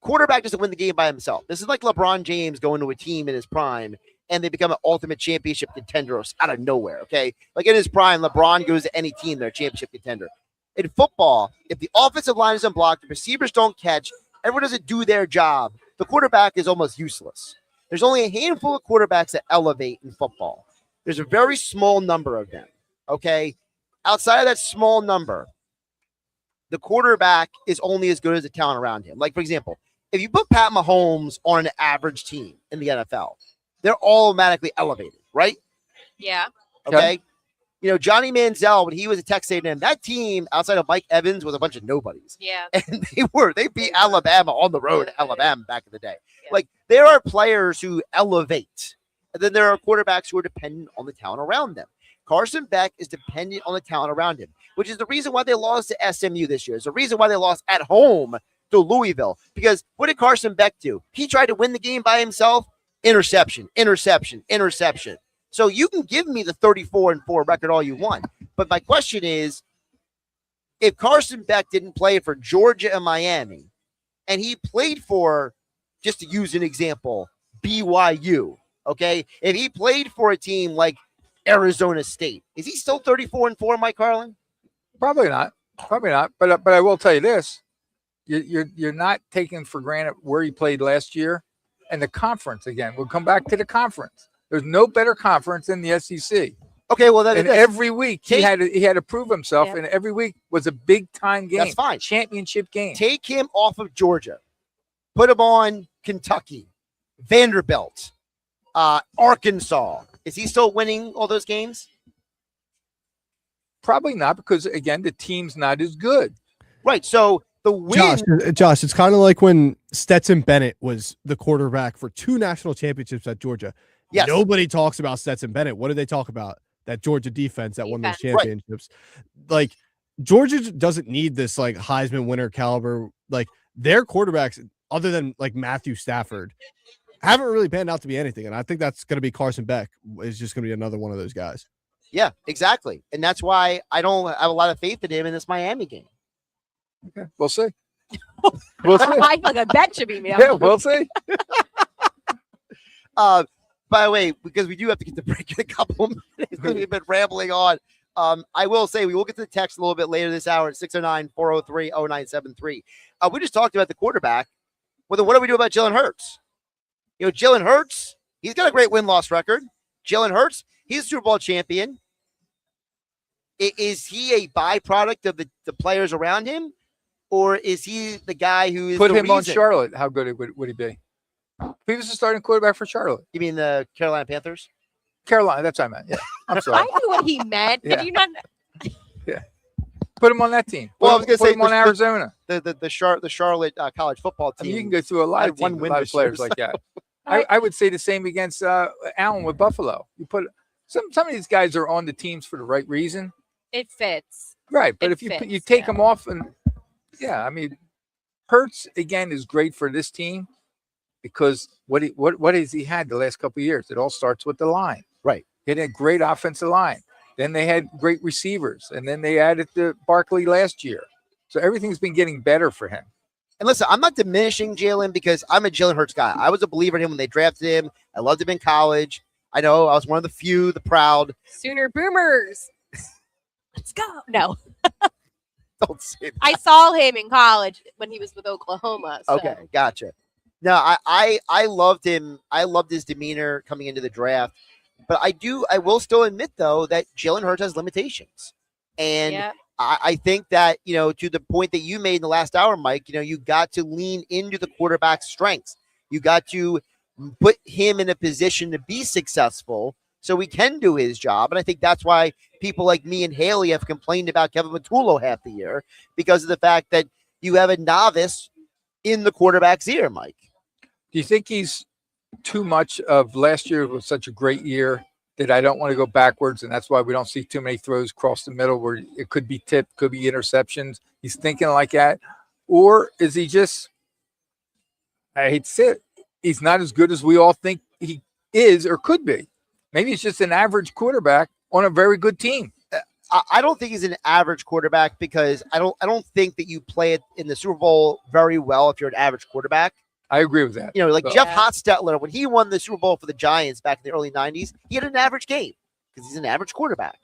Quarterback doesn't win the game by himself. This is like LeBron James going to a team in his prime and they become an ultimate championship contender out of nowhere, okay? Like in his prime, LeBron goes to any team, they're a championship contender. In football, if the offensive line isn't blocked, the receivers don't catch, everyone doesn't do their job, the quarterback is almost useless. There's only a handful of quarterbacks that elevate in football. There's a very small number of them, okay? Outside of that small number, the quarterback is only as good as the talent around him. Like, for example, if you put Pat Mahomes on an average team in the NFL, they're all automatically elevated, right? Yeah. Okay. Johnny Manziel, when he was at Texas A&M, that team outside of Mike Evans was a bunch of nobodies. Yeah. And they beat Alabama on the road, Alabama back in the day. Yeah. Like there are players who elevate, and then there are quarterbacks who are dependent on the talent around them. Carson Beck is dependent on the talent around him, which is the reason why they lost to SMU this year. It's the reason why they lost at home to Louisville. Because what did Carson Beck do? He tried to win the game by himself. Interception. So you can give me the 34-4 record all you want. But my question is, if Carson Beck didn't play for Georgia and Miami, and he played for, just to use an example, BYU, okay? If he played for a team like Arizona State, is he still 34-4, Mike Carlin? Probably not. But I will tell you this: you're not taking for granted where he played last year, and the conference again. We'll come back to the conference. There's no better conference than the SEC. Okay, well, then every week he had to prove himself, and every week was a big time game. That's fine. Championship game. Take him off of Georgia, put him on Kentucky, Vanderbilt, Arkansas. Is he still winning all those games? Probably not, because again, the team's not as good. Right. So the win. Josh, it's kind of like when Stetson Bennett was the quarterback for 2 national championships at Georgia. Yes. Nobody talks about Stetson Bennett. What do they talk about? That Georgia defense that won those championships. Right. Like Georgia doesn't need this like Heisman winner caliber. Like their quarterbacks, other than like Matthew Stafford, haven't really panned out to be anything. And I think that's going to be Carson Beck is just going to be another one of those guys. Yeah, exactly. And that's why I don't have a lot of faith in him in this Miami game. Okay, we'll see. We'll see. I feel like a bet should be made. Yeah, we'll see. By the way, because we do have to get the break in a couple of minutes, we've been rambling on. I will say we will get to the text a little bit later this hour at 609-403-0973. We just talked about the quarterback. Well, then what do we do about Jalen Hurts? Jalen Hurts, he's got a great win-loss record. Jalen Hurts, he's a Super Bowl champion. Is he a byproduct of the players around him, or is he the guy who is Put the him on reason? Charlotte. How good would he be? If he was the starting quarterback for Charlotte. You mean the Carolina Panthers? Carolina, that's what I meant. Yeah, I'm I sorry. knew what he meant. Yeah. Did you not? Yeah, put him on that team. Well, I was going to say him on Arizona. The Charlotte college football I team. mean, you can go through a lot of teams, a lot of players like that. I would say the same against Allen with Buffalo. You put some of these guys are on the teams for the right reason. It fits. Right, but It if fits, you take them off, and I mean, Hurts again is great for this team because what has he had the last couple of years? It all starts with the line. Right. He had a great offensive line. Then they had great receivers, and then they added the Barkley last year. So everything's been getting better for him. And listen, I'm not diminishing Jalen because I'm a Jalen Hurts guy. I was a believer in him when they drafted him. I loved him in college. I know I was one of the few, the proud. Sooner Boomers. Let's go. No. Don't say that. I saw him in college when he was with Oklahoma. So. Okay, gotcha. No, I loved him. I loved his demeanor coming into the draft. But I will still admit, though, that Jalen Hurts has limitations. And I think that, to the point that you made in the last hour, Mike, you got to lean into the quarterback's strengths. You got to put him in a position to be successful so he can do his job. And I think that's why people like me and Haley have complained about Kevin Matullo half the year, because of the fact that you have a novice in the quarterback's ear, Mike. Do you think he's too much of last year was such a great year that I don't want to go backwards, and that's why we don't see too many throws across the middle where it could be tipped, could be interceptions? He's thinking like that. Or is he just, I hate to say it, he's not as good as we all think he is or could be. Maybe he's just an average quarterback on a very good team. I don't think he's an average quarterback because I don't think that you play it in the Super Bowl very well if you're an average quarterback. I agree with that. Jeff Hostetler, when he won the Super Bowl for the Giants back in the early 90s, he had an average game because he's an average quarterback.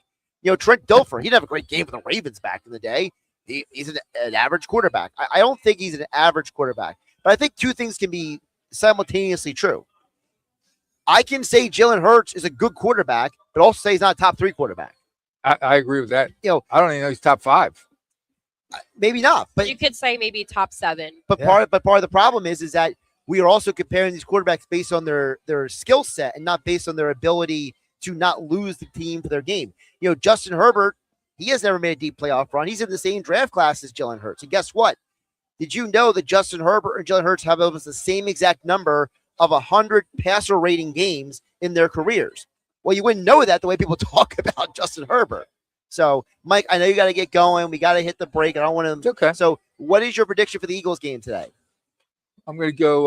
Trent Dilfer, he didn't have a great game for the Ravens back in the day. He's an average quarterback. I don't think he's an average quarterback. But I think two things can be simultaneously true. I can say Jalen Hurts is a good quarterback, but also say he's not a top 3 quarterback. I agree with that. I don't even know he's top 5. Maybe not, but you could say maybe top 7. But part of the problem is that we are also comparing these quarterbacks based on their skill set and not based on their ability to not lose the team for their game. Justin Herbert, he has never made a deep playoff run. He's in the same draft class as Jalen Hurts. And guess what? Did you know that Justin Herbert and Jalen Hurts have almost the same exact number of 100 passer rating games in their careers? Well, you wouldn't know that the way people talk about Justin Herbert. So, Mike, I know you got to get going. We got to hit the break. I don't want to. Okay. So, what is your prediction for the Eagles game today? I'm going to go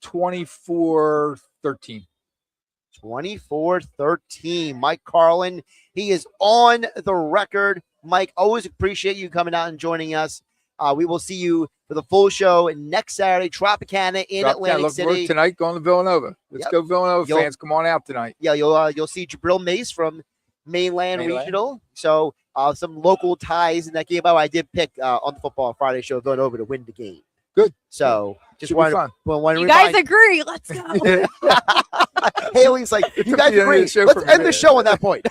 24-13. 24-13. Mike Carlin, he is on the record. Mike, always appreciate you coming out and joining us. We will see you for the full show next Saturday, Tropicana in Atlantic City. Tonight, going to Villanova. Let's go Villanova fans. Come on out tonight. Yeah, you'll see Jabril Mace from Mainland Regional. So some local ties in that game. By the way, I did pick on the Football Friday show Villanova to win the game. Good. So just wanted to you guys agree. Let's go. Haley's like, you guys agree. Let's end the show on that point.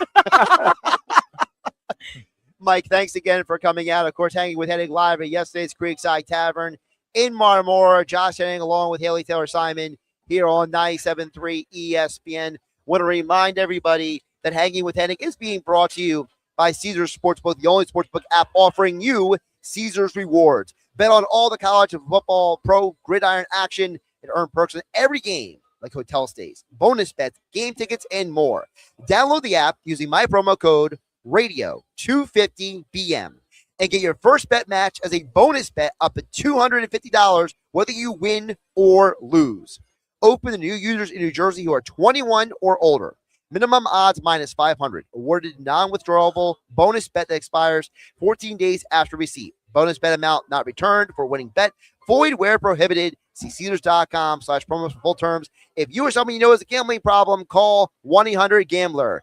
Mike, thanks again for coming out. Of course, hanging with Hennig live at yesterday's Creekside Tavern in Marmora. Josh Hennig along with Haley Taylor-Simon here on 97.3 ESPN. Want to remind everybody that Hanging with Hennig is being brought to you by Caesars Sportsbook, the only sportsbook app offering you Caesars rewards. Bet on all the college and football, pro, gridiron action, and earn perks in every game, like hotel stays, bonus bets, game tickets, and more. Download the app using my promo code radio250BM and get your first bet match as a bonus bet up to $250, whether you win or lose. Open to new users in New Jersey who are 21 or older. Minimum odds minus 500. Awarded non-withdrawable bonus bet that expires 14 days after receipt. Bonus bet amount not returned for winning bet. Void where prohibited. See Caesars.com/promos for full terms. If you or someone you know has a gambling problem, call 1-800-GAMBLER.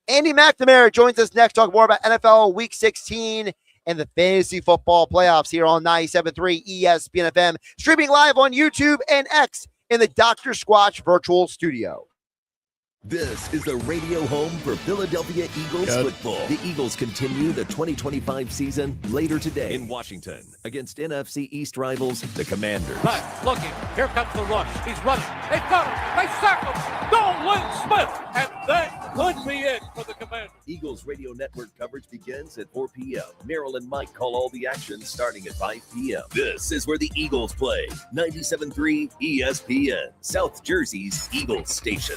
Andy McNamara joins us next. Talk more about NFL Week 16 and the fantasy football playoffs here on 97.3 ESPN FM. Streaming live on YouTube and X in the Dr. Squatch virtual studio. This is the radio home for Philadelphia Eagles football. The Eagles continue the 2025 season later today in Washington against NFC East rivals, the Commanders. Looking, here comes the rush. He's running. They've got him. They sack him. Nolan Smith, and that could be it for the Commanders. Eagles radio network coverage begins at 4 p.m. Merrill and Mike call all the action starting at 5 p.m. This is where the Eagles play. 97.3 ESPN, South Jersey's Eagles station.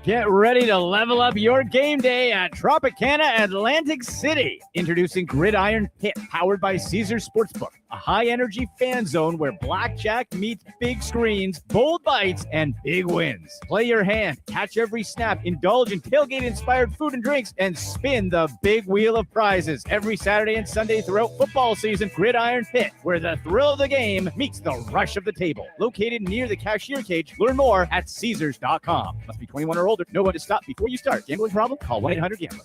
Get ready to level up your game day at Tropicana Atlantic City. Introducing Gridiron Pit, powered by Caesars Sportsbook, a high-energy fan zone where blackjack meets big screens, bold bites, and big wins. Play your hand, catch every snap, indulge in tailgate-inspired food and drinks, and spin the big wheel of prizes. Every Saturday and Sunday throughout football season, Gridiron Pit, where the thrill of the game meets the rush of the table. Located near the cashier cage. Learn more at Caesars.com. Must be 21 or older. Know when to stop before you start. Gambling problem? Call 1-800-GAMBLER.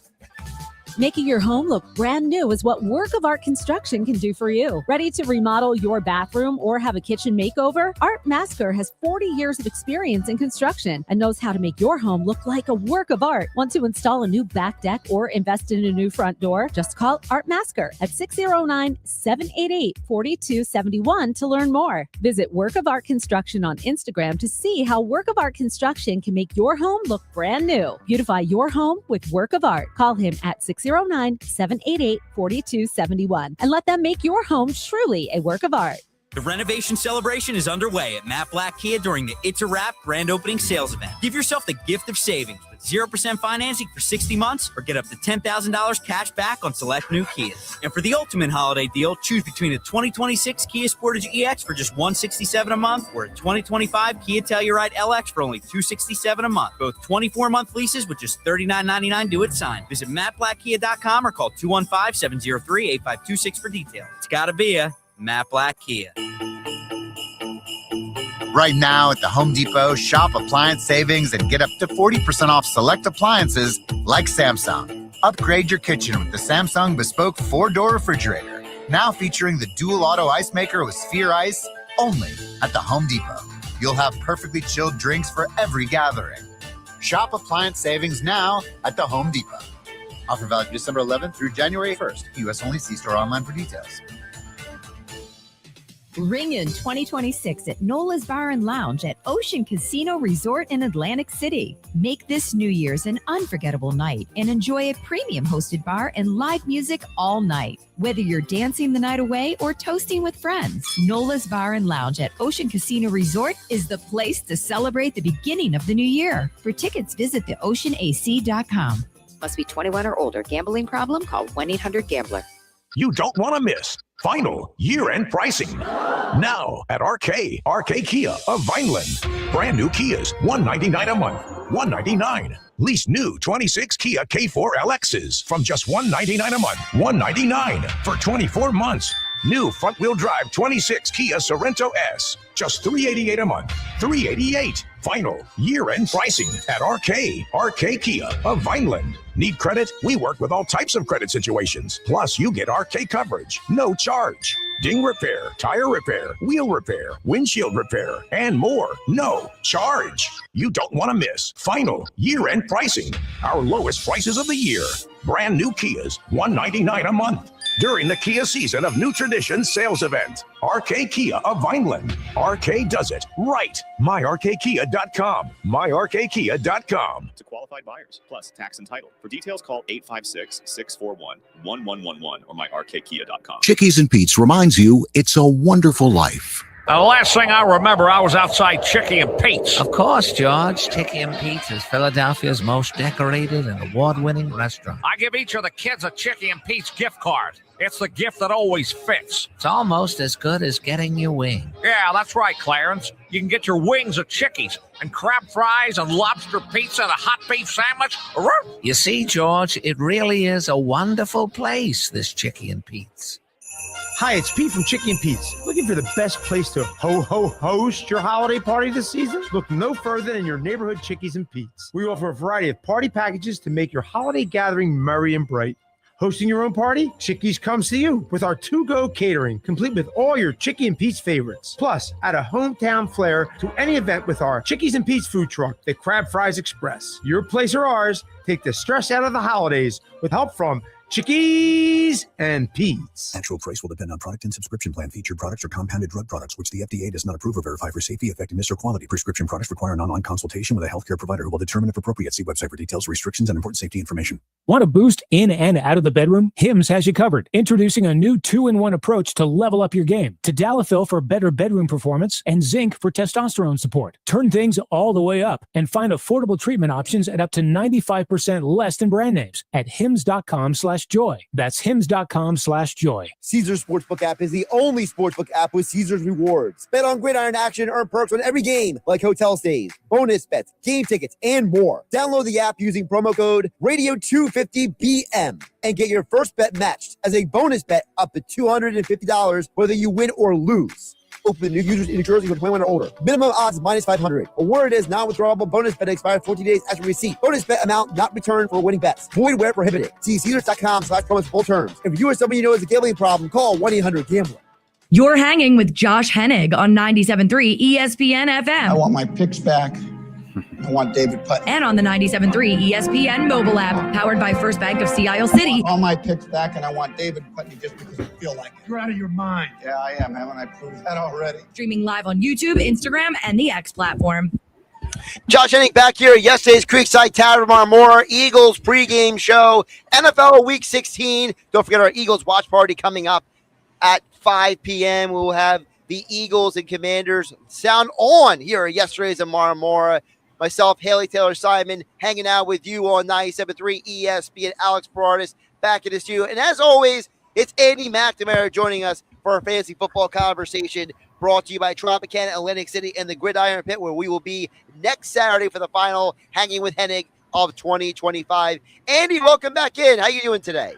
Making your home look brand new is what Work of Art Construction can do for you. Ready to remodel your bathroom or have a kitchen makeover? Art Masker has 40 years of experience in construction and knows how to make your home look like a work of art. Want to install a new back deck or invest in a new front door? Just call Art Masker at 609-788-4271 to learn more. Visit Work of Art Construction on Instagram to see how Work of Art Construction can make your home look brand new. Beautify your home with Work of Art. Call him at 609-788-4271 and let them make your home truly a work of art. The renovation celebration is underway at Matt Black Kia during the It's a Wrap grand opening sales event. Give yourself the gift of savings with 0% financing for 60 months or get up to $10,000 cash back on select new Kias. And for the ultimate holiday deal, choose between a 2026 Kia Sportage EX for just $167 a month or a 2025 Kia Telluride LX for only $267 a month. Both 24-month leases with just $39.99 due at sign. Visit mattblackkia.com or call 215-703-8526 for details. It's gotta be a Matt Black Kia. Right now at the Home Depot, shop appliance savings and get up to 40% off select appliances like Samsung. Upgrade your kitchen with the Samsung Bespoke 4-door refrigerator. Now featuring the dual auto ice maker with Sphere Ice only at the Home Depot. You'll have perfectly chilled drinks for every gathering. Shop appliance savings now at the Home Depot. Offer valid December 11th through January 1st. U.S. only. See store online for details. Ring in 2026 at Nola's Bar and Lounge at Ocean Casino Resort in Atlantic City. Make this New Year's an unforgettable night and enjoy a premium hosted bar and live music all night. Whether you're dancing the night away or toasting with friends, Nola's Bar and Lounge at Ocean Casino Resort is the place to celebrate the beginning of the new year. For tickets, visit theoceanac.com. Must be 21 or older. Gambling problem? Call 1-800-GAMBLER. You don't want to miss final year-end pricing. Now at RK Kia of Vineland. Brand new Kias, $199 a month, $199. Lease new 26 Kia K4 LXs from just $199 a month, $199 for 24 months. New front-wheel drive 26 Kia Sorento S, just $388 a month, $388. Final year-end pricing at RK Kia of Vineland. Need credit? We work with all types of credit situations. Plus, you get RK coverage, no charge. Ding repair, tire repair, wheel repair, windshield repair, and more. No charge. You don't want to miss final year-end pricing. Our lowest prices of the year. Brand new Kias, $199 a month. During the Kia Season of New Traditions sales event. RK Kia of Vineland. RK does it right. MyRKKia.com. MyRKKia.com. To qualified buyers, plus tax and title. For details, call 856-641-1111 or myrkkia.com. Chickies and Pete's reminds you it's a wonderful life. The last thing I remember, I was outside Chickie and Pete's. Of course, George. Chickie and Pete's is Philadelphia's most decorated and award-winning restaurant. I give each of the kids a Chickie and Pete's gift card. It's the gift that always fits. It's almost as good as getting your wing. Yeah, that's right, Clarence. You can get your wings at Chickie's and crab fries and lobster pizza and a hot beef sandwich. You see, George, it really is a wonderful place, this Chickie and Pete's. Hi, it's Pete from Chickie and Pete's. Looking for the best place to host your holiday party this season? Look no further than your neighborhood Chickies and Pete's. We offer a variety of party packages to make your holiday gathering merry and bright. Hosting your own party? Chickies comes to you with our to-go catering, complete with all your Chickie and Pete's favorites. Plus, add a hometown flair to any event with our Chickies and Pete's food truck, the Crab Fries Express. Your place or ours, take the stress out of the holidays with help from Chickies and Pete's. Actual price will depend on product and subscription plan. Featured products are compounded drug products, which the FDA does not approve or verify for safety, effectiveness, or quality. Prescription products require an online consultation with a healthcare provider who will determine if appropriate. See website for details, restrictions, and important safety information. Want to boost in and out of the bedroom? Hims has you covered. Introducing a new 2-in-1 approach to level up your game. Tadalafil for better bedroom performance and zinc for testosterone support. Turn things all the way up and find affordable treatment options at up to 95% less than brand names at hims.com/joy. That's hims.com/joy. Caesars Sportsbook app is the only sportsbook app with Caesars rewards. Bet on gridiron action, earn perks on every game, like hotel stays, bonus bets, game tickets, and more. Download the app using promo code Radio250BM and get your first bet matched as a bonus bet up to $250 whether you win or lose. Open new users in New Jersey for 21 or older. Minimum odds -500. Award is non-withdrawable bonus bet expires 14 days after receipt. Bonus bet amount not returned for winning bets. Void where prohibited. See Caesars.com/promos for full terms. If you or somebody you know has a gambling problem, call 1-800-GAMBLER. You're hanging with Josh Hennig on 97.3 ESPN FM. I want my picks back. I want David Putnam. And on the 97.3 ESPN mobile app, powered by First Bank of Sea Isle City. All my picks back, and I want David Putnam just because I feel like it. You're out of your mind. Yeah, I am. Haven't I proved that already? Streaming live on YouTube, Instagram, and the X platform. Josh Hennig back here at yesterday's Creekside Tavern, Marmora, Eagles pregame show, NFL Week 16. Don't forget our Eagles watch party coming up at 5 p.m. We will have the Eagles and Commanders sound on here at yesterday's in Marmora. Myself, Haley Taylor-Simon, hanging out with you on 97.3 ESPN, Alex Paradis back in the studio. And as always, it's Andy McNamara joining us for our fantasy football conversation, brought to you by Tropicana, Atlantic City, and the Gridiron Pit, where we will be next Saturday for the final Hanging with Hennig of 2025. Andy, welcome back in. How you doing today?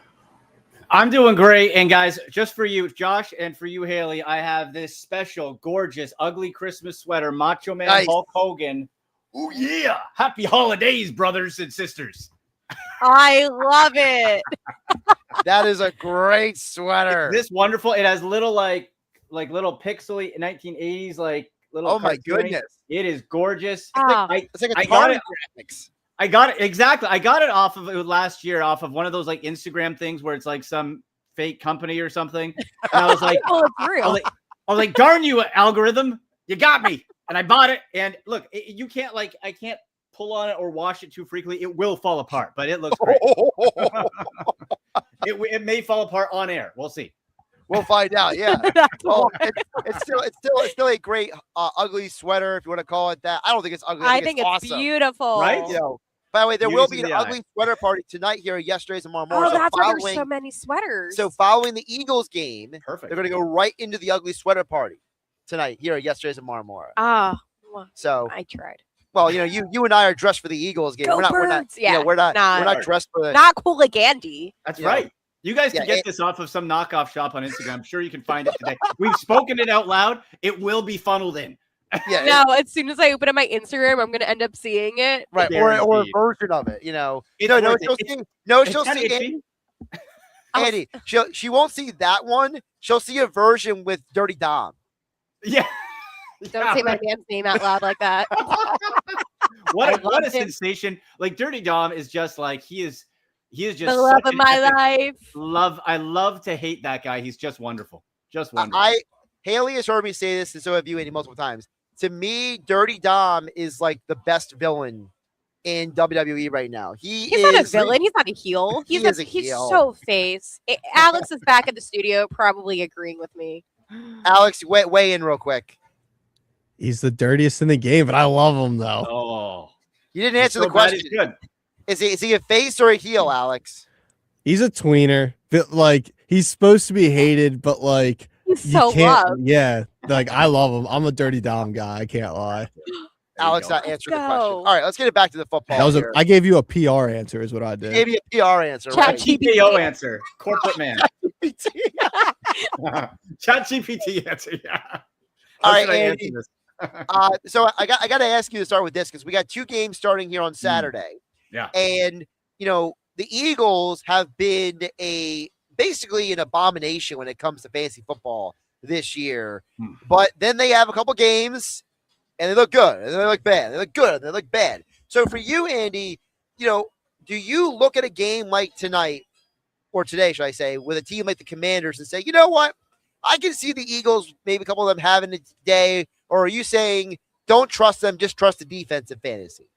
I'm doing great. And guys, just for you, Josh, and for you, Haley, I have this special, gorgeous, ugly Christmas sweater, Macho Man Hulk Hogan. Oh, yeah. Happy holidays, brothers and sisters. I love it. That is a great sweater. This wonderful. It has little like little pixely 1980s little. Oh my goodness! It is gorgeous. It's like a Tavern graphics. I got it exactly. I got it off of last year off of one of those like Instagram things where it's like some fake company or something. And I was like, I was like, darn you, algorithm, you got me. And I bought it. And look, you can't I can't pull on it or wash it too frequently. It will fall apart, but it looks great. It may fall apart on air. We'll see. We'll find out. Yeah. Well, it's still a great ugly sweater, if you want to call it that. I don't think it's ugly. I think it's awesome. beautiful. Right? You know, by the way, there will be an ugly sweater party tonight here at yesterday's in Marmora. Oh, that's why there's so many sweaters. So following the Eagles game, perfect. They're going to go right into the ugly sweater party tonight here at yesterday's in Marmora. So I tried. Well, you and I are dressed for the Eagles game. Go we're not. Yeah, we're not dressed for the. Not cool like Andy. That's right. You guys can get this off of some knockoff shop on Instagram. I'm sure you can find it today. We've spoken it out loud. It will be funneled in. Yeah. No, as soon as I open up my Instagram, I'm going to end up seeing it. Right. Or a version of it. She'll see. Andy, she won't see that one. She'll see a version with Dirty Dom. Yeah. Don't say my man's name out loud like that. What a sensation. Like Dirty Dom is just like he is just the love of my life. I love to hate that guy. He's just wonderful. Just wonderful. Haley has heard me say this, and so have you, Andy, multiple times. To me, Dirty Dom is like the best villain in WWE right now. He's not a villain. He's not a heel. He's a heel. so face. Alex is back at the studio, probably agreeing with me. Alex, weigh in real quick. He's the dirtiest in the game, but I love him though. Oh, you didn't answer the question. Good. Is he a face or a heel, Alex? He's a tweener. Like he's supposed to be hated, but like he's so loved. Yeah, like I love him. I'm a Dirty Dom guy. I can't lie. Alex not answered the question. All right, let's get it back to the football. That was I gave you a PR answer, is what I did. I gave you a PR answer. Chat GPT answer. Corporate man. Chat GPT answer. Yeah. All right, Andy. So I got to ask you to start with this because we got two games starting here on Saturday. Yeah. And the Eagles have been basically an abomination when it comes to fantasy football this year. But then they have a couple games and they look good and they look bad. They look good and they look bad. So for you, Andy, do you look at a game like tonight or today, should I say, with a team like the Commanders and say, you know what? I can see the Eagles, maybe a couple of them having a day, or are you saying don't trust them, just trust the defense in fantasy?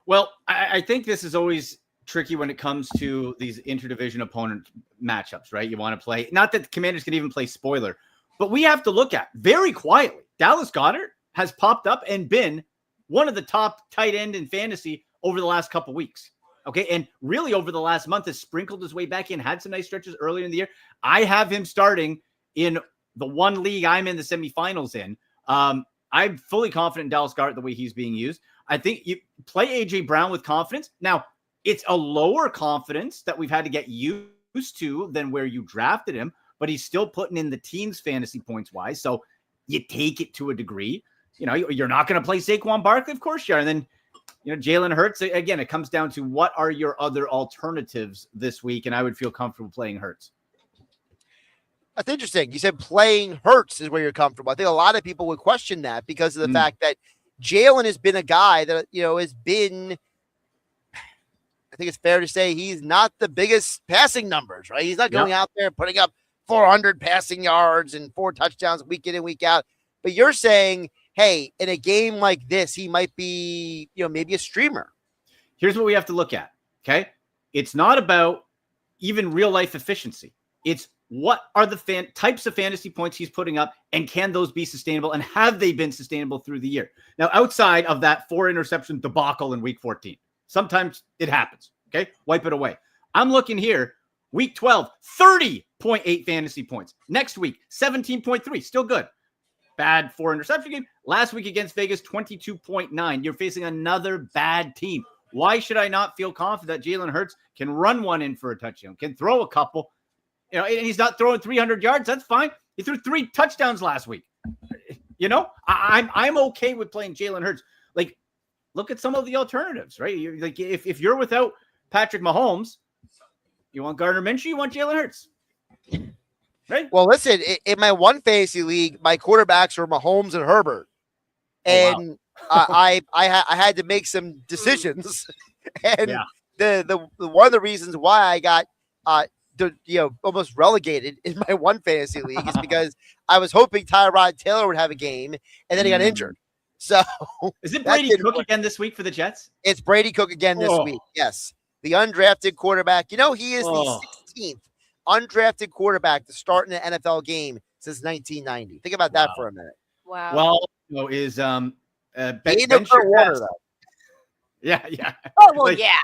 Well, I think this is always tricky when it comes to these interdivision opponent matchups, right? You want to play, not that the Commanders can even play spoiler, but we have to look at very quietly. Dallas Goedert has popped up and been one of the top tight end in fantasy over the last couple weeks. Okay. And really over the last month has sprinkled his way back in, had some nice stretches earlier in the year. I have him starting in the one league I'm in the semifinals in. I'm fully confident in Dallas Goedert the way he's being used. I think you play AJ Brown with confidence. Now, it's a lower confidence that we've had to get used to than where you drafted him, but he's still putting in the team's fantasy points wise. So you take it to a degree. You're not going to play Saquon Barkley, of course you are. And then, Jalen Hurts, again, it comes down to what are your other alternatives this week, and I would feel comfortable playing Hurts. That's interesting. You said playing Hurts is where you're comfortable. I think a lot of people would question that because of the fact that Jalen has been a guy that, has been, I think it's fair to say he's not the biggest passing numbers, right? He's not going out there putting up 400 passing yards and 4 touchdowns week in and week out. But you're saying, hey, in a game like this, he might be, maybe a streamer. Here's what we have to look at, okay? It's not about even real life efficiency. It's what are the types of fantasy points he's putting up, and can those be sustainable, and have they been sustainable through the year? Now, outside of that 4 interception debacle in week 14, sometimes it happens, okay? Wipe it away. I'm looking here, week 12, 30.8 fantasy points. Next week, 17.3, still good. Bad 4 interception game. Last week against Vegas, 22.9. You're facing another bad team. Why should I not feel confident that Jalen Hurts can run one in for a touchdown, can throw a couple? And he's not throwing 300 yards. That's fine. He threw 3 touchdowns last week. I'm okay with playing Jalen Hurts. Like, look at some of the alternatives, right? If you're without Patrick Mahomes, you want Gardner Minshew, you want Jalen Hurts. Right? Well, listen, in my one fantasy league, my quarterbacks were Mahomes and Herbert. And I had to make some decisions. And the one of the reasons why I got almost relegated in my one fantasy league is because I was hoping Tyrod Taylor would have a game, and then he got injured. So is it Brady Cook again this week for the Jets? It's Brady Cook again this week. Yes. The undrafted quarterback. He is the 16th undrafted quarterback to start in an NFL game since 1990. Think about that for a minute. Wow. Well, is Ben Water, though. Yeah. Oh, well, yeah,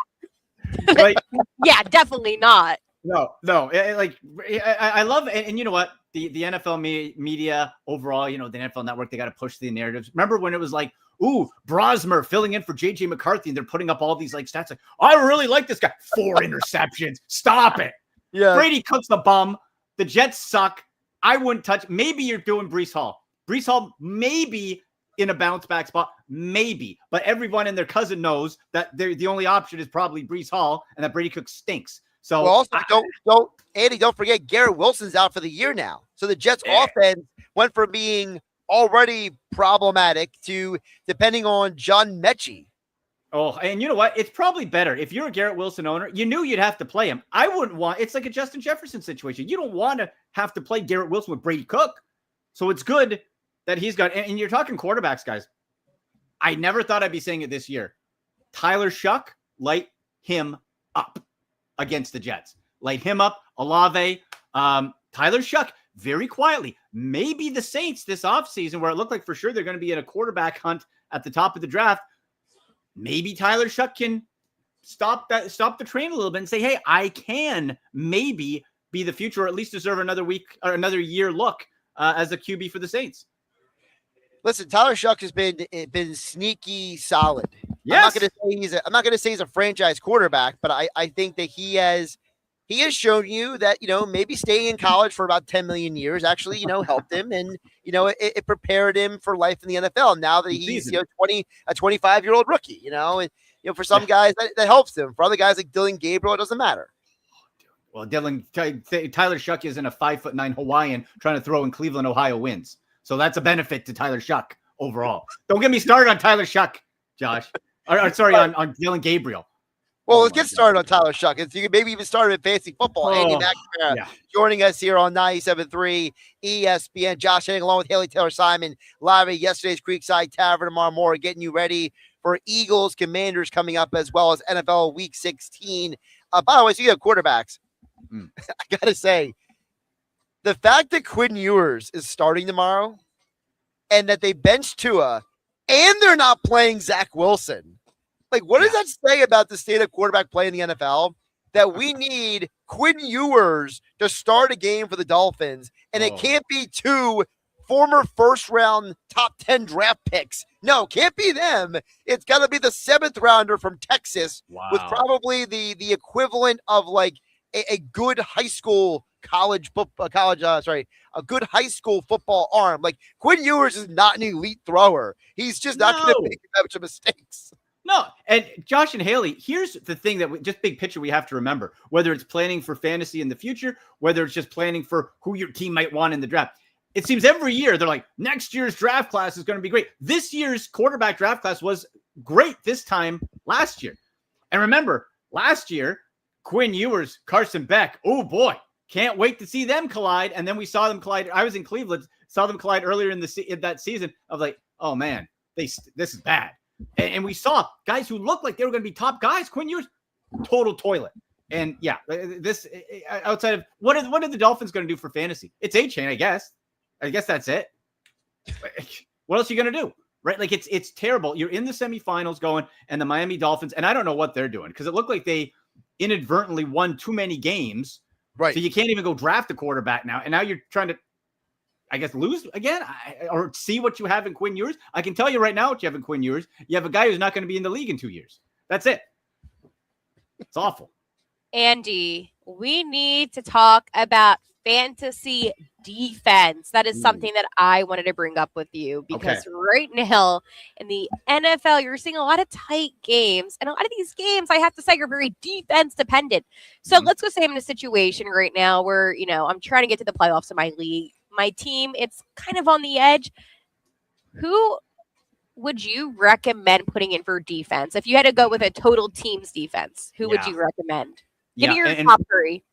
definitely not. No. I love it. And you know what? The NFL media overall, the NFL Network, they got to push the narratives. Remember when it was like, ooh, Brosmer filling in for JJ McCarthy, and they're putting up all these stats like, I really like this guy. 4 interceptions. Stop it. Yeah. Brady Cook's the bum. The Jets suck. I wouldn't touch. Maybe you're doing Breece Hall. Breece Hall maybe in a bounce back spot, maybe. But everyone and their cousin knows that the only option is probably Breece Hall, and that Brady Cook stinks. So also don't forget Garrett Wilson's out for the year now. So the Jets offense went from being already problematic to depending on John Mechie. Oh, and you know what? It's probably better. If you're a Garrett Wilson owner, you knew you'd have to play him. I wouldn't want, it's like a Justin Jefferson situation. You don't want to have to play Garrett Wilson with Brady Cook. So it's good that he's got, and you're talking quarterbacks, guys. I never thought I'd be saying it this year. Tyler Shuck, light him up against the Jets. Light him up. Olave, Tyler Shuck, very quietly. Maybe the Saints this offseason, where it looked like for sure they're going to be in a quarterback hunt at the top of the draft. Maybe Tyler Shuck can stop the train a little bit and say, hey, I can maybe be the future, or at least deserve another week or another year look as a QB for the Saints. Listen, Tyler Shuck has been sneaky solid. Yes. I'm not going to say he's a franchise quarterback, but I think that he has shown you that, maybe staying in college for about 10 million years actually, helped him, and, it prepared him for life in the NFL. Now that he's, a 25-year-old rookie, and for some guys that helps him. For other guys like Dylan Gabriel, it doesn't matter. Well, Tyler Shuck isn't a 5'9" Hawaiian trying to throw in Cleveland, Ohio wins. So that's a benefit to Tyler Shuck overall. Don't get me started on Tyler Shuck, Josh. Sorry, on Dylan Gabriel. Well, let's get started on Tyler Shuck. You can maybe even start with fantasy football. Andy McNamara joining us here on 97.3 ESPN. Josh Hennig along with Haley Taylor-Simon live at yesterday's Creekside Tavern in Marmora, getting you ready for Eagles Commanders coming up, as well as NFL Week 16. By the way, so you have quarterbacks. I got to say, the fact that Quinn Ewers is starting tomorrow and that they benched Tua and they're not playing Zach Wilson, like, what does that say about the state of quarterback play in the NFL? That we need Quinn Ewers to start a game for the Dolphins, and it can't be two former first-round top 10 draft picks. No, can't be them. It's got to be the 7th rounder from Texas with probably the equivalent of like a good high school a good high school football arm. Like, Quinn Ewers is not an elite thrower. He's just not going to make a bunch of mistakes. No, and Josh and Haley, here's the thing that just big picture we have to remember, whether it's planning for fantasy in the future, whether it's just planning for who your team might want in the draft. It seems every year they're like, next year's draft class is going to be great. This year's quarterback draft class was great this time last year. And remember, last year, Quinn Ewers, Carson Beck, oh boy, can't wait to see them collide. And then we saw them collide. I was in Cleveland, saw them collide earlier in that season. I was like, oh man, this is bad. And we saw guys who looked like they were going to be top guys. Quinn Ewers, total toilet. And yeah, this outside of what are the Dolphins going to do for fantasy? It's A-Chain, I guess. I guess that's it. What else are you going to do? Right? Like it's terrible. You're in the semifinals going, and the Miami Dolphins, and I don't know what they're doing because it looked like they inadvertently won too many games. Right. So you can't even go draft a quarterback now. And now you're trying to, I guess, lose again or see what you have in Quinn Ewers. I can tell you right now what you have in Quinn Ewers. You have a guy who's not going to be in the league in 2 years. That's it. It's awful. Andy, we need to talk about fantasy defense. That is something that I wanted to bring up with you because right now in the NFL, you're seeing a lot of tight games. And a lot of these games, I have to say, are very defense dependent. So let's go say I'm in a situation right now where, I'm trying to get to the playoffs in my league. My team, it's kind of on the edge. Who would you recommend putting in for defense? If you had to go with a total team's defense, who would you recommend? Give me your top three.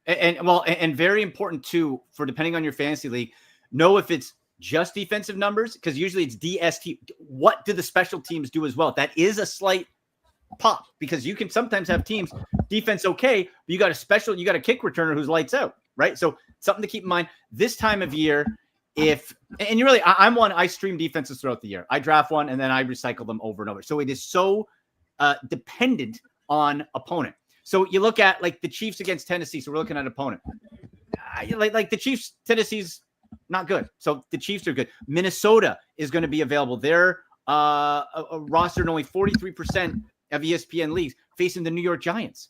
And very important too, for depending on your fantasy league, know if it's just defensive numbers, because usually it's DST. What do the special teams do as well? That is a slight pop because you can sometimes have teams defense okay, but you got a kick returner who's lights out, right? So something to keep in mind this time of year. I stream defenses throughout the year. I draft one and then I recycle them over and over. So it is so dependent on opponent. So you look at like the Chiefs against Tennessee. So we're looking at opponent. Like the Chiefs, Tennessee's not good. So the Chiefs are good. Minnesota is going to be available. They're rostered in only 43% of ESPN leagues, facing the New York Giants.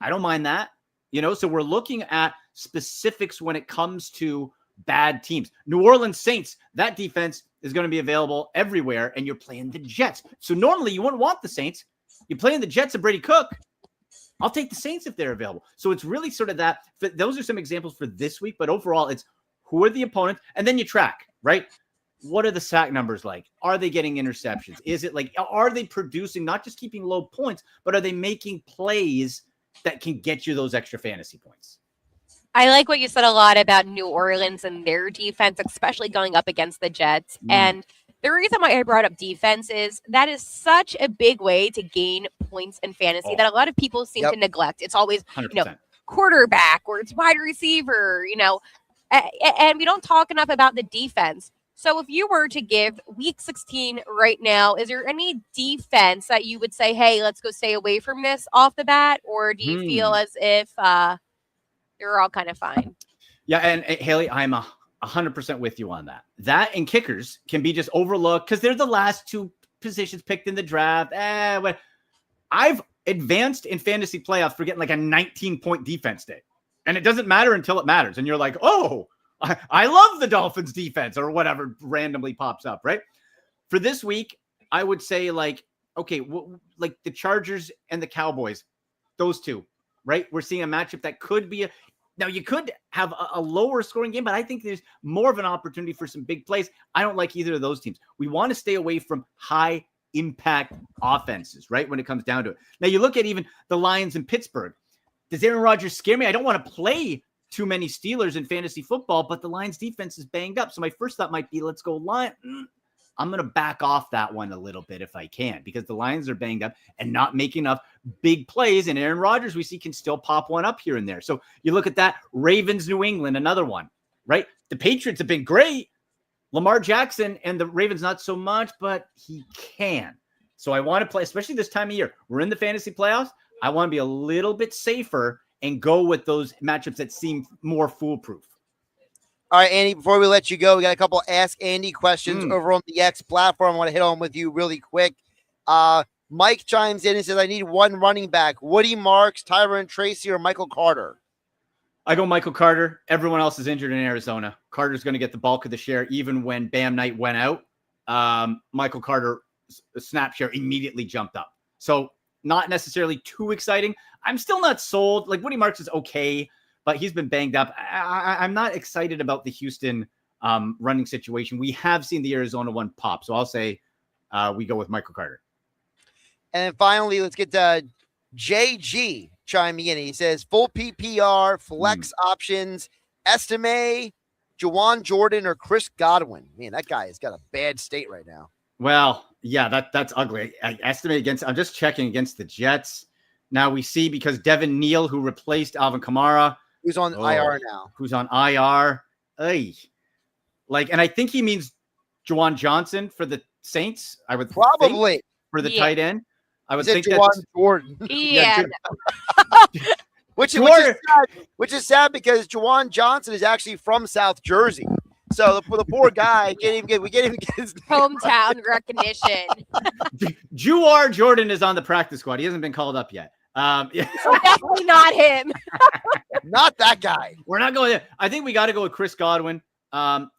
I don't mind that. So we're looking at specifics when it comes to bad teams. New Orleans Saints, that defense is going to be available everywhere, and you're playing the Jets. So normally you wouldn't want the Saints. You're playing the Jets of Brady Cook. I'll take the Saints if they're available. So it's really sort of that. Those are some examples for this week, but overall it's who are the opponents, and then you track, right? What are the sack numbers like? Are they getting interceptions? Is it like, are they producing, not just keeping low points, but are they making plays that can get you those extra fantasy points? I like what you said a lot about New Orleans and their defense, especially going up against the Jets. And the reason why I brought up defense is that is such a big way to gain points in fantasy that a lot of people seem to neglect. It's always, 100%. Quarterback or it's wide receiver, and we don't talk enough about the defense. So if you were to give week 16 right now, is there any defense that you would say, hey, let's go stay away from this off the bat? Or do you feel as if they're all kind of fine? Yeah, and Haley, I'm 100% with you on that. That and kickers can be just overlooked because they're the last two positions picked in the draft. I've advanced in fantasy playoffs for getting like a 19-point defense day. And it doesn't matter until it matters. And you're like, oh, I love the Dolphins defense or whatever randomly pops up, right? For this week, I would say like okay, like the Chargers and the Cowboys, those two, right? We're seeing a matchup that could be now you could have a lower scoring game, but I think there's more of an opportunity for some big plays. I don't like either of those teams. We want to stay away from high impact offenses, right? When it comes down to it. Now you look at even the Lions in Pittsburgh. Does Aaron Rodgers scare me? I don't want to play too many Steelers in fantasy football, but the Lions defense is banged up. So my first thought might be, let's go Lions. I'm going to back off that one a little bit if I can, because the Lions are banged up and not making enough big plays. And Aaron Rodgers, we see, can still pop one up here and there. So you look at that. Ravens, New England, another one, right? The Patriots have been great. Lamar Jackson and the Ravens, not so much, but he can. So I want to play, especially this time of year. We're in the fantasy playoffs. I want to be a little bit safer and go with those matchups that seem more foolproof. All right, Andy, before we let you go, we got a couple Ask Andy questions over on the X platform. I want to hit on with you really quick. Mike chimes in and says, I need one running back. Woody Marks, Tyron Tracy, or Michael Carter? I go Michael Carter. Everyone else is injured in Arizona. Carter's going to get the bulk of the share, even when Bam Knight went out. Michael Carter snap share immediately jumped up. So not necessarily too exciting. I'm still not sold. Like Woody Marks is okay, but he's been banged up. I'm not excited about the Houston running situation. We have seen the Arizona one pop. So I'll say we go with Michael Carter. And then finally, let's get JG chiming in. He says, full PPR, flex options, Estime, Juwan Jordan, or Chris Godwin. Man, that guy has got a bad state right now. Well, yeah, that's ugly. I estimate against, I'm just checking against the Jets. Now we see, because Devin Neal, who replaced Alvin Kamara, who's on IR now. Who's on IR. Ay. Like, and I think he means Juwan Johnson for the Saints. I would probably think, for the tight end. I would think Juwan that's Jordan. Yeah. Which is sad because Juwan Johnson is actually from South Jersey. So the poor guy can't even get his hometown recognition. Juwan Jordan is on the practice squad. He hasn't been called up yet. Yeah. So definitely not him. Not that guy. We're not going there. I think we got to go with Chris Godwin.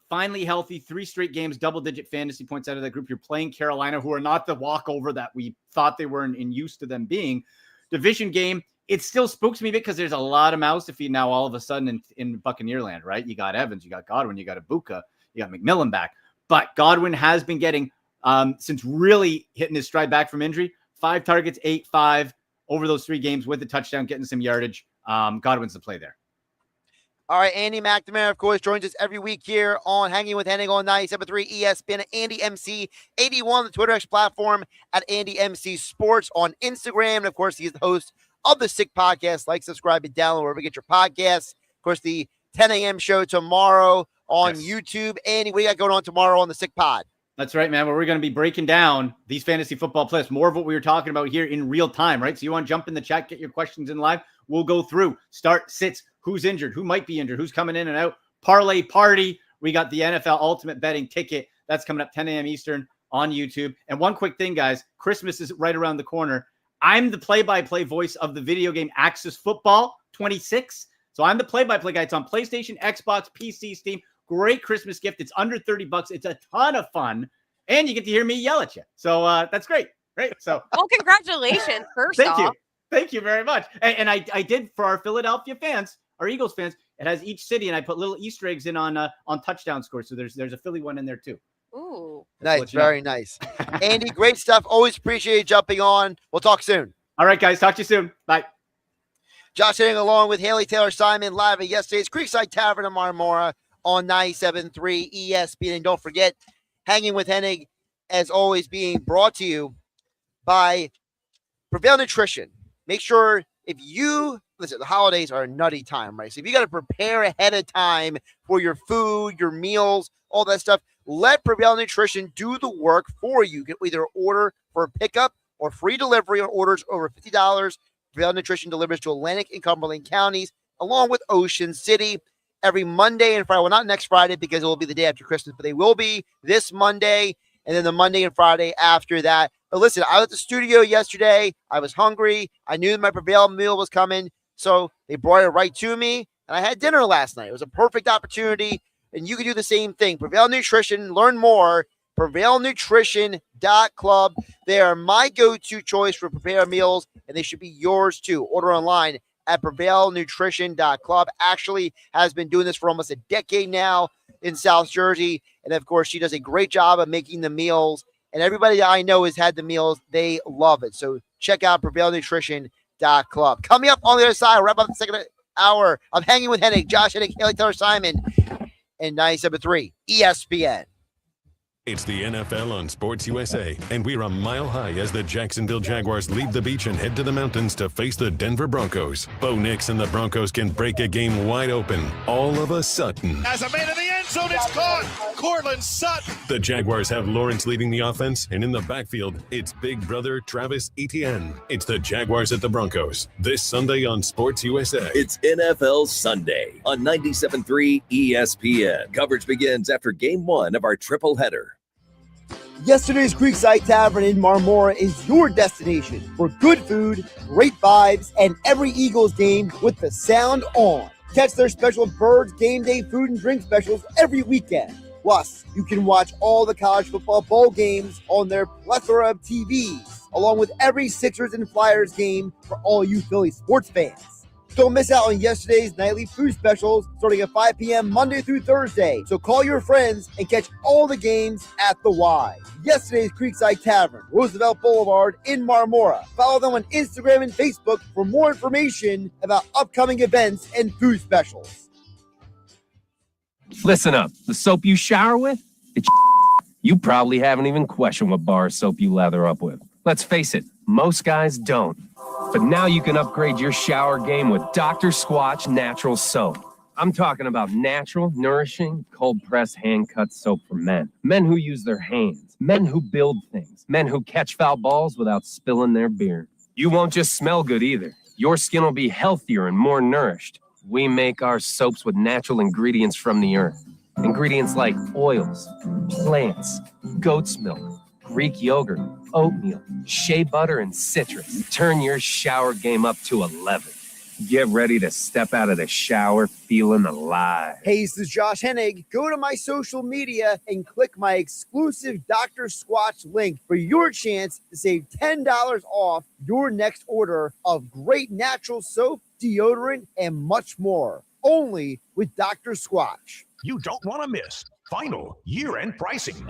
Finally healthy, 3 straight games, double-digit fantasy points out of that group. You're playing Carolina, who are not the walkover that we thought they were and used to them being. Division game, it still spooks me because there's a lot of mouths to feed now all of a sudden in Buccaneer land, right? You got Evans, you got Godwin, you got Ibuka, you got McMillan back. But Godwin has been getting, since really hitting his stride back from injury, 5 targets, 8-5 over those 3 games with the touchdown, getting some yardage. Godwin's the play there. All right, Andy McNamara, of course, joins us every week here on Hanging with Hennig on 97.3 ESPN. Andy MC81, the Twitter X platform at Andy MC Sports on Instagram. And, of course, he's the host of the Sick Podcast. Like, subscribe, and download wherever you get your podcasts. Of course, the 10 a.m. show tomorrow on YouTube. Andy, what do you got going on tomorrow on the Sick Pod? That's right, man. Where we're going to be breaking down these fantasy football players, more of what we were talking about here in real time, right? So you want to jump in the chat, get your questions in live. We'll go through start, sits, who's injured, who might be injured, who's coming in and out. Parlay party. We got the NFL Ultimate Betting Ticket. That's coming up 10 a.m. Eastern on YouTube. And one quick thing, guys, Christmas is right around the corner. I'm the play-by-play voice of the video game Axis Football 26. So I'm the play-by-play guy. It's on PlayStation, Xbox, PC, Steam. Great Christmas gift. It's under $30. It's a ton of fun. And you get to hear me yell at you. So that's great. Right. So well, congratulations. First Thank off. you. Thank you very much. And I did for our Philadelphia fans, our Eagles fans, it has each city, and I put little Easter eggs in on touchdown scores. So there's a Philly one in there too. Ooh. Nice. Very nice. Andy, great stuff. Always appreciate you jumping on. We'll talk soon. All right, guys. Talk to you soon. Bye. Josh Hennig along with Haley Taylor Simon live at yesterday's Creekside Tavern in Marmora on 97.3 ESPN. And don't forget, Hanging with Hennig, as always, being brought to you by Prevail Nutrition. Make sure listen, the holidays are a nutty time, right? So if you got to prepare ahead of time for your food, your meals, all that stuff, let Prevail Nutrition do the work for you. You can either order for pickup or free delivery on orders over $50. Prevail Nutrition delivers to Atlantic and Cumberland counties, along with Ocean City, every Monday and Friday. Well, not next Friday because it will be the day after Christmas, but they will be this Monday and then the Monday and Friday after that. But listen, I was at the studio yesterday. I was hungry. I knew my Prevail meal was coming, so they brought it right to me, and I had dinner last night. It was a perfect opportunity, and you can do the same thing. Prevail Nutrition. Learn more prevailnutrition.club. They are my go-to choice for prepared meals, and they should be yours too. Order online at prevailnutrition.club. Ashley has been doing this for almost a decade now in South Jersey, and of course, she does a great job of making the meals, and everybody that I know has had the meals. They love it. So check out prevailnutrition.club. Coming up on the other side, wrap up the second hour of Hanging with Hennig, Josh Hennig, Haley Taylor Simon, and 97.3 ESPN. It's the NFL on Sports USA, and we're a mile high as the Jacksonville Jaguars leave the beach and head to the mountains to face the Denver Broncos. Bo Nix and the Broncos can break a game wide open all of a sudden. As a man in the end zone, it's caught. Cortland Sutton. The Jaguars have Lawrence leading the offense, and in the backfield, it's big brother Travis Etienne. It's the Jaguars at the Broncos, this Sunday on Sports USA. It's NFL Sunday on 97.3 ESPN. Coverage begins after Game 1 of our triple header. Yesterday's Creekside Tavern in Marmora is your destination for good food, great vibes, and every Eagles game with the sound on. Catch their special Birds Game Day food and drink specials every weekend. Plus, you can watch all the college football bowl games on their plethora of TVs, along with every Sixers and Flyers game for all you Philly sports fans. Don't miss out on yesterday's nightly food specials starting at 5 p.m. Monday through Thursday. So call your friends and catch all the games at the Y. Yesterday's Creekside Tavern, Roosevelt Boulevard in Marmora. Follow them on Instagram and Facebook for more information about upcoming events and food specials. Listen up. The soap you shower with, it's you probably haven't even questioned what bar of soap you lather up with. Let's face it, most guys don't. But now you can upgrade your shower game with Dr. Squatch Natural Soap. I'm talking about natural, nourishing, cold-pressed, hand-cut soap for men. Men who use their hands. Men who build things. Men who catch foul balls without spilling their beer. You won't just smell good either. Your skin will be healthier and more nourished. We make our soaps with natural ingredients from the earth. Ingredients like oils, plants, goat's milk, Greek yogurt, oatmeal, shea butter, and citrus. Turn your shower game up to 11. Get ready to step out of the shower feeling alive. Hey, this is Josh Hennig. Go to my social media and click my exclusive Dr. Squatch link for your chance to save $10 off your next order of great natural soap, deodorant, and much more. Only with Dr. Squatch. You don't want to miss final year-end pricing.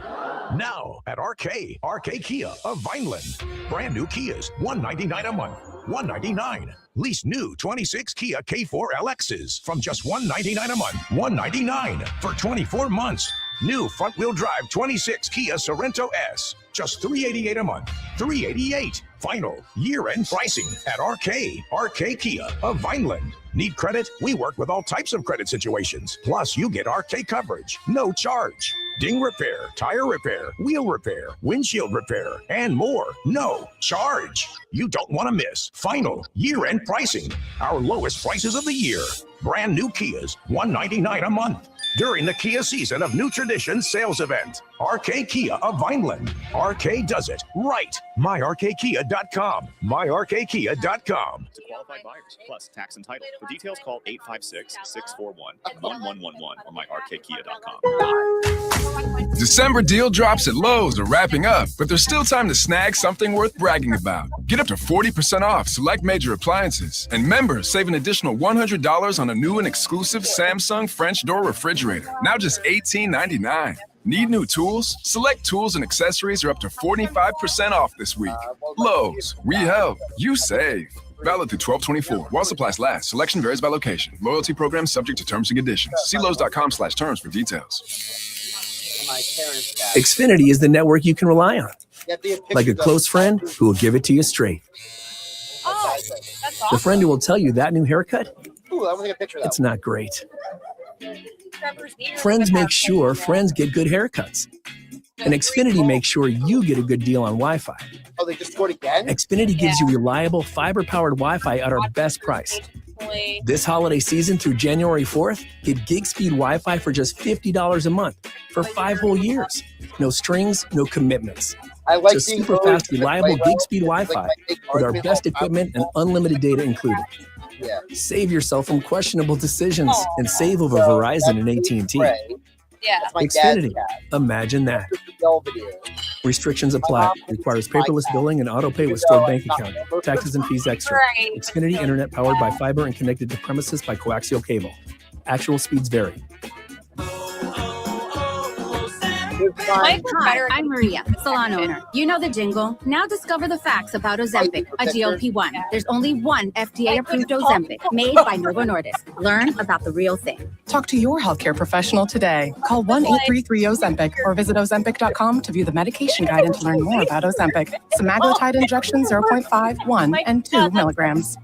Now at RK Kia of Vineland. Brand new Kias, $199 a month, $199. Lease new 26 Kia K4 LXs from just $199 a month, $199 for 24 months. New front-wheel drive 26 Kia Sorento S, just $388 a month, $388. Final year-end pricing at RK Kia of Vineland. Need credit? We work with all types of credit situations. Plus, you get RK coverage, no charge. Ding repair, tire repair, wheel repair, windshield repair, and more. No charge. You don't want to miss final year-end pricing. Our lowest prices of the year. Brand new Kias, $199 a month. During the Kia Season of New Traditions sales event. RK Kia of Vineland. RK does it right. MyRKKia.com. MyRKKia.com. To qualified buyers, plus tax and title. For details, call 856-641-1111 or myrkkia.com. December deal drops at Lowe's are wrapping up, but there's still time to snag something worth bragging about. Get up to 40% off select major appliances, and members save an additional $100 on a new and exclusive Samsung French door refrigerator, now just $18.99. Need new tools? Select tools and accessories are up to 45% off this week. Lowe's, we help, you save. Valid through 12/24. While supplies last. Selection varies by location. Loyalty program subject to terms and conditions. See Lowe's.com/terms for details. Xfinity is the network you can rely on. Like a close friend who will give it to you straight. Oh, that's awesome. The friend who will tell you that new haircut, Ooh, I want to take a picture of that. it's not great. Friends make sure friends get good haircuts. And Xfinity makes sure you get a good deal on Wi-Fi. Oh, they just scored again? Xfinity gives you reliable fiber-powered Wi-Fi at our best price. This holiday season through January 4th, get gig speed Wi-Fi for just $50 a month for 5 whole years. No strings, no commitments. I like just super fast, reliable gig speed Wi-Fi with our best equipment and unlimited data included. Yeah. Save yourself from questionable decisions and save over Verizon and AT&T. Yeah. Xfinity. Imagine that. Belvedere. Restrictions apply. Requires paperless billing and auto pay with stored bank account. Taxes and fees extra. Right. Xfinity Internet powered by fiber and connected to premises by coaxial cable. Actual speeds vary. Hi, I'm Maria, salon owner. You know the jingle. Now discover the facts about Ozempic, a GLP-1. There's only one FDA-approved Ozempic made by Novo Nordisk. Learn about the real thing. Talk to your healthcare professional today. Call 1-833-OZEMPIC or visit Ozempic.com to view the medication guide and to learn more about Ozempic. Semaglutide injection 0.5, 1, and 2 milligrams.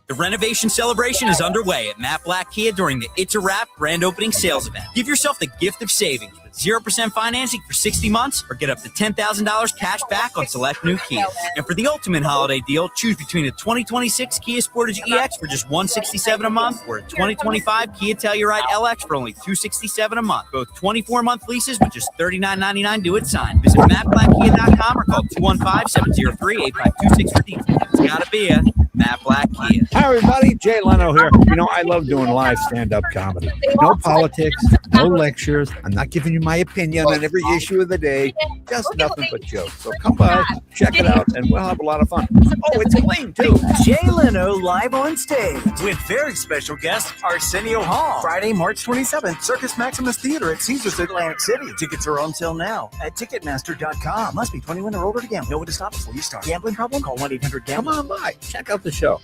The renovation celebration is underway at Matt Black Kia during the It's a Wrap grand opening sales event. Give yourself the gift of savings with 0% financing for 60 months or get up to $10,000 cash back on select new Kia. And for the ultimate holiday deal, choose between a 2026 Kia Sportage EX for just $167 a month or a 2025 Kia Telluride LX for only $267 a month. Both 24-month leases with just $39.99 due at sign. Visit mattblackkia.com or call 215-703-8526 for details. It's gotta be a Matt Black Kia. Hi, everybody. Jay Leno here. You know, I love doing live stand-up comedy. No politics, no lectures. I'm not giving you my opinion on every issue of the day. Just nothing but jokes. So come by, check it out, and we'll have a lot of fun. Oh, it's clean, too. Jay Leno live on stage with very special guest Arsenio Hall. Friday, March 27th, Circus Maximus Theater at Caesars Atlantic City. Tickets are on sale now at Ticketmaster.com. Must be 21 or older to gamble. Know when to stop before you start. Gambling problem? Call 1-800-GAMBLER. Come on by. Check out the show.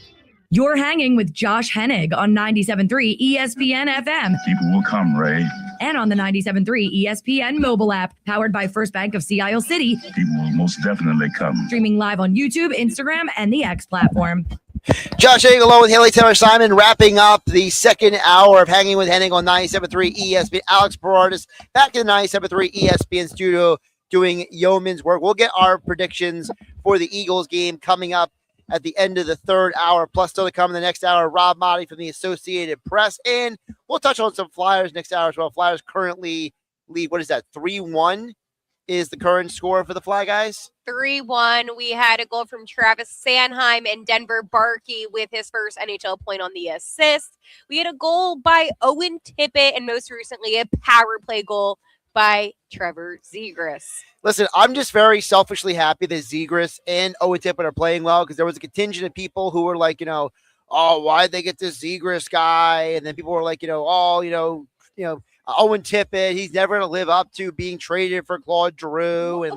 You're hanging with Josh Hennig on 97.3 ESPN FM. People will come, Ray. And on the 97.3 ESPN mobile app, powered by First Bank of Sea Isle City. People will most definitely come. Streaming live on YouTube, Instagram, and the X platform. Josh Hennig along with Haley Taylor Simon wrapping up the second hour of Hanging with Hennig on 97.3 ESPN. Alex Berardis back in the 97.3 ESPN studio doing yeoman's work. We'll get our predictions for the Eagles game coming up at the end of the third hour, plus still to come in the next hour, Rob Maaddi from the Associated Press. And we'll touch on some Flyers next hour as well. Flyers currently lead, 3-1 is the current score for the Fly Guys? 3-1. We had a goal from Travis Sanheim and Denver Barkey with his first NHL point on the assist. We had a goal by Owen Tippett and most recently a power play goal by Trevor Zegras. Listen, I'm just very selfishly happy that Zegras and Owen Tippett are playing well because there was a contingent of people who were like, oh, why'd they get this Zegras guy? And then people were like, Owen Tippett, he's never going to live up to being traded for Claude Giroux. And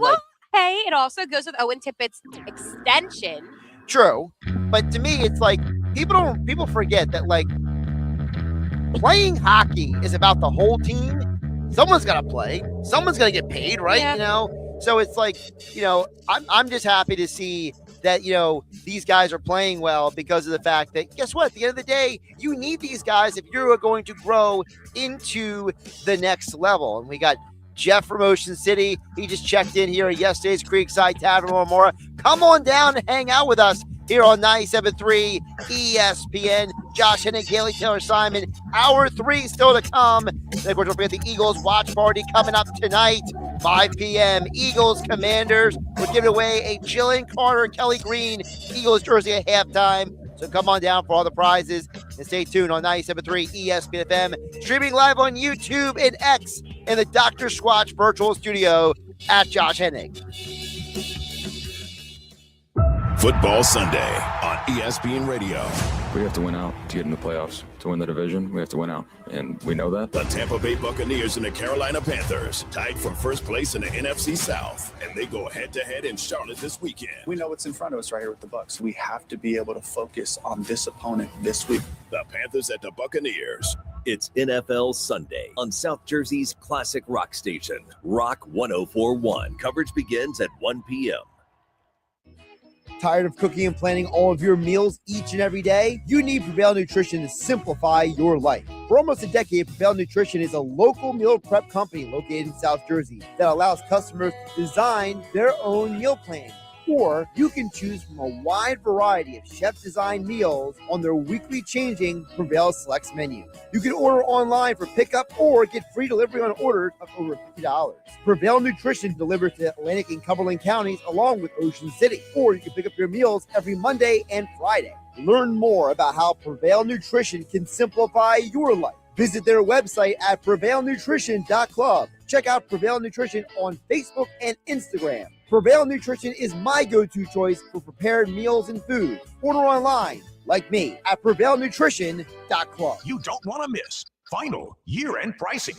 hey, it also goes with Owen Tippett's extension. True. But to me, it's like people forget that playing hockey is about the whole team. Someone's got to play. Someone's going to get paid, right? Yeah. So it's like, I'm just happy to see that, these guys are playing well because of the fact that, guess what? At the end of the day, you need these guys if you're going to grow into the next level. And we got Jeff from Ocean City. He just checked in here at yesterday's Creekside Tavern, Marmora. Come on down and hang out with us here on 97.3 ESPN. Josh Hennig, Haley Taylor Simon. Hour 3 still to come. And of course, don't forget the Eagles watch party coming up tonight, 5 p.m. Eagles Commanders. We're giving away a Jillian Carter, Kelly Green Eagles jersey at halftime. So come on down for all the prizes and stay tuned on 97.3 ESPN FM. Streaming live on YouTube and X in the Dr. Squatch virtual studio at Josh Hennig. Football Sunday on ESPN Radio. We have to win out to get in the playoffs. To win the division, we have to win out, and we know that. The Tampa Bay Buccaneers and the Carolina Panthers tied for first place in the NFC South, and they go head-to-head in Charlotte this weekend. We know what's in front of us right here with the Bucs. We have to be able to focus on this opponent this week. The Panthers at the Buccaneers. It's NFL Sunday on South Jersey's classic rock station, Rock 104.1. Coverage begins at 1 p.m. Tired of cooking and planning all of your meals each and every day? You need Prevail Nutrition to simplify your life. For almost a decade, Prevail Nutrition is a local meal prep company located in South Jersey that allows customers to design their own meal plan. Or you can choose from a wide variety of chef-designed meals on their weekly changing Prevail Selects menu. You can order online for pickup or get free delivery on orders of over $50. Prevail Nutrition delivers to Atlantic and Cumberland counties along with Ocean City. Or you can pick up your meals every Monday and Friday. Learn more about how Prevail Nutrition can simplify your life Visit their website at prevailnutrition.club. Check out Prevail Nutrition on Facebook and Instagram. Prevail Nutrition is my go-to choice for prepared meals and food. Order online, like me, at prevailnutrition.club. You don't want to miss final year-end pricing.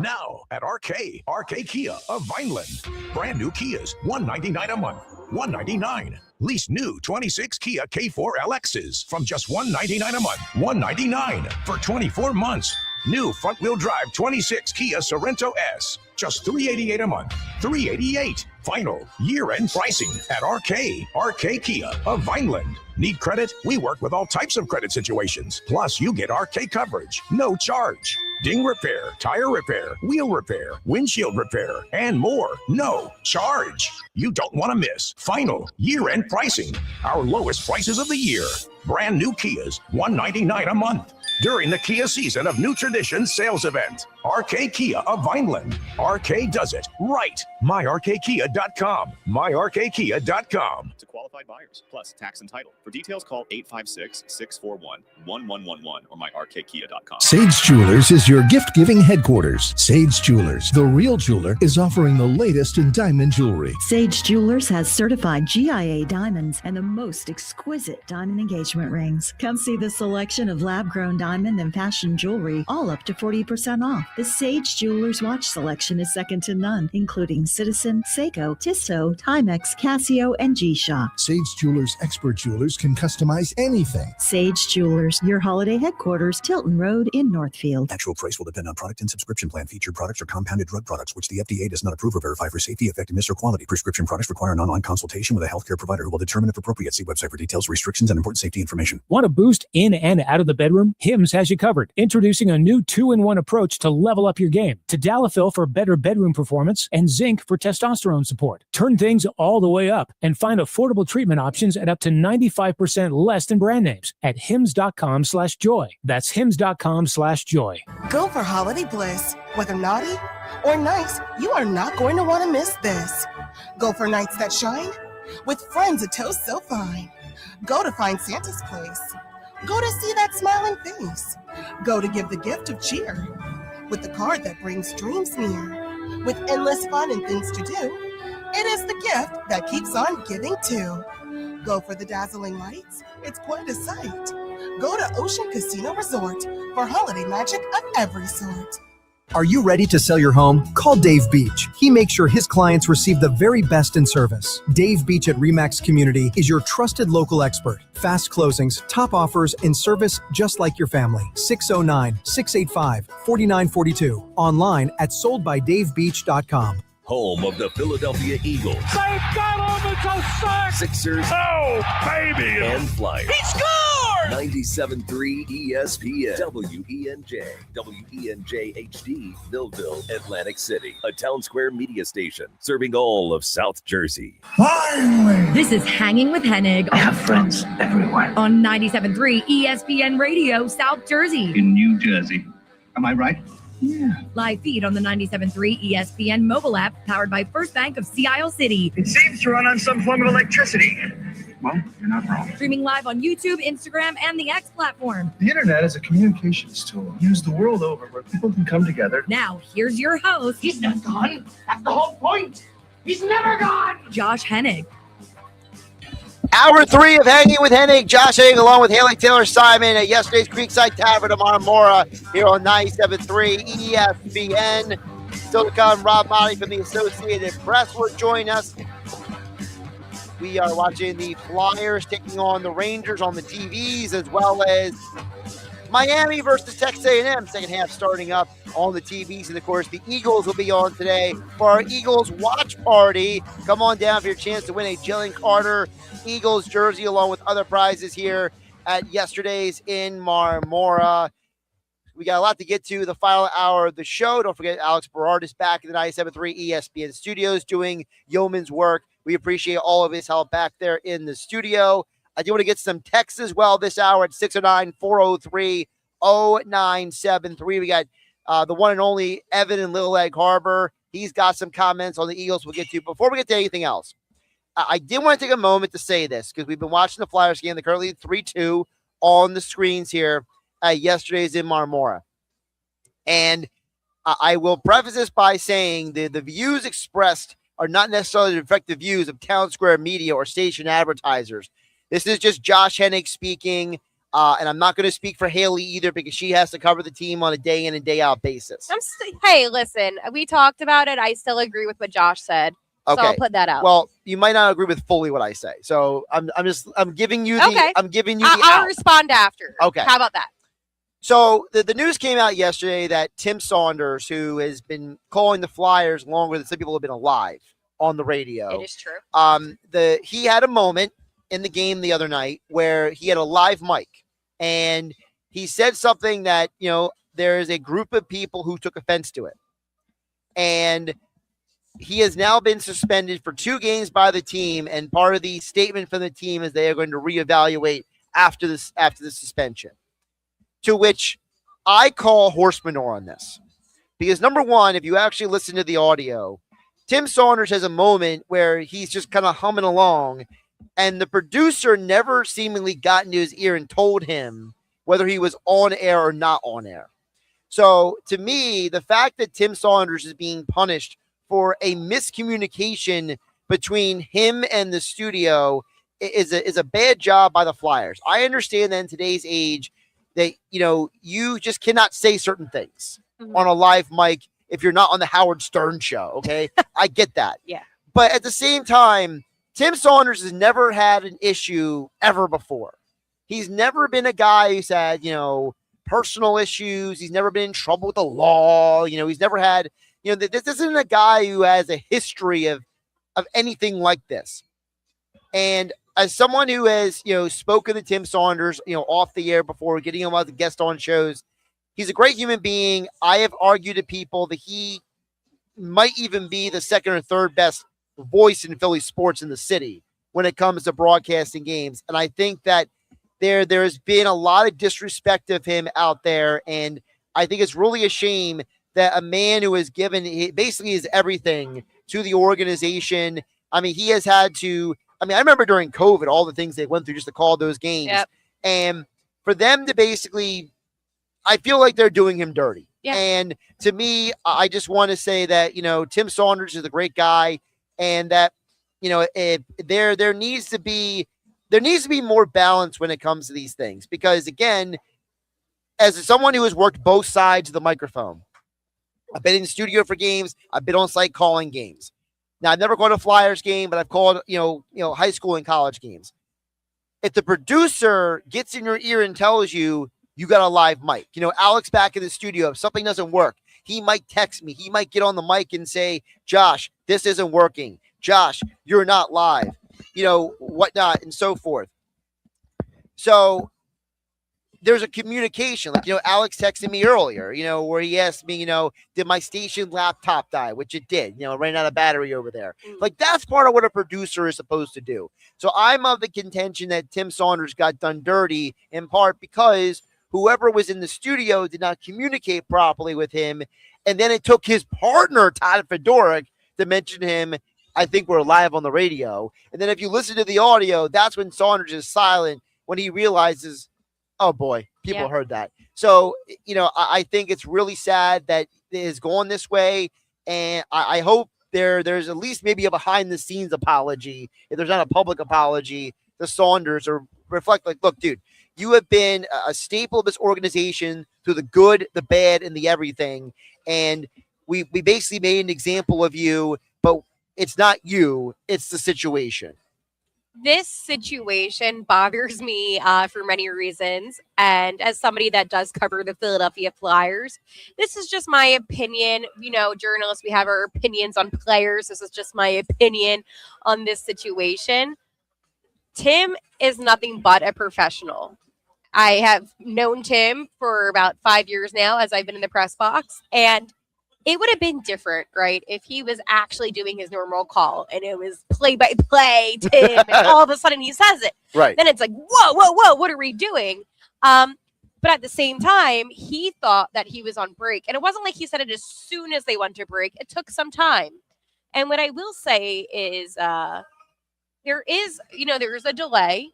Now at RK Kia of Vineland. Brand new Kias, $199 a month, $199. Lease new 26 Kia K4 LXs from just $199 a month, $199 for 24 months. New front-wheel drive 26 Kia Sorento S, just $388 a month, $388. Final year-end pricing at RK Kia of Vineland. Need credit? We work with all types of credit situations. Plus, you get RK coverage, no charge. Ding repair, tire repair, wheel repair, windshield repair, and more. No charge. You don't want to miss final year-end pricing. Our lowest prices of the year. Brand new Kias, $199 a month. During the Kia Season of New Traditions sales event. RK Kia of Vineland. RK does it right. MyRKKia.com. MyRKKia.com. To qualified buyers, plus tax and title. For details, call 856-641-1111 or myrkkia.com. Sage Jewelers is your gift-giving headquarters. Sage Jewelers, the real jeweler, is offering the latest in diamond jewelry. Sage Jewelers has certified GIA diamonds and the most exquisite diamond engagement rings. Come see the selection of lab-grown diamond and fashion jewelry, all up to 40% off. The Sage Jewelers watch selection is second to none, including Citizen, Seiko, Tissot, Timex, Casio, and G-Shock. Sage Jewelers expert jewelers can customize anything. Sage Jewelers, your holiday headquarters, Tilton Road in Northfield. Actual price will depend on product and subscription plan. Featured products are compounded drug products, which the FDA does not approve or verify for safety, effectiveness, or quality. Prescription products require an online consultation with a healthcare provider who will determine if appropriate. See website for details, restrictions, and important safety information. Want to boost in and out of the bedroom? Hims has you covered. Introducing a new 2-in-1 approach to level up your game. Tadalafil for better bedroom performance and zinc for testosterone support. Turn things all the way up and find affordable treatment options at up to 95% less than brand names at hims.com/joy. That's hims.com/joy. Go for holiday bliss. Whether naughty or nice, you are not going to want to miss this. Go for nights that shine with friends a toast so fine. Go to find Santa's place. Go to see that smiling face. Go to give the gift of cheer with the card that brings dreams near. With endless fun and things to do, it is the gift that keeps on giving too. Go for the dazzling lights. It's quite a sight. Go to Ocean Casino Resort for holiday magic of every sort. Are you ready to sell your home? Call Dave Beach. He makes sure his clients receive the very best in service. Dave Beach at RE/MAX Community is your trusted local expert. Fast closings, top offers, and service just like your family. 609-685-4942. Online at soldbydavebeach.com. Home of the Philadelphia Eagles. They've got him. It's a sack. Sixers. Oh, baby. And Flyers. He scored! 97.3 ESPN. WENJ HD, Millville, Atlantic City. A Town Square media station serving all of South Jersey. Finally! This is Hanging with Hennig. I have friends everywhere. On 97.3 ESPN Radio, South Jersey. In New Jersey. Am I right? Yeah. Live feed on the 97.3 ESPN mobile app, powered by First Bank of Sea Isle City. It seems to run on some form of electricity. Well, you're not wrong. Streaming live on YouTube, Instagram, and the X platform. The internet is a communications tool used the world over where people can come together. Now, here's your host. He's not gone. That's the whole point. He's never gone. Josh Hennig. Hour 3 of Hanging with Hennig. Josh Hennig along with Haley Taylor Simon at yesterday's Creekside Tavern of Marmora here on 97.3 ESPN. Still to come, Rob Maaddi from the Associated Press will join us. We are watching the Flyers taking on the Rangers on the TVs, as well as Miami versus Texas A&M, second half starting up on the TVs. And, of course, the Eagles will be on today for our Eagles watch party. Come on down for your chance to win a Jalen Carter Eagles jersey along with other prizes here at yesterday's in Marmora. We got a lot to get to the final hour of the show. Don't forget Alex Berard is back in the 97.3 ESPN studios doing yeoman's work. We appreciate all of his help back there in the studio. I do want to get some texts as well this hour at 609-403-0973. We got the one and only Evan in Little Egg Harbor. He's got some comments on the Eagles we'll get to. Before we get to anything else, I did want to take a moment to say this because we've been watching the Flyers game. They're currently 3-2 on the screens here at yesterday's in Marmora. And I will preface this by saying the views expressed are not necessarily the effective views of Town Square Media or station advertisers. This is just Josh Hennig speaking, and I'm not going to speak for Haley either because she has to cover the team on a day in and day out basis. Hey, listen, we talked about it. I still agree with what Josh said. Okay. So I'll put that out. Well, you might not agree with fully what I say. So I'm giving you the okay. I'm giving you the I'll out. respond after. Okay. How about that? So the news came out yesterday that Tim Saunders, who has been calling the Flyers longer than some people have been alive on the radio. It is true. He had a moment in the game the other night where he had a live mic and he said something that, there is a group of people who took offense to it. And he has now been suspended for 2 games by the team, and part of the statement from the team is they are going to reevaluate after the suspension. To which I call horse manure on this. Because number one, if you actually listen to the audio, Tim Saunders has a moment where he's just kind of humming along, and the producer never seemingly got into his ear and told him whether he was on air or not on air. So to me, the fact that Tim Saunders is being punished for a miscommunication between him and the studio is a bad job by the Flyers. I understand that in today's age that, you just cannot say certain things on a live mic if you're not on the Howard Stern show, okay? I get that. Yeah. But at the same time, Tim Saunders has never had an issue ever before. He's never been a guy who's had, personal issues. He's never been in trouble with the law. He's never had, this isn't a guy who has a history of anything like this. And as someone who has, spoken to Tim Saunders, off the air before, getting him as a guest on shows, he's a great human being. I have argued to people that he might even be the second or third best voice in Philly sports in the city when it comes to broadcasting games. And I think that there has been a lot of disrespect of him out there. And I think it's really a shame that a man who has given basically his everything to the organization. I mean, he has had to, I remember during COVID, all the things they went through just to call those games. Yep. And for them to basically, I feel like they're doing him dirty. Yeah. And to me, I just want to say that, Tim Saunders is a great guy and that, there needs to be more balance when it comes to these things. Because again, as someone who has worked both sides of the microphone, I've been in the studio for games. I've been on site calling games. Now, I've never called a Flyers game, but I've called, high school and college games. If the producer gets in your ear and tells you, you got a live mic, Alex back in the studio, if something doesn't work, he might text me. He might get on the mic and say, Josh, this isn't working. Josh, you're not live, whatnot, and so forth. So there's a communication. Like, Alex texted me earlier, where he asked me, did my station laptop die? Which it did, ran out of battery over there. Like, that's part of what a producer is supposed to do. So I'm of the contention that Tim Saunders got done dirty in part because whoever was in the studio did not communicate properly with him. And then it took his partner, Todd Fedoruk, to mention him. I think we're live on the radio. And then if you listen to the audio, that's when Saunders is silent when he realizes, oh boy, people heard that. So, I think it's really sad that it has gone this way. And I hope there's at least maybe a behind the scenes apology. If there's not a public apology to Saunders, or reflect like, look, dude, you have been a staple of this organization through the good, the bad, and the everything. And we basically made an example of you, but it's not you, it's the situation. This situation bothers me for many reasons. And as somebody that does cover the Philadelphia Flyers, this is just my opinion. Journalists, we have our opinions on players. This is just my opinion on this situation. Tim is nothing but a professional. I have known Tim for about 5 years now as I've been in the press box. And it would have been different, right, if he was actually doing his normal call and it was play-by-play, Tim, and all of a sudden he says it. Right. Then it's like, whoa, what are we doing? But at the same time, he thought that he was on break. And it wasn't like he said it as soon as they went to break. It took some time. And what I will say is there is a delay,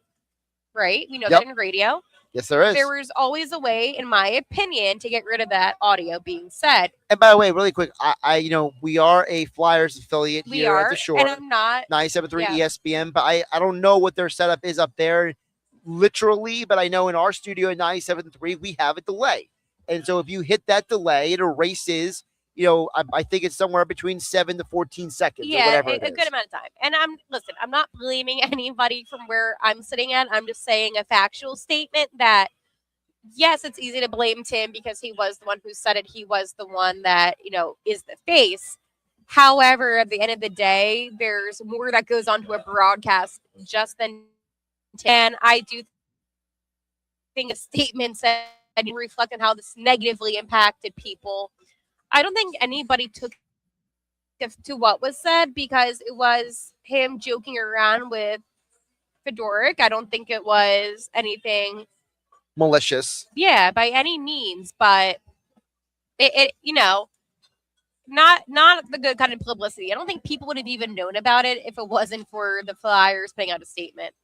right? We know that in radio. Yes, there is. There was always a way, in my opinion, to get rid of that audio being said. And by the way, really quick, we are a Flyers affiliate We here are, at the Shore. and I'm not 97.3 yeah. ESPN, but I don't know what their setup is up there literally, but I know in our studio at 97.3, we have a delay. And so if you hit that delay, it erases, I think it's somewhere between 7 to 14 seconds or whatever it is. A good amount of time. And I'm not blaming anybody from where I'm sitting at. I'm just saying a factual statement that, yes, it's easy to blame Tim because he was the one who said it. He was the one that, is the face. However, at the end of the day, there's more that goes on to a broadcast just than Tim. And I do think a statement said and reflect on how this negatively impacted people. I don't think anybody took to what was said because it was him joking around with Fedoruk. I don't think it was anything malicious. Yeah, by any means, but it not the good kind of publicity. I don't think people would have even known about it if it wasn't for the Flyers putting out a statement.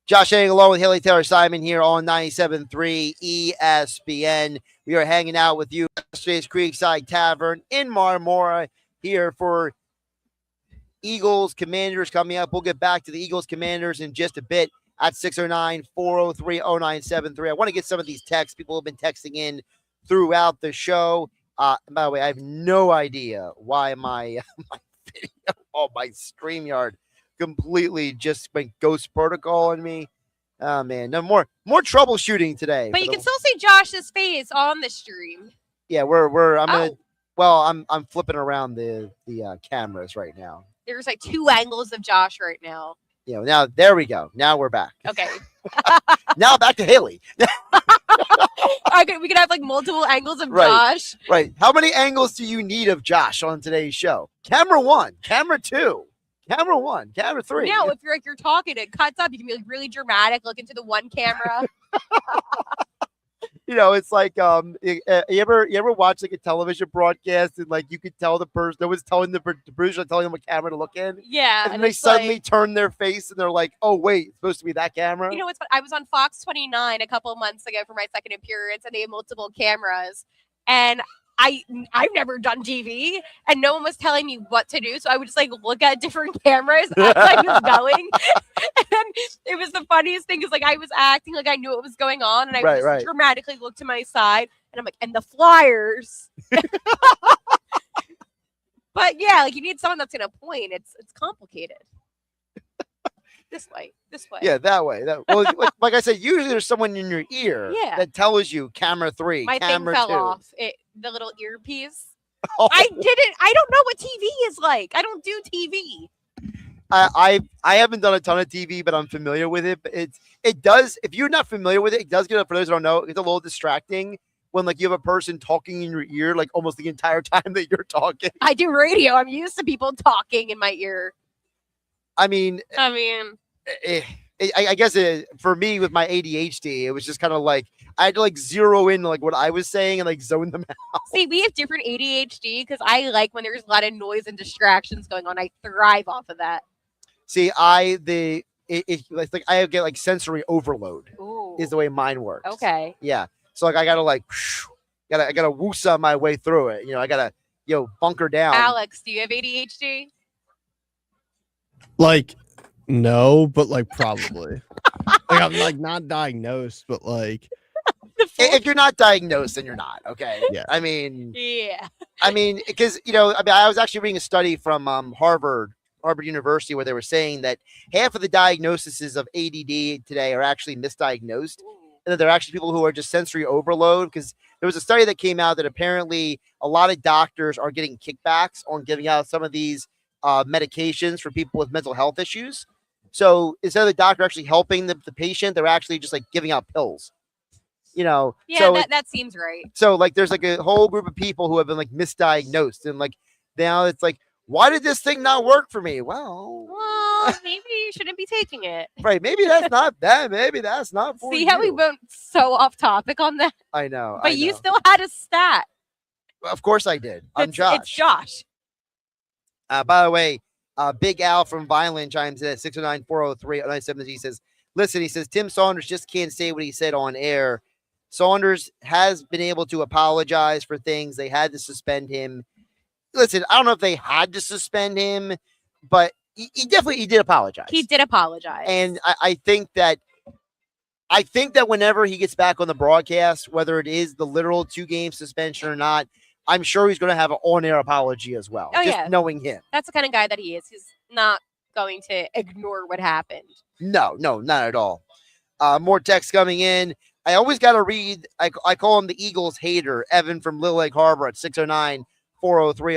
Josh Hennig along with Haley Taylor Simon here on 97.3 ESPN. We are hanging out with you at yesterday's Creekside Tavern in Marmora here for Eagles Commanders coming up. We'll get back to the Eagles Commanders in just a bit at 609-403-0973. I want to get some of these texts. People have been texting in throughout the show. By the way, I have no idea why my video on my StreamYard completely just went ghost protocol on me. Oh man, no more troubleshooting today. But you can still see Josh's face on the stream. Yeah, I'm flipping around the cameras right now. There's like two angles of Josh right now. Now there we go. Now we're back. Okay. Now back to Haley. Okay, we can have like multiple angles of Josh. Right. How many angles do you need of Josh on today's show? Camera 1, camera 2. Camera 1, camera 3. No, if you're talking, it cuts up. You can be like really dramatic, look into the one camera. It's like you ever watch like a television broadcast and like you could tell the person that was telling the producer telling them what camera to look in. Yeah, and then they suddenly turn their face and they're like, "Oh wait, it's supposed to be that camera." You know what's? I was on Fox 29 a couple of months ago for my second appearance, and they had multiple cameras, and I've never done TV, and no one was telling me what to do, so I would just like look at different cameras as I was going. And it was the funniest thing is like I was acting like I knew what was going on, and I would just dramatically look to my side, and I'm like, and the Flyers. But yeah, like you need someone that's gonna point. It's complicated. This way. Yeah, that way. Like I said, usually there's someone in your ear that tells you camera 3, my camera thing fell 2. off. The little earpiece. Oh. I don't know what TV is like. I don't do TV. I haven't done a ton of TV, but I'm familiar with it. But it does. If you're not familiar with it, it does get. For those who don't know, it's a little distracting when like you have a person talking in your ear like almost the entire time that you're talking. I do radio. I'm used to people talking in my ear. I mean, I guess for me with my ADHD, it was just kind of like I had to like zero in like what I was saying and like zone them out. See, we have different ADHD because I like when there's a lot of noise and distractions going on. I thrive off of that. See, it's like I get like sensory overload. Ooh. Is the way mine works. Okay. Yeah. So like I gotta like I gotta woosa my way through it. I gotta bunker down. Alex, do you have ADHD? Like, no, but like probably. Like I'm like not diagnosed, but like if you're not diagnosed, then you're not. Okay. Yeah. I mean, because I was actually reading a study from Harvard University where they were saying that half of the diagnoses of ADD today are actually misdiagnosed, and that there are actually people who are just sensory overload. Because there was a study that came out that apparently a lot of doctors are getting kickbacks on giving out some of these medications for people with mental health issues. So instead of the doctor actually helping the patient, they're actually just like giving out pills. Yeah, so that seems right. So like there's like a whole group of people who have been like misdiagnosed, and like now it's like, why did this thing not work for me? Well, maybe you shouldn't be taking it. Right. Maybe that's not that. Maybe that's not for you. See how we went so off topic on that? I know. But you still had a stat. Of course I did. I'm Josh. It's Josh. By the way, Big Al from Violin chimes in at 609-403-0970. He says, Listen, he says Tim Saunders just can't say what he said on air. Saunders has been able to apologize for things. They had to suspend him. Listen, I don't know if they had to suspend him, but he did apologize. He did apologize. And I think that whenever he gets back on the broadcast, whether it is the literal 2-game suspension or not, I'm sure he's going to have an on-air apology as well. Oh, just knowing him. That's the kind of guy that he is. He's not going to ignore what happened. No, not at all. More text coming in. I always got to read. I call him the Eagles hater, Evan from Little Lake Harbor at 609-403.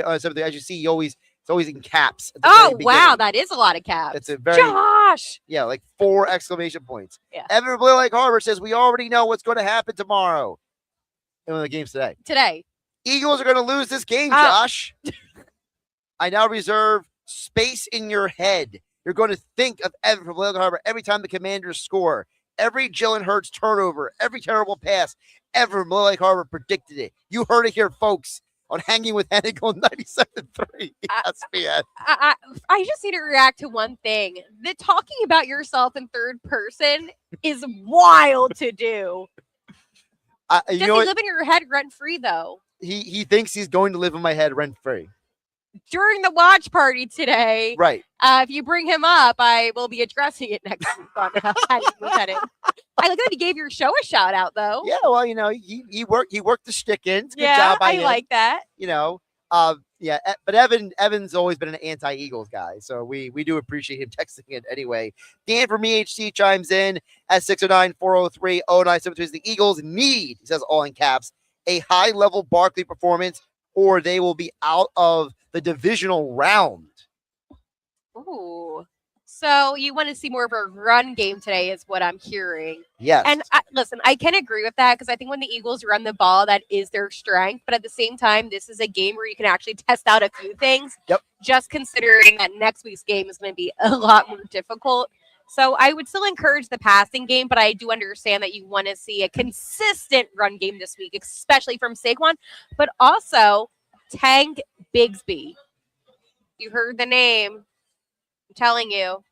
As you see, it's always in caps. Oh, wow. That is a lot of caps. It's a very, Josh. Yeah, like 4 exclamation points. Yeah. Evan from Little Lake Harbor says, we already know what's going to happen tomorrow. In one of the games today. Eagles are going to lose this game, Josh. I now reserve space in your head. You're going to think of Evan from Little Lake Harbor every time the Commanders score. Every Jalen Hurts turnover, every terrible pass, Evan from Little Lake Harbor predicted it. You heard it here, folks, on Hanging with Hennig on 97.3 ESPN. I just need to react to one thing. The talking about yourself in third person is wild to do. Does he live in your head rent-free, though? He thinks he's going to live in my head rent-free. During the watch party today, right? If you bring him up, I will be addressing it next week on Hanging with Hennig. I like that he gave your show a shout out, though. Yeah, well, he worked the shtick in. It's a good job by him. like that. But Evan's always been an anti-Eagles guy, so we do appreciate him texting it anyway. Dan from EHC chimes in at 609-403-0973. The Eagles need, he says all in caps, a high-level Barkley performance, or they will be out of the divisional round. Ooh. So you want to see more of a run game today is what I'm hearing. Yes. And listen, I can agree with that because I think when the Eagles run the ball, that is their strength. But at the same time, this is a game where you can actually test out a few things. Yep. Just considering that next week's game is going to be a lot more difficult. So I would still encourage the passing game, but I do understand that you want to see a consistent run game this week, especially from Saquon, but also Tank Bigsby. You heard the name. I'm telling you,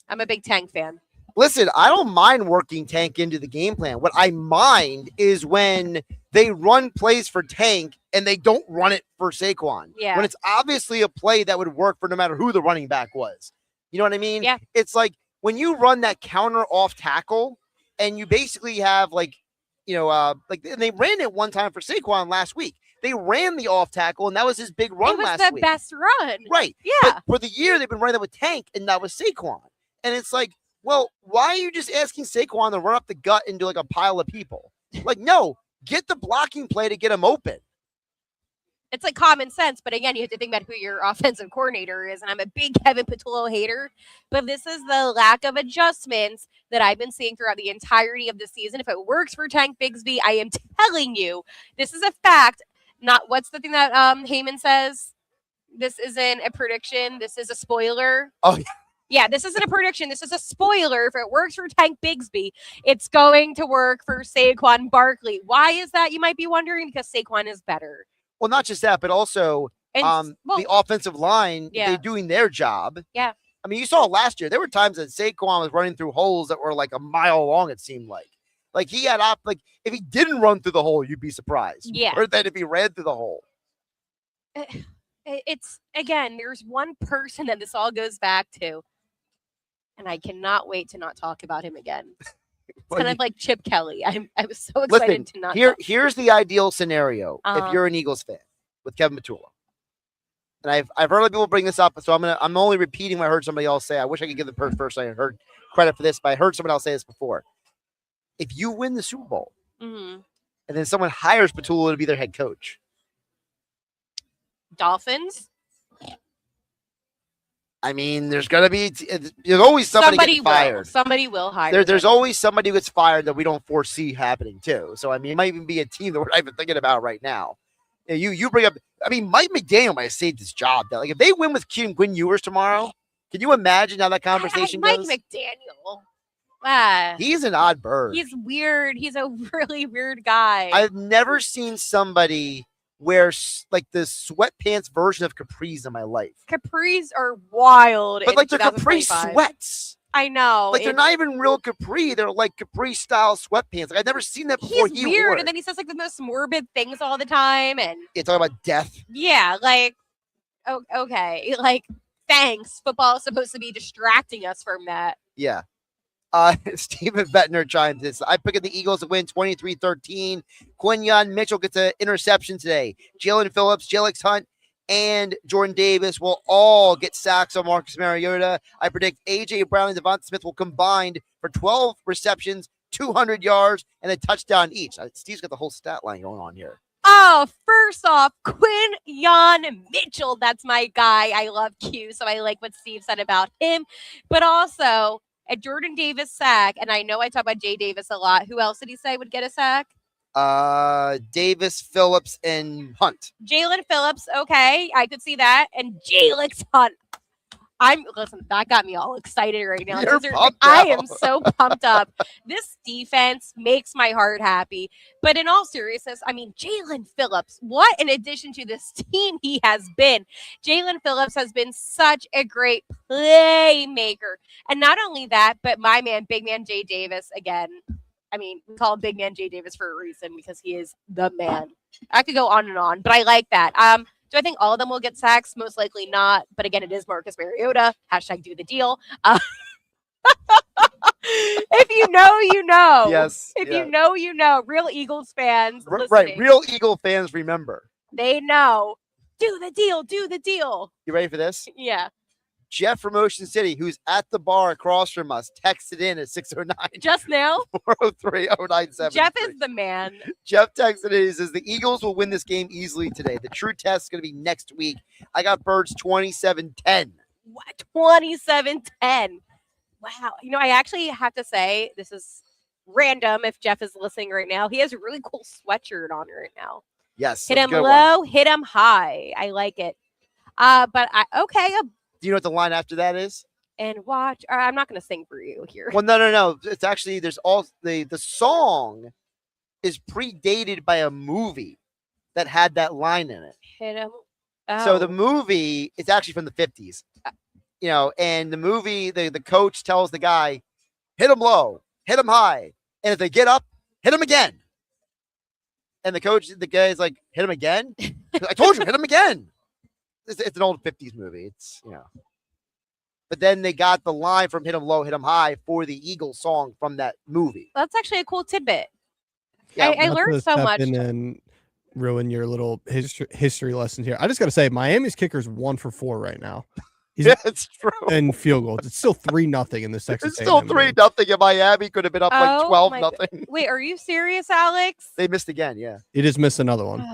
I'm a big Tank fan. Listen, I don't mind working Tank into the game plan. What I mind is when they run plays for Tank and they don't run it for Saquon. Yeah. When it's obviously a play that would work for no matter who the running back was. You know what I mean? Yeah. It's like when you run that counter off tackle and you basically have and they ran it one time for Saquon last week. They ran the off tackle, and that was his big run last week. It was the best run. Right. Yeah. But for the year, they've been running that with Tank, and that was Saquon. And it's like, well, why are you just asking Saquon to run up the gut into like a pile of people? Like, no, get the blocking play to get him open. It's like common sense, but again, you have to think about who your offensive coordinator is. And I'm a big Kevin Patullo hater, but this is the lack of adjustments that I've been seeing throughout the entirety of the season. If it works for Tank Bigsby, I am telling you, this is a fact. Not what's the thing that Heyman says? This isn't a prediction. This is a spoiler. Oh, yeah. Yeah, this isn't a prediction. This is a spoiler. If it works for Tank Bigsby, it's going to work for Saquon Barkley. Why is that, you might be wondering? Because Saquon is better. Well, not just that, but also the offensive line, they're doing their job. Yeah. I mean, you saw last year, there were times that Saquon was running through holes that were like a mile long, it seemed like. Like he had if he didn't run through the hole, you'd be surprised. Yeah. Or that if he ran through the hole. It's, again, there's one person that this all goes back to. And I cannot wait to not talk about him again. It's kind of like Chip Kelly. I was so excited to not. Here's the ideal scenario if you're an Eagles fan with Kevin Patullo. And I've heard people bring this up, so I'm only repeating what I heard somebody else say. I wish I could give the person I heard credit for this, but I heard someone else say this before. If you win the Super Bowl and then someone hires Patullo to be their head coach, Dolphins. I mean, there's always somebody gets fired. Somebody will hire. There's always somebody who gets fired that we don't foresee happening too. So I mean, it might even be a team that we're not even thinking about right now. You bring up. I mean, Mike McDaniel might have saved his job. Like if they win with Quinn Ewers tomorrow, can you imagine how that conversation goes? Mike McDaniel. He's an odd bird. He's weird. He's a really weird guy. I've never seen somebody wear like the sweatpants version of capris in my life. Capris are wild. But like they're capri sweats. I know. Like they're not even real capri. They're like capri style sweatpants. Like I've never seen that before. He's He weird, wore and it. then he says like the most morbid things all the time, and Yeah, talking about death. yeah, like okay, like thanks. Football is supposed to be distracting us from that. Yeah. Stephen Bettner chimed this. I picked the Eagles to win 23-13. Quinyon Mitchell gets an interception today. Jalen Phillips, Jelix Hunt, and Jordan Davis will all get sacks on Marcus Mariota. I predict A.J. Brown and Devonta Smith will combine for 12 receptions, 200 yards, and a touchdown each. Steve's got the whole stat line going on here. Oh, first off, Quinyon Mitchell. That's my guy. I love Q, so I like what Steve said about him. But also, a Jordan Davis sack, and I know I talk about Jay Davis a lot. Who else did he say would get a sack? Davis, Phillips, and Hunt. Jalen Phillips, okay, I could see that. And Jelix Hunt. Listen, that got me all excited right now. I am so pumped up. This defense makes my heart happy. But in all seriousness, I mean, Jalen Phillips, what in addition to this team he has been. Jalen Phillips has been such a great playmaker. And not only that, but my man, big man Jay Davis, again. I mean, we call him big man Jay Davis for a reason because he is the man. I could go on, but I like that. Do I think all of them will get sacks? Most likely not. But again, it is Marcus Mariota. # do the deal. If you know, you know. Yes. If you know, you know. Real Eagles fans. Right. Real Eagle fans remember. They know. Do the deal. Do the deal. You ready for this? Yeah. Jeff from Ocean City, who's at the bar across from us, texted in at 609. Just now? 403-0973. Jeff is the man. Jeff texted in. He says, the Eagles will win this game easily today. The true test is going to be next week. I got Birds 27-10. What? 27-10. Wow. You know, I actually have to say, this is random if Jeff is listening right now. He has a really cool sweatshirt on right now. Yes. Hit him low, hit him high. I like it. Okay. Do you know what the line after that is? And watch. I'm not going to sing for you here. Well, no. It's actually, there's all the song is predated by a movie that had that line in it. Hit him. So the movie is actually from the 50s. You know, and the movie, the coach tells the guy, hit him low, hit him high. And if they get up, hit him again. And the guy's like, hit him again? I told you, hit him again. It's an old 50s movie. It's, you know. But then they got the line from hit him low, hit him high for the Eagles song from that movie. That's actually a cool tidbit. Yeah, I learned so much. And ruin your little history lesson here. I just got to say, Miami's kicker's 1 for 4 right now. It's true. And field goals. It's still 3-0 in the Texas. It's still 3-0, and Miami could have been up like 12-0. Wait, are you serious, Alex? They missed again, yeah. He just missed another one.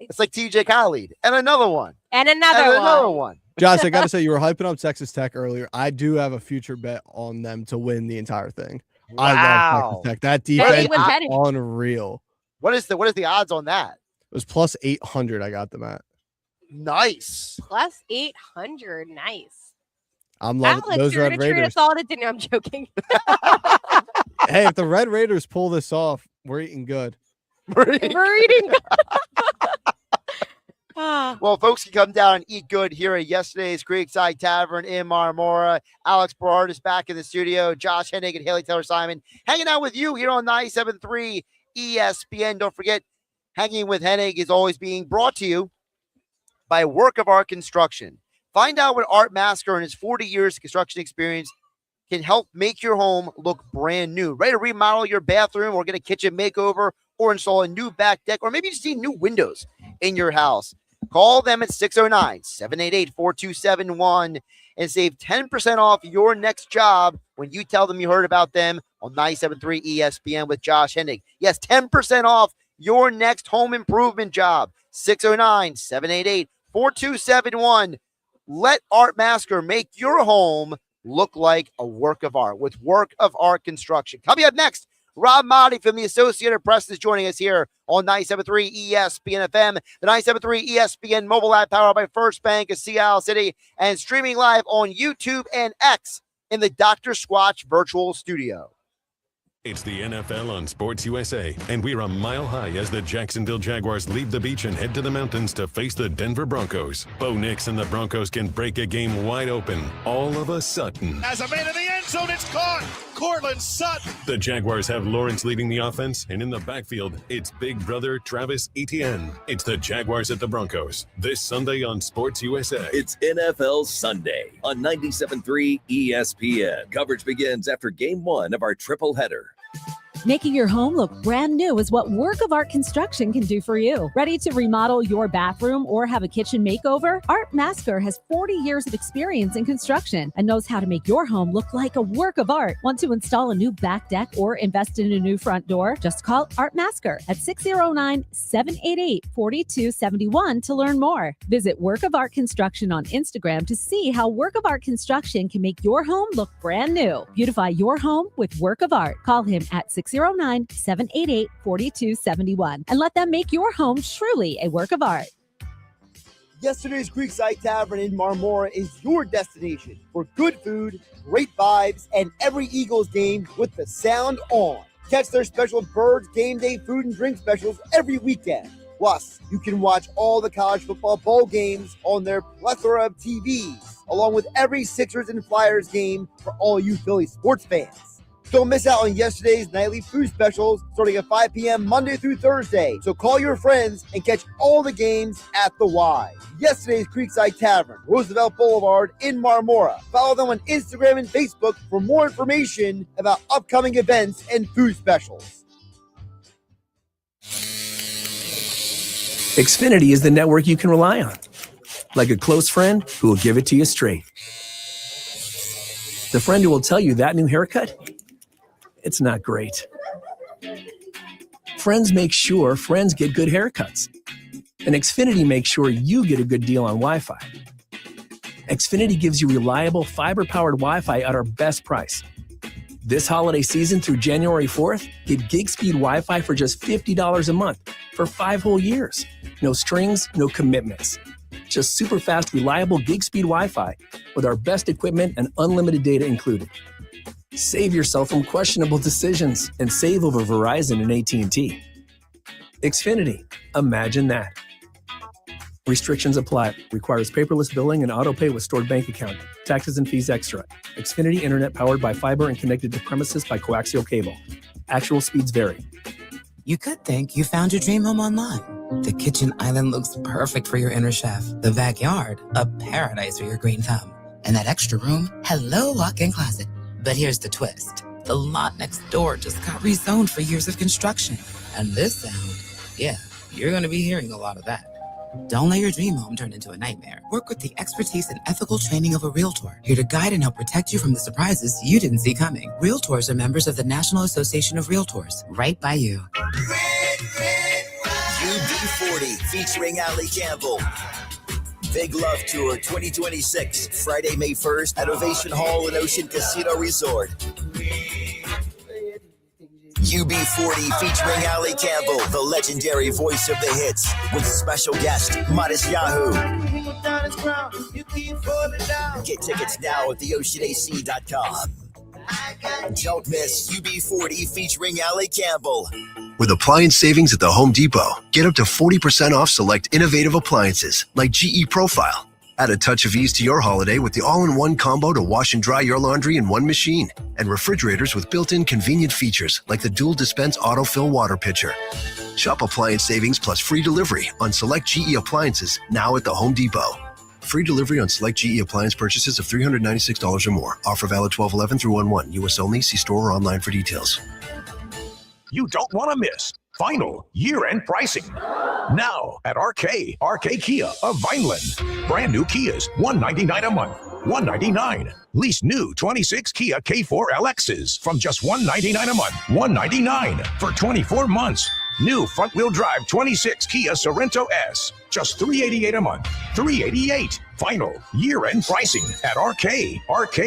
It's like TJ Khalid and another one. And another one. Josh, I got to say, you were hyping up Texas Tech earlier. I do have a future bet on them to win the entire thing. Wow. I love Texas Tech. That defense is unreal. What is the odds on that? It was plus 800. I got them at. Nice. Plus 800. Nice. I'm loving Alex, those you're Red gonna treat Raiders. us all to dinner. I'm joking. Hey, if the Red Raiders pull this off, we're eating good. We're eating. Well, folks can come down and eat good here at yesterday's Creekside Tavern in Marmora. Alex Berard is back in the studio. Josh Hennig and Haley Taylor Simon hanging out with you here on 97.3 ESPN. Don't forget, Hanging with Hennig is always being brought to you by Work of Art Construction. Find out what Art Masker and his 40 years of construction experience can help make your home look brand new. Ready to remodel your bathroom or get a kitchen makeover or install a new back deck, or maybe you just need new windows in your house. Call them at 609-788-4271 and save 10% off your next job when you tell them you heard about them on 97.3 ESPN with Josh Hennig. Yes, 10% off your next home improvement job. 609-788-4271. Let Art Masker make your home look like a work of art with Work of Art Construction. Coming up next, Rob Maaddi from the Associated Press is joining us here on 97.3 ESPN FM, the 97.3 ESPN mobile app powered by First Bank of Seattle City, and streaming live on YouTube and X in the Dr. Squatch virtual studio. It's the NFL on Sports USA, and we're a mile high as the Jacksonville Jaguars leave the beach and head to the mountains to face the Denver Broncos. Bo Nix and the Broncos can break a game wide open all of a sudden. As a man in the end zone, it's caught. Cortland Sutton. The Jaguars have Lawrence leading the offense, and in the backfield, it's big brother Travis Etienne. It's the Jaguars at the Broncos, this Sunday on Sports USA. It's NFL Sunday on 97.3 ESPN. Coverage begins after Game 1 of our triple header. Making your home look brand new is what Work of Art Construction can do for you. Ready to remodel your bathroom or have a kitchen makeover? Art Masker has 40 years of experience in construction and knows how to make your home look like a work of art. Want to install a new back deck or invest in a new front door? Just call Art Masker at 609-788-4271 to learn more. Visit Work of Art Construction on Instagram to see how Work of Art Construction can make your home look brand new. Beautify your home with Work of Art. Call him at 609-788-4271 and let them make your home truly a work of art. Yesterday's Creekside Tavern in Marmora is your destination for good food, great vibes, and every Eagles game with the sound on. Catch their special Birds Game Day food and drink specials every weekend. Plus, you can watch all the college football bowl games on their plethora of TVs, along with every Sixers and Flyers game for all you Philly sports fans. Don't miss out on yesterday's nightly food specials starting at 5 p.m. Monday through Thursday. So call your friends and catch all the games at the Y. Yesterday's Creekside Tavern, Roosevelt Boulevard in Marmora. Follow them on Instagram and Facebook for more information about upcoming events and food specials. Xfinity is the network you can rely on. Like a close friend who will give it to you straight. The friend who will tell you that new haircut, it's not great. Friends make sure friends get good haircuts. And Xfinity makes sure you get a good deal on Wi-Fi. Xfinity gives you reliable fiber-powered Wi-Fi at our best price. This holiday season through January 4th, get gig speed Wi-Fi for just $50 a month for 5 whole years. No strings, no commitments. Just super fast, reliable gig speed Wi-Fi with our best equipment and unlimited data included. Save yourself from questionable decisions and save over Verizon and AT&T. Xfinity. Imagine that. Restrictions apply. Requires paperless billing and auto-pay with stored bank account. Taxes and fees extra. Xfinity Internet powered by fiber and connected to premises by coaxial cable. Actual speeds vary. You could think you found your dream home online. The kitchen island looks perfect for your inner chef. The backyard, a paradise for your green thumb. And that extra room, hello walk-in closet. But here's the twist. The lot next door just got rezoned for years of construction. And this sound, yeah, you're going to be hearing a lot of that. Don't let your dream home turn into a nightmare. Work with the expertise and ethical training of a Realtor, here to guide and help protect you from the surprises you didn't see coming. Realtors are members of the National Association of Realtors, right by you. UB40 featuring Allie Campbell. Big Love Tour 2026, Friday, May 1st at Ovation Hall and Ocean Casino Resort. UB40 featuring Allie Campbell, the legendary voice of the hits, with special guest Modest Yahoo. Get tickets now at theoceanac.com. Don't miss UB40 featuring Allie Campbell. With appliance savings at the Home Depot, get up to 40% off select innovative appliances like GE Profile. Add a touch of ease to your holiday with the all-in-one combo to wash and dry your laundry in one machine. And refrigerators with built-in convenient features like the dual dispense autofill water pitcher. Shop appliance savings plus free delivery on select GE appliances now at the Home Depot. Free delivery on select GE appliance purchases of $396 or more. Offer valid 12/11 through 1/1. U.S. only. See store or online for details. You don't want to miss final year-end pricing. Now at RK Kia of Vineland. Brand new Kias, $199 a month, $199. Lease new 26 Kia K4 LXs from just $199 a month, $199 for 24 months. New front-wheel drive 26 Kia Sorento S, just $388 a month, $388. Final year-end pricing at RK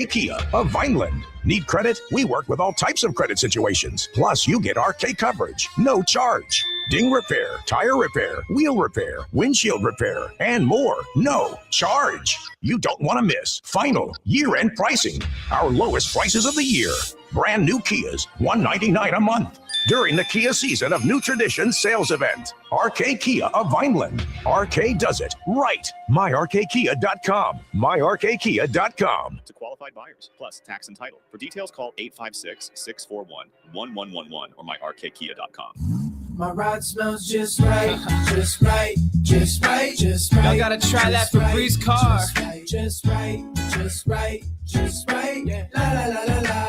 Kia of Vineland. Need credit? We work with all types of credit situations. Plus, you get RK coverage, no charge. ding repair, tire repair, wheel repair, windshield repair, and more. No charge. You don't want to miss final year-end pricing. Our lowest prices of the year. Brand new Kias, $199 a month. During the Kia Season of New Traditions sales event. RK Kia of Vineland. RK does it right. MyRKKia.com. MyRKKia.com. To qualified buyers, plus tax and title. For details, call 856-641-1111 or myrkkia.com. My ride smells just right, just right, just right, just right. Y'all gotta try that Febreze car. Just right, just right, just right. Yeah. La la la la la.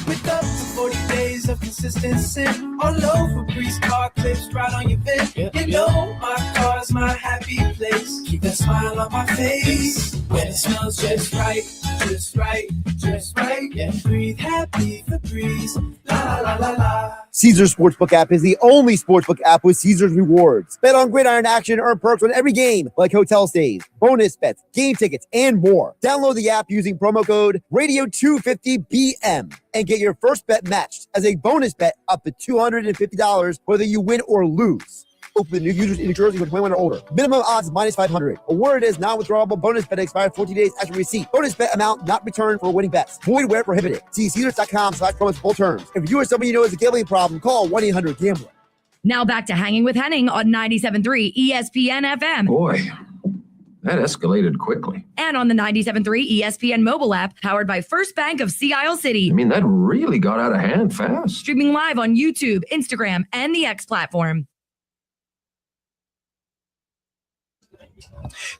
With up to 40 days of consistency, all over Febreze car clips right on your vent. You know my car's my happy place. Keep that smile on my face when it smells just right, just right, just right. Yeah. Breathe happy Febreze. La la la la la. Caesars Sportsbook app is the only sportsbook app with Caesars rewards. Bet on gridiron action, earn perks on every game, like hotel stays, bonus bets, game tickets, and more. Download the app using promo code Radio250BM and get your first bet matched as a bonus bet up to $250 whether you win or lose. Open to new users in New Jersey for 21 or older. Minimum odds is -500. Award is non-withdrawable bonus bet expired 14 days after receipt. Bonus bet amount not returned for winning bets. Void where prohibited. See Caesars.com/promos full terms. If you or somebody you know has a gambling problem, call 1-800-GAMBLER. Now back to Hanging with Hennig on 97.3 ESPN FM. Boy, that escalated quickly. And on the 97.3 ESPN mobile app, powered by First Bank of Sea Isle City. I mean, that really got out of hand fast. Streaming live on YouTube, Instagram, and the X platform.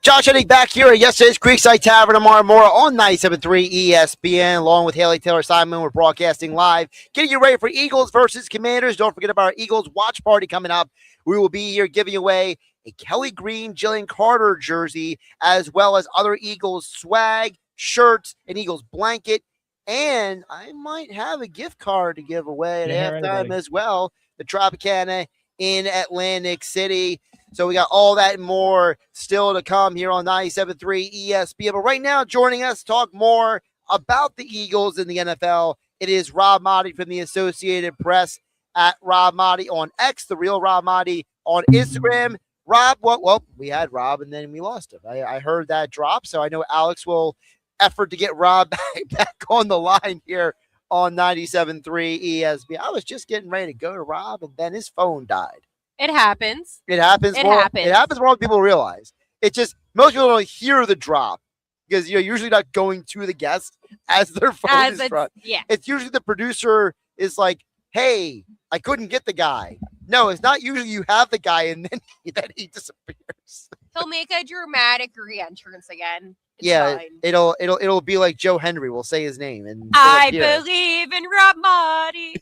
Josh Hennig back here at yesterday's Creekside Tavern in Marmora on 97.3 ESPN, along with Haley Taylor Simon. We're broadcasting live, getting you ready for Eagles versus Commanders. Don't forget about our Eagles watch party coming up. We will be here giving away a Kelly Green, Jillian Carter jersey, as well as other Eagles swag, shirts, an Eagles blanket, and I might have a gift card to give away at halftime as well. The Tropicana in Atlantic City. So we got all that and more still to come here on 97.3 ESPN. But right now, joining us to talk more about the Eagles in the NFL, it is Rob Maaddi from the Associated Press at Rob Maaddi on X, the real Rob Maaddi on Instagram. Rob, well, we had Rob and then we lost him. I heard that drop, so I know Alex will effort to get Rob back on the line here on 97.3 ESPN. I was just getting ready to go to Rob, and then his phone died. It happens. It happens. It happens more than people realize. It's just most people don't hear the drop because you're usually not going to the guest as their phone is front. Yeah. It's usually the producer is like, "Hey, I couldn't get the guy." No, it's not usually you have the guy and then he disappears. He'll make a dramatic re-entrance again. It's yeah, fine. it'll be like Joe Henry will say his name and I believe in Rob Maaddi.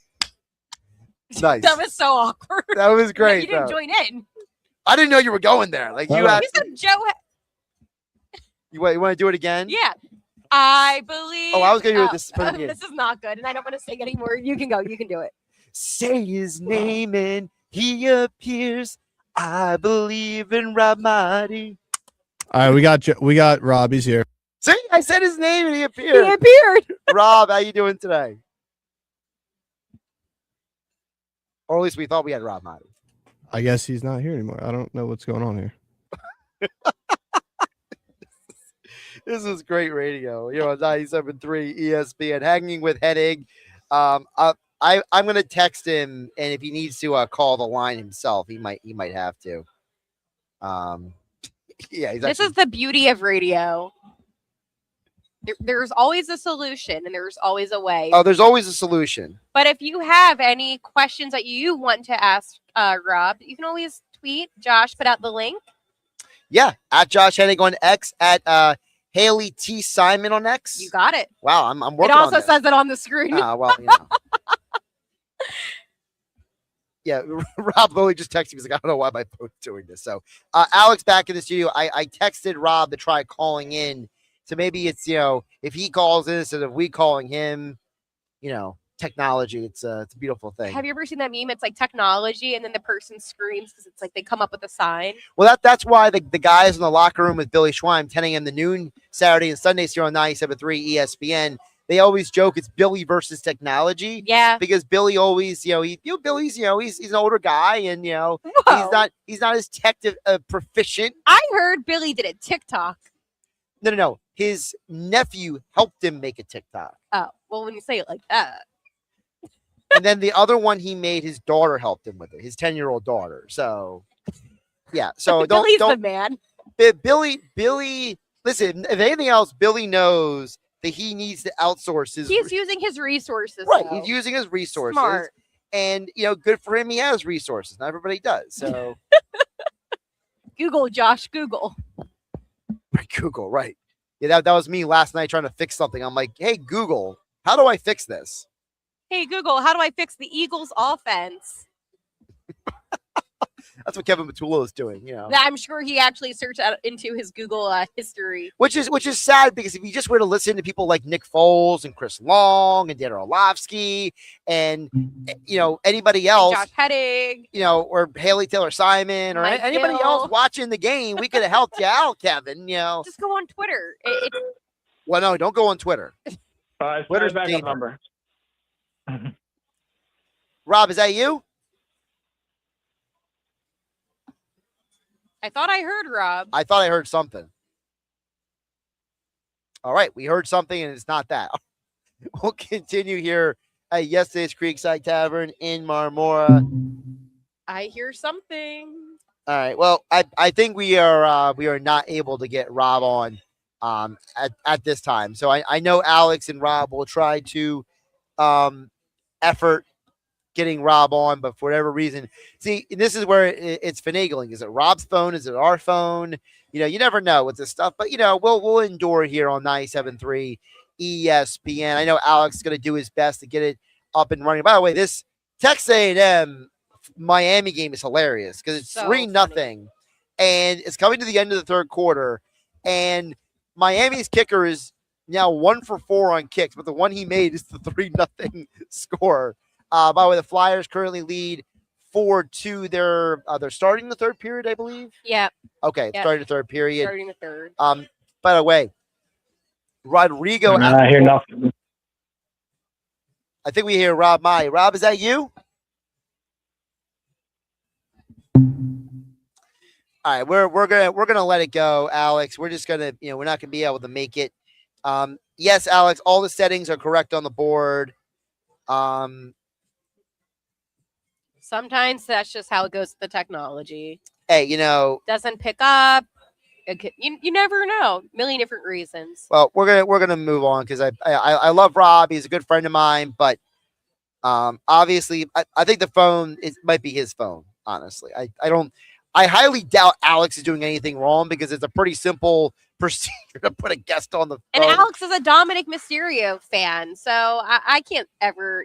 Nice. That was so awkward. That was great. You didn't join in. I didn't know you were going there. Like you had. You said Joe. You want to do it again? Yeah. I believe. Oh, I was going to do it this. This is not good, and I don't want to sing anymore. You can go. You can do it. Say his name and he appears. I believe in Rob Maaddi. All right, we got Rob. He's here. See, I said his name and he appeared. He appeared. Rob, how you doing today? Or at least we thought we had Rob Maaddi. I guess he's not here anymore. I don't know what's going on here. This is great radio. You're on 97.3 ESPN, hanging with Hennig. I'm going to text him, and if he needs to call the line himself, he might have to. Yeah, this is the beauty of radio. There's always a solution and there's always a way. Oh, there's always a solution. But if you have any questions that you want to ask Rob, you can always tweet. Josh put out the link. Yeah, at Josh Hennig on X, at Haley T. Simon on X. You got it. Wow, I'm working on it. Also this. says it on the screen. Well, you know. Yeah, Rob literally just texted me. He's like, I don't know why my phone's doing this. So, Alex back in the studio. I texted Rob to try calling in. So maybe it's, if he calls in instead of we calling him, technology. It's a beautiful thing. Have you ever seen that meme? It's like technology, and then the person screams because it's like they come up with a sign. Well, that's why the guys in the locker room with Billy Schweim, 10 a.m. to noon, Saturday and Sundays here on 97.3 ESPN, they always joke it's Billy versus technology. Yeah. Because Billy always, Billy's, he's an older guy, and he's not as tech proficient. I heard Billy did a TikTok. No. His nephew helped him make a TikTok. Oh, well, when you say it like that. And then the other one he made, his daughter helped him with it, his 10-year-old daughter. So, yeah. So Billy's the man. Billy, listen, if anything else, Billy knows that he needs to outsource his. He's using his resources. Right. Though. He's using his resources. Smart. And, good for him. He has resources. Not everybody does. So, Google, Josh, Google. Right, Google, right. Yeah, that was me last night trying to fix something. I'm like, hey, Google, how do I fix this? Hey, Google, how do I fix the Eagles offense? That's what Kevin Matula is doing, I'm sure he actually searched out into his Google history. Which is sad, because if you just were to listen to people like Nick Foles and Chris Long and Dan Orlovsky and anybody else, Josh Hennig, or Haley Taylor Simon or Mike anybody Gill. else watching the game, we could have helped you out, Kevin. Just go on Twitter. Well, no, don't go on Twitter. Twitter's backup number. Rob, is that you? I thought I heard Rob. I thought I heard something. All right, we heard something, and it's not that. We'll continue here at yesterday's Creekside Tavern in Marmora. I hear something. All right. Well, I think we are not able to get Rob on at this time. So I know Alex and Rob will try to effort getting Rob on, but for whatever reason, see, this is where it's finagling. Is it Rob's phone? Is it our phone? You never know with this stuff, but we'll endure here on 97.3 ESPN. I know Alex is going to do his best to get it up and running. By the way, this Texas A&M Miami game is hilarious because it's 3-0, and it's coming to the end of the third quarter, and Miami's kicker is now 1 for 4 on kicks, but the one he made is the 3-0 score. By the way, the Flyers currently lead 4-2. They're starting the third period, I believe. Yeah. Okay, Yep. starting the third period. Starting the third. By the way, Rodrigo. I hear nothing. I think we hear Rob Mai. Rob, is that you? All right, we're gonna let it go, Alex. We're just gonna, we're not gonna be able to make it. Yes, Alex, all the settings are correct on the board. Sometimes that's just how it goes with the technology. Hey, doesn't pick up. You never know. A million different reasons. Well, we're gonna move on because I love Rob. He's a good friend of mine, but obviously I think the phone might be his phone. Honestly, I highly doubt Alex is doing anything wrong because it's a pretty simple procedure to put a guest on the phone. And Alex is a Dominic Mysterio fan, so I can't ever,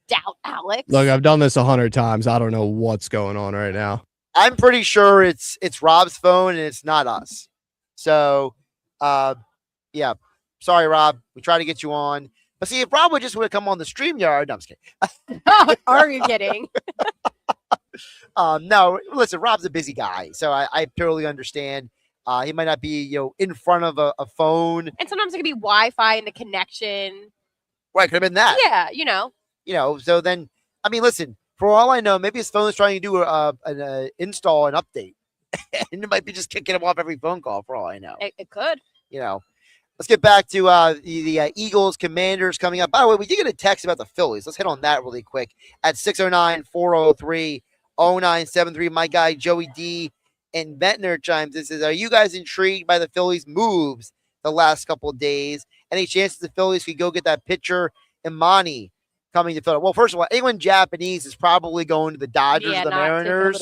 doubt Alex. Look, I've done this 100 times. I don't know what's going on right now. I'm pretty sure it's Rob's phone and it's not us. So, yeah. Sorry, Rob. We tried to get you on. But see, if Rob would just come on the StreamYard. No, I'm just kidding. Are you kidding? No, listen, Rob's a busy guy. So I purely understand. He might not be, in front of a phone. And sometimes it could be Wi-Fi and the connection. Right, could have been that. Yeah, So then, I mean, listen, for all I know, maybe his phone is trying to do an install and update. And it might be just kicking him off every phone call for all I know. It could. Let's get back to the Eagles Commanders coming up. By the way, we did get a text about the Phillies. Let's hit on that really quick at 609-403-0973. My guy, Joey D. and Ventnor chimes in, says, are you guys intrigued by the Phillies' moves the last couple of days? Any chances the Phillies could go get that pitcher, Imani, coming to Philadelphia? Well, first of all, anyone Japanese is probably going to the Dodgers, the Mariners.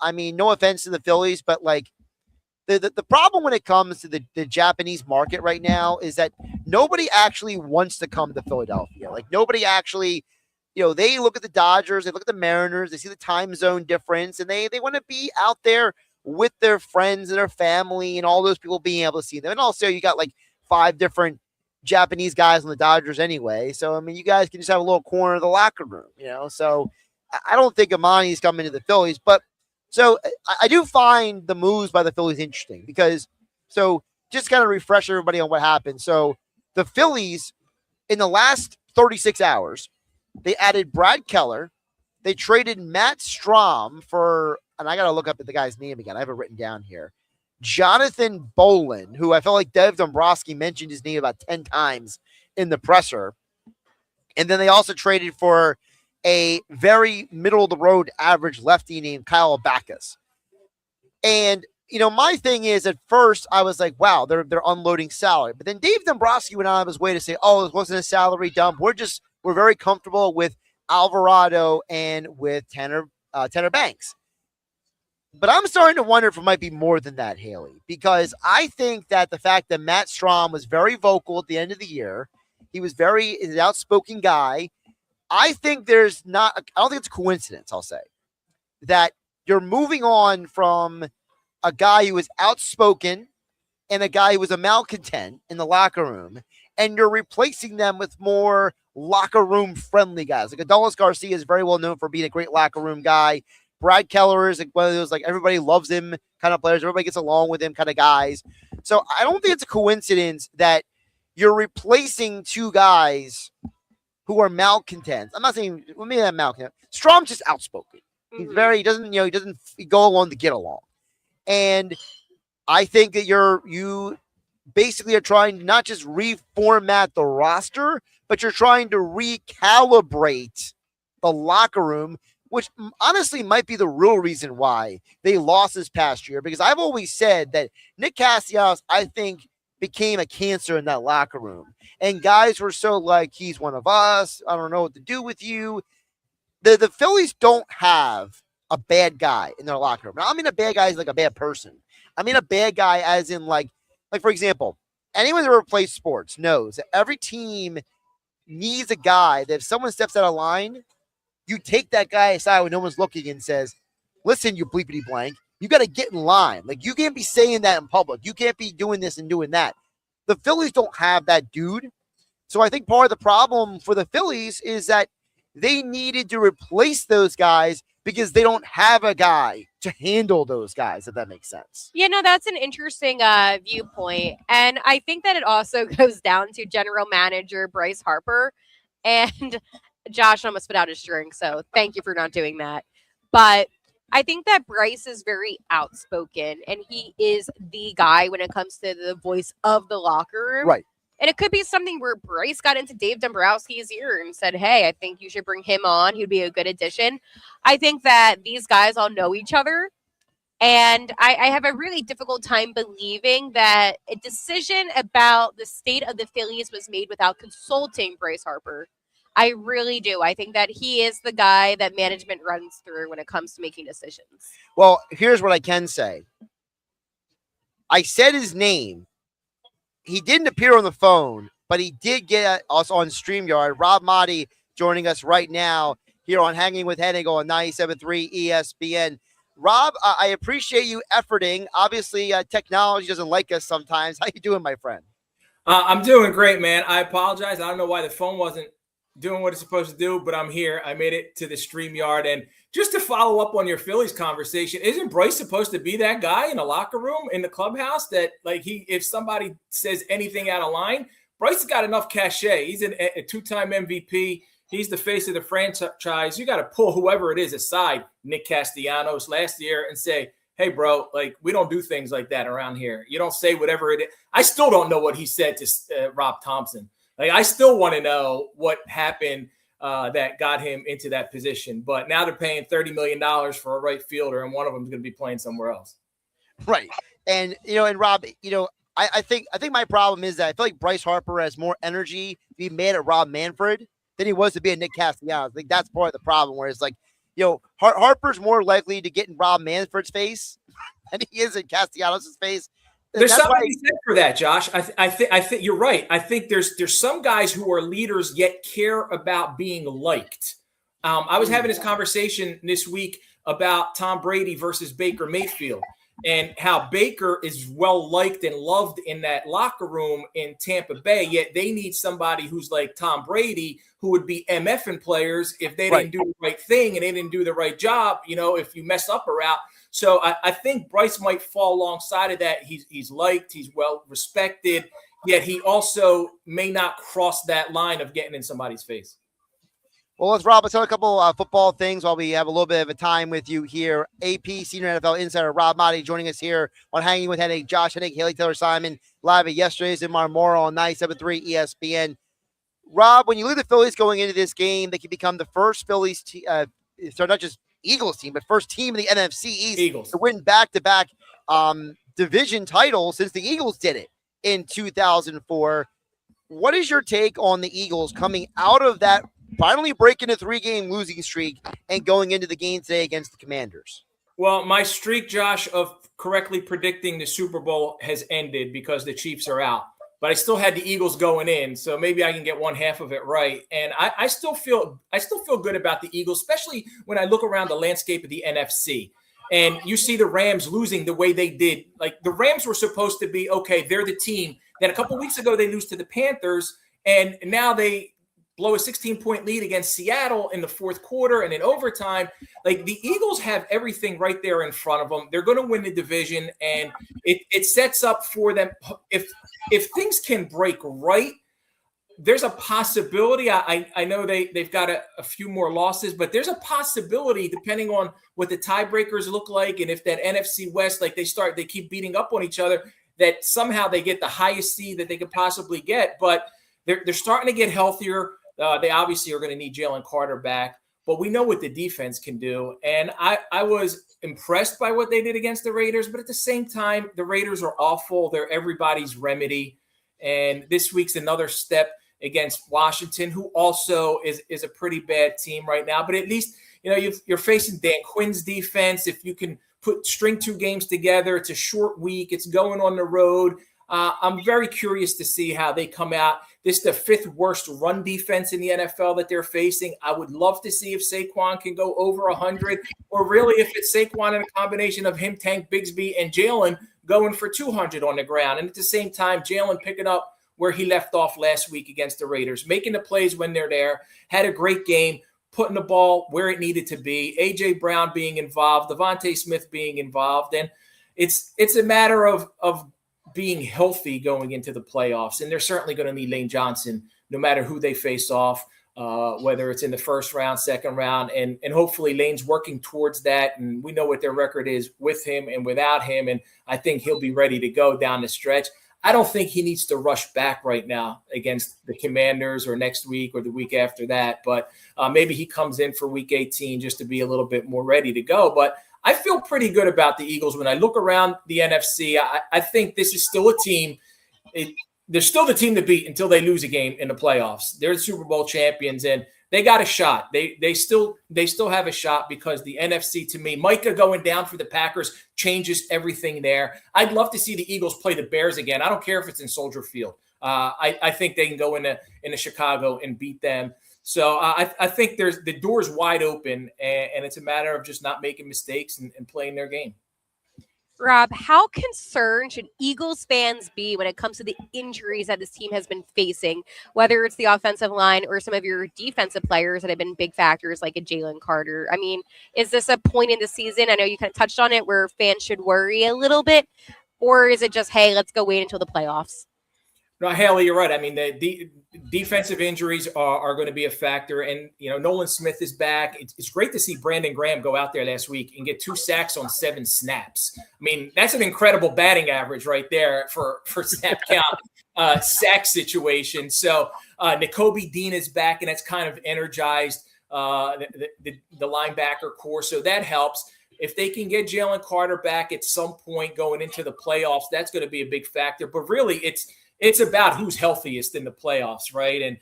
I mean, no offense to the Phillies, but like the problem when it comes to the Japanese market right now is that nobody actually wants to come to Philadelphia. Like nobody actually, they look at the Dodgers, they look at the Mariners, they see the time zone difference, and they want to be out there with their friends and their family and all those people being able to see them. And also you got like 5 different Japanese guys on the Dodgers anyway. So, I mean, you guys can just have a little corner of the locker room, So I don't think Imani's coming to the Phillies. But so I do find the moves by the Phillies interesting because, so just kind of refresh everybody on what happened. So the Phillies in the last 36 hours, they added Brad Keller. They traded Matt Strom for, and I got to look up at the guy's name again. I have it written down here. Jonathan Bolin, who I felt like Dev Dombrowski mentioned his name about 10 times in the presser. And then they also traded for a very middle-of-the-road average lefty named Kyle Backus. And, my thing is, at first, I was like, wow, they're unloading salary. But then Dave Dombrowski went out of his way to say, oh, this wasn't a salary dump. We're very comfortable with Alvarado and with Tanner Banks. But I'm starting to wonder if it might be more than that, Haley, because I think that the fact that Matt Strom was very vocal at the end of the year, he was an outspoken guy. I think I don't think it's a coincidence, I'll say, that you're moving on from a guy who was outspoken and a guy who was a malcontent in the locker room, and you're replacing them with more locker room friendly guys. Like Adolis Garcia is very well known for being a great locker room guy. Brad Keller is one of those, everybody loves him kind of players. Everybody gets along with him kind of guys. So I don't think it's a coincidence that you're replacing two guys who are malcontents. I'm not saying, maybe not malcontent. Strom's just outspoken. He doesn't go along to get along. And I think that you basically are trying to not just reformat the roster, but you're trying to recalibrate the locker room, which honestly might be the real reason why they lost this past year. Because I've always said that Nick Castellanos, I think, became a cancer in that locker room. And guys were so like, he's one of us. I don't know what to do with you. The Phillies don't have a bad guy in their locker room. Now, I mean a bad guy is like a bad person. I mean a bad guy as in like for example, anyone that ever plays sports knows that every team needs a guy that if someone steps out of line, you take that guy aside when no one's looking and says, listen, you bleepity blank, you got to get in line. Like, you can't be saying that in public. You can't be doing this and doing that. The Phillies don't have that dude. So I think part of the problem for the Phillies is that they needed to replace those guys because they don't have a guy to handle those guys, if that makes sense. That's an interesting viewpoint. And I think that it also goes down to general manager Bryce Harper. And Josh almost put out his drink, so thank you for not doing that. But I think that Bryce is very outspoken, and he is the guy when it comes to the voice of the locker room. Right. And it could be something where Bryce got into Dave Dombrowski's ear and said, hey, I think you should bring him on. He'd be a good addition. I think that these guys all know each other. And I have a really difficult time believing that a decision about the state of the Phillies was made without consulting Bryce Harper. I really do. I think that he is the guy that management runs through when it comes to making decisions. Well, here's what I can say. I said his name. He didn't appear on the phone, but he did get us on StreamYard. Rob Maaddi joining us right now here on Hanging with Hennig on 97.3 ESPN. Rob, I appreciate you efforting. Obviously, technology doesn't like us sometimes. How you doing, my friend? I'm doing great, man. I apologize. I don't know why the phone wasn't doing what it's supposed to do, but I'm here. I made it to the StreamYard. And just to follow up on your Phillies conversation, isn't Bryce supposed to be that guy in the locker room, in the clubhouse, that if somebody says anything out of line, Bryce has got enough cachet. He's a two-time MVP. He's the face of the franchise. You got to pull whoever it is aside, Nick Castellanos last year, and say, hey, bro, we don't do things like that around here. You don't say whatever it is. I still don't know what he said to Rob Thompson. I still want to know what happened that got him into that position. But now they're paying $30 million for a right fielder, and one of them is going to be playing somewhere else. Right. And, and Rob, I think my problem is that I feel like Bryce Harper has more energy to be mad at Rob Manfred than he was to be a Nick Castellanos. I think that's part of the problem, where it's like, Harper's more likely to get in Rob Manfred's face than he is in Castellanos' face. There's something to be said for that, Josh. I think you're right. I think there's some guys who are leaders yet care about being liked. I was having this conversation this week about Tom Brady versus Baker Mayfield, and how Baker is well liked and loved in that locker room in Tampa Bay, yet they need somebody who's like Tom Brady, who would be MFing players if they didn't do the right thing and they didn't do the right job, if you mess up a route. So I think Bryce might fall alongside of that. He's liked, he's well respected. yet he also may not cross that line of getting in somebody's face. Well, let's talk a couple football things while we have a little bit of a time with you here. AP Senior NFL Insider Rob Maaddi joining us here on Hanging with Hennig, Josh Hennig, Haley Taylor-Simon, live at yesterday's in Marmora on 97.3 ESPN. Rob, when you look at the Phillies going into this game, they can become the first Phillies so not just Eagles team, but first team in the NFC East to win back-to-back division titles since the Eagles did it in 2004. What is your take on the Eagles coming out of that, finally breaking a 3-game losing streak and going into the game today against the Commanders? Well, my streak, Josh, of correctly predicting the Super Bowl has ended because the Chiefs are out. But I still had the Eagles going in, so maybe I can get one half of it right. And I still feel good about the Eagles, especially when I look around the landscape of the NFC. And you see the Rams losing the way they did. Like, the Rams were supposed to be, okay, they're the team. Then a couple weeks ago, they lose to the Panthers, and now they blow a 16-point lead against Seattle in the fourth quarter and in overtime. Like, the Eagles have everything right there in front of them. They're going to win the division, and it sets up for them. If things can break right, there's a possibility. I know they've got a few more losses, but there's a possibility, depending on what the tiebreakers look like, and if that NFC West, like they keep beating up on each other, that somehow they get the highest seed that they could possibly get. But they're starting to get healthier. They obviously are going to need Jalen Carter back, but we know what the defense can do. And I was impressed by what they did against the Raiders, but at the same time, the Raiders are awful. They're everybody's remedy. And this week's another step against Washington, who also is a pretty bad team right now. But at least, you're facing Dan Quinn's defense. If you can string 2 games together, it's a short week. It's going on the road. I'm very curious to see how they come out. This is the 5th worst run defense in the NFL that they're facing. I would love to see if Saquon can go over 100, or really if it's Saquon and a combination of him, Tank Bigsby, and Jalen going for 200 on the ground. And at the same time, Jalen picking up where he left off last week against the Raiders, making the plays when they're there, had a great game, putting the ball where it needed to be, A.J. Brown being involved, Devontae Smith being involved. And it's a matter of being healthy going into the playoffs. And they're certainly going to need Lane Johnson, no matter who they face off, whether it's in the first round, second round, and hopefully Lane's working towards that. And we know what their record is with him and without him. And I think he'll be ready to go down the stretch. I don't think he needs to rush back right now against the Commanders or next week or the week after that. But maybe he comes in for week 18 just to be a little bit more ready to go. But I feel pretty good about the Eagles. When I look around the NFC, I think this is still a team. They're still the team to beat until they lose a game in the playoffs. They're the Super Bowl champions, and they got a shot. They still have a shot because the NFC, to me, Micah going down for the Packers changes everything there. I'd love to see the Eagles play the Bears again. I don't care if it's in Soldier Field. I think they can go into Chicago and beat them. So I think the door's wide open, and it's a matter of just not making mistakes and playing their game. Rob, how concerned should Eagles fans be when it comes to the injuries that this team has been facing, whether it's the offensive line or some of your defensive players that have been big factors like a Jalen Carter? I mean, is this a point in the season, I know you kind of touched on it, where fans should worry a little bit, or is it just, hey, let's go wait until the playoffs? No, Haley, you're right. I mean, the defensive injuries are going to be a factor. And, Nolan Smith is back. It's great to see Brandon Graham go out there last week and get 2 sacks on 7 snaps. I mean, that's an incredible batting average right there for snap count sack situation. So Nakobe Dean is back, and that's kind of energized the linebacker core. So that helps. If they can get Jalen Carter back at some point going into the playoffs, that's going to be a big factor. But really, it's about who's healthiest in the playoffs, right? And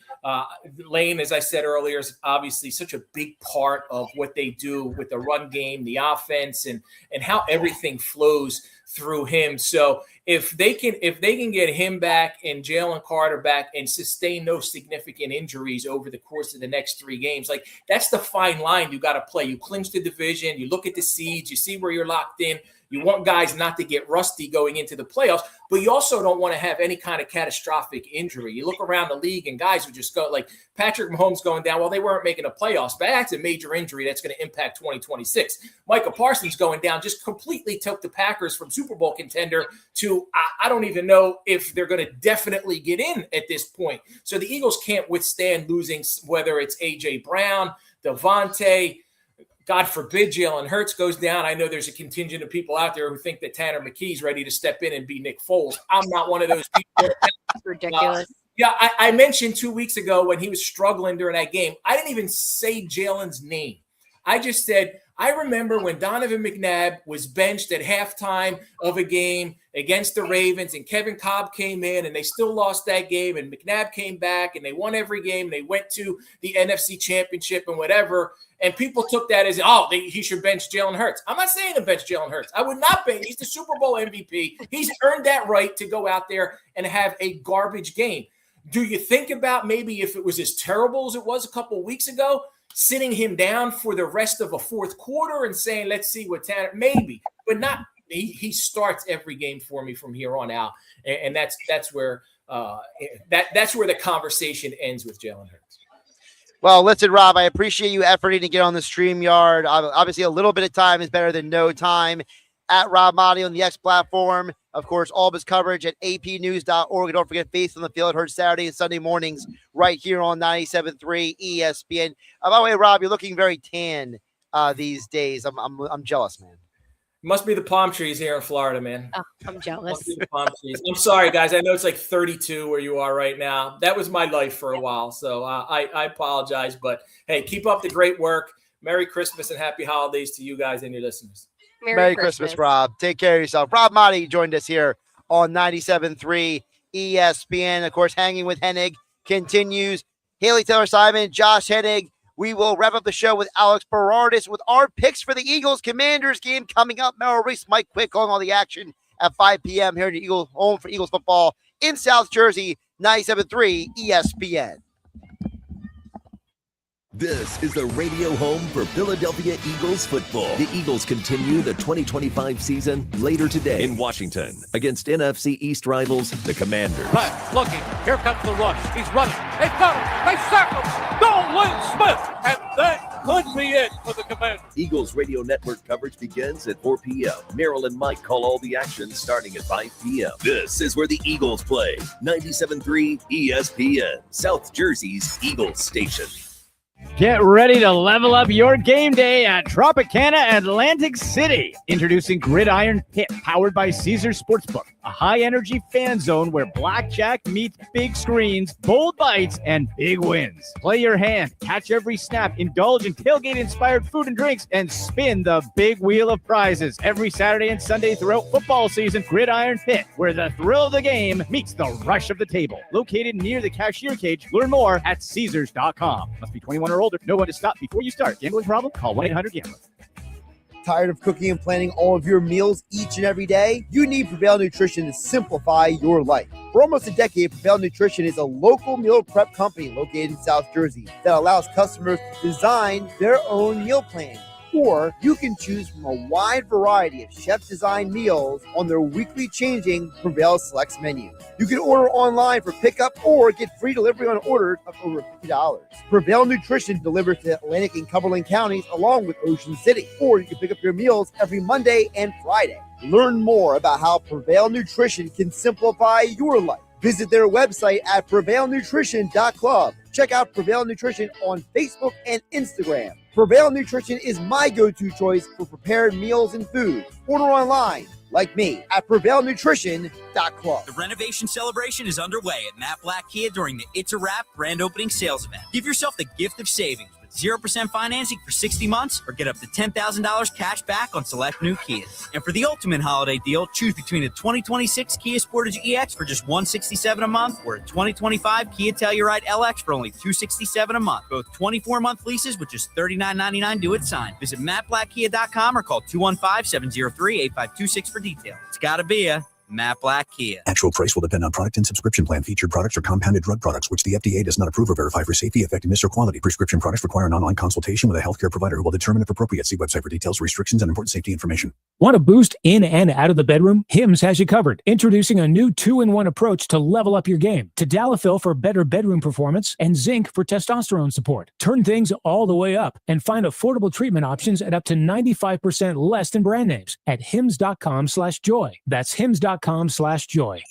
Lane, as I said earlier, is obviously such a big part of what they do with the run game, the offense, and how everything flows through him. So if they can get him back and Jalen Carter back and sustain no significant injuries over the course of the next 3 games, like, that's the fine line you got to play. You clinch the division, you look at the seeds, you see where you're locked in. You want guys not to get rusty going into the playoffs, but you also don't want to have any kind of catastrophic injury. You look around the league and guys who just go, like Patrick Mahomes going down, well, they weren't making the playoffs, but that's a major injury that's going to impact 2026. Micah Parsons going down just completely took the Packers from Super Super Bowl contender to I don't even know if they're going to definitely get in at this point. So the Eagles can't withstand losing, whether it's A.J. Brown, Devontae, God forbid Jalen Hurts goes down. I know there's a contingent of people out there who think that Tanner McKee's ready to step in and be Nick Foles. I'm not one of those people. Ridiculous. I mentioned 2 weeks ago when he was struggling during that game, I didn't even say Jalen's name. I just said, I remember when Donovan McNabb was benched at halftime of a game against the Ravens, and Kevin Cobb came in, and they still lost that game, and McNabb came back, and they won every game, and they went to the NFC Championship and whatever, and people took that as, he should bench Jalen Hurts. I'm not saying to bench Jalen Hurts. I would not bench. He's the Super Bowl MVP. He's earned that right to go out there and have a garbage game. Do you think about maybe if it was as terrible as it was a couple of weeks ago, sitting him down for the rest of a fourth quarter and saying, let's see what Tanner, maybe, but not, he starts every game for me from here on out. And that's where that's where the conversation ends with Jalen Hurts. Well, listen, Rob, I appreciate you efforting to get on the StreamYard. Obviously, a little bit of time is better than no time. At Rob Maaddi on the X platform. Of course, all of his coverage at apnews.org. And don't forget, Faith on the Field, heard Saturday and Sunday mornings right here on 97.3 ESPN. By the way, Rob, you're looking very tan these days. I'm jealous, man. Must be the palm trees here in Florida, man. Oh, I'm jealous. Must be the palm trees. I'm sorry, guys. I know it's like 32 where you are right now. That was my life for a while, so I apologize. But, hey, keep up the great work. Merry Christmas and happy holidays to you guys and your listeners. Merry Christmas, Rob. Take care of yourself. Rob Maaddi joined us here on 97.3 ESPN. Of course, Hanging with Hennig continues. Haley Taylor-Simon, Josh Hennig. We will wrap up the show with Alex Berardis with our picks for the Eagles-Commanders game coming up. Merrill Reese, Mike Quick calling all the action at 5 p.m. here at the Eagles home for Eagles football in South Jersey, 97.3 ESPN. This is the radio home for Philadelphia Eagles football. The Eagles continue the 2025 season later today in Washington against NFC East rivals, the Commanders. Looking, here comes the rush. He's running. They got him. They sack him. Nolan Smith, and that could be it for the Commanders. Eagles radio network coverage begins at 4 p.m. Merrill and Mike call all the action starting at 5 p.m. This is where the Eagles play. 97.3 ESPN, South Jersey's Eagles station. Get ready to level up your game day at Tropicana Atlantic City. Introducing Gridiron Pit, powered by Caesars Sportsbook, a high-energy fan zone where blackjack meets big screens, bold bites, and big wins. Play your hand, catch every snap, indulge in tailgate-inspired food and drinks, and spin the big wheel of prizes. Every Saturday and Sunday throughout football season, Gridiron Pit, where the thrill of the game meets the rush of the table. Located near the cashier cage. Learn more at Caesars.com. Must be 21 or older. Know when to stop before you start. Gambling problem? Call 1-800-GAMBLER. Tired of cooking and planning all of your meals each and every day? You need Prevail Nutrition to simplify your life. For almost a decade, Prevail Nutrition is a local meal prep company located in South Jersey that allows customers to design their own meal plan. Or you can choose from a wide variety of chef-designed meals on their weekly changing Prevail Selects menu. You can order online for pickup or get free delivery on orders of over $50. Prevail Nutrition delivers to Atlantic and Cumberland counties along with Ocean City. Or you can pick up your meals every Monday and Friday. Learn more about how Prevail Nutrition can simplify your life. Visit their website at prevailnutrition.club. Check out Prevail Nutrition on Facebook and Instagram. Prevail Nutrition is my go-to choice for prepared meals and food. Order online, like me, at prevailnutrition.club. The renovation celebration is underway at Matt Black Kia during the It's a Wrap grand opening sales event. Give yourself the gift of savings with 0% financing for 60 months or get up to $10,000 cash back on select new Kias. And for the ultimate holiday deal, choose between a 2026 Kia Sportage EX for just $167 a month or a 2025 Kia Telluride LX for only $267 a month. Both 24-month leases with just $39.99 due at sign. Visit mattblackkia.com or call 215-703-8526 for details. It's gotta be a Matt Black Kia. Actual price will depend on product and subscription plan. Featured products are compounded drug products, which the FDA does not approve or verify for safety, effectiveness, or quality. Prescription products require an online consultation with a healthcare provider who will determine if appropriate. See website for details, restrictions, and important safety information. Want to boost in and out of the bedroom? Hims has you covered. Introducing a new 2-in-1 approach to level up your game. Tadalafil for better bedroom performance and zinc for testosterone support. Turn things all the way up and find affordable treatment options at up to 95% less than brand names at hims.com/joy. That's hims.com/joy.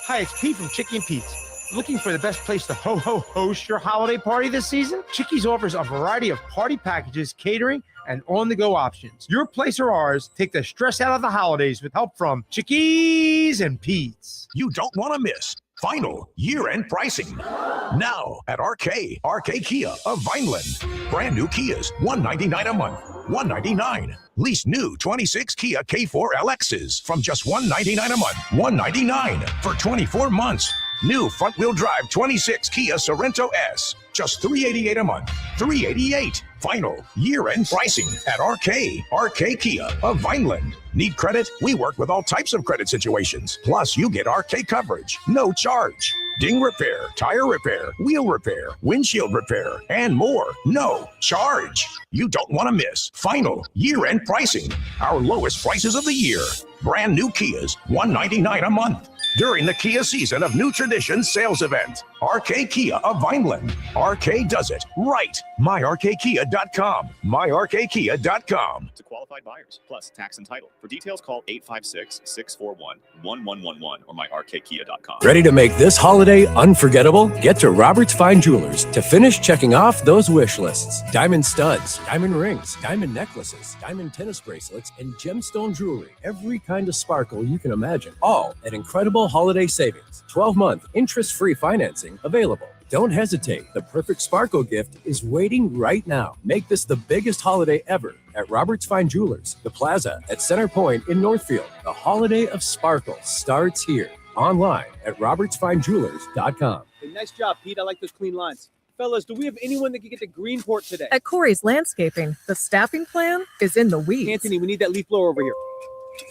Hi, it's Pete from Chicky and Pete's. Looking for the best place to host your holiday party this season? Chickies offers a variety of party packages, catering, and on-the-go options. Your place or ours, take the stress out of the holidays with help from Chickies and Pete's. You don't want to miss final year-end pricing. Now at RK Kia of Vineland. Brand new Kias, $199 a month, $199. Lease new 26 Kia K4 LXs from just $199 a month, $199 for 24 months. New front-wheel drive 26 Kia Sorento S, just $388 a month, $388. Final year-end pricing at RK Kia of Vineland. Need credit? We work with all types of credit situations. Plus, you get RK coverage, no charge. Ding repair, tire repair, wheel repair, windshield repair, and more. No charge. You don't want to miss final year-end pricing. Our lowest prices of the year. Brand new Kias, $199 a month. During the Kia Season of New Traditions sales event. RK Kia of Vineland. RK does it right. MyRKKia.com. MyRKKia.com. To qualified buyers, plus tax and title. For details, call 856-641-1111 or myrkkia.com. Ready to make this holiday unforgettable? Get to Robert's Fine Jewelers to finish checking off those wish lists. Diamond studs, diamond rings, diamond necklaces, diamond tennis bracelets, and gemstone jewelry. Every kind of sparkle you can imagine. All at incredible holiday savings. 12-month interest-free financing available. Don't hesitate. The perfect sparkle gift is waiting right now. Make this the biggest holiday ever at Robert's Fine Jewelers, the plaza at Center Point in Northfield. The holiday of sparkle starts here. Online at robertsfinejewelers.com. Hey, nice job, Pete. I like those clean lines. Fellas, do we have anyone that can get to Greenport today? At Corey's Landscaping, the staffing plan is in the weeds. Anthony, we need that leaf blower over here.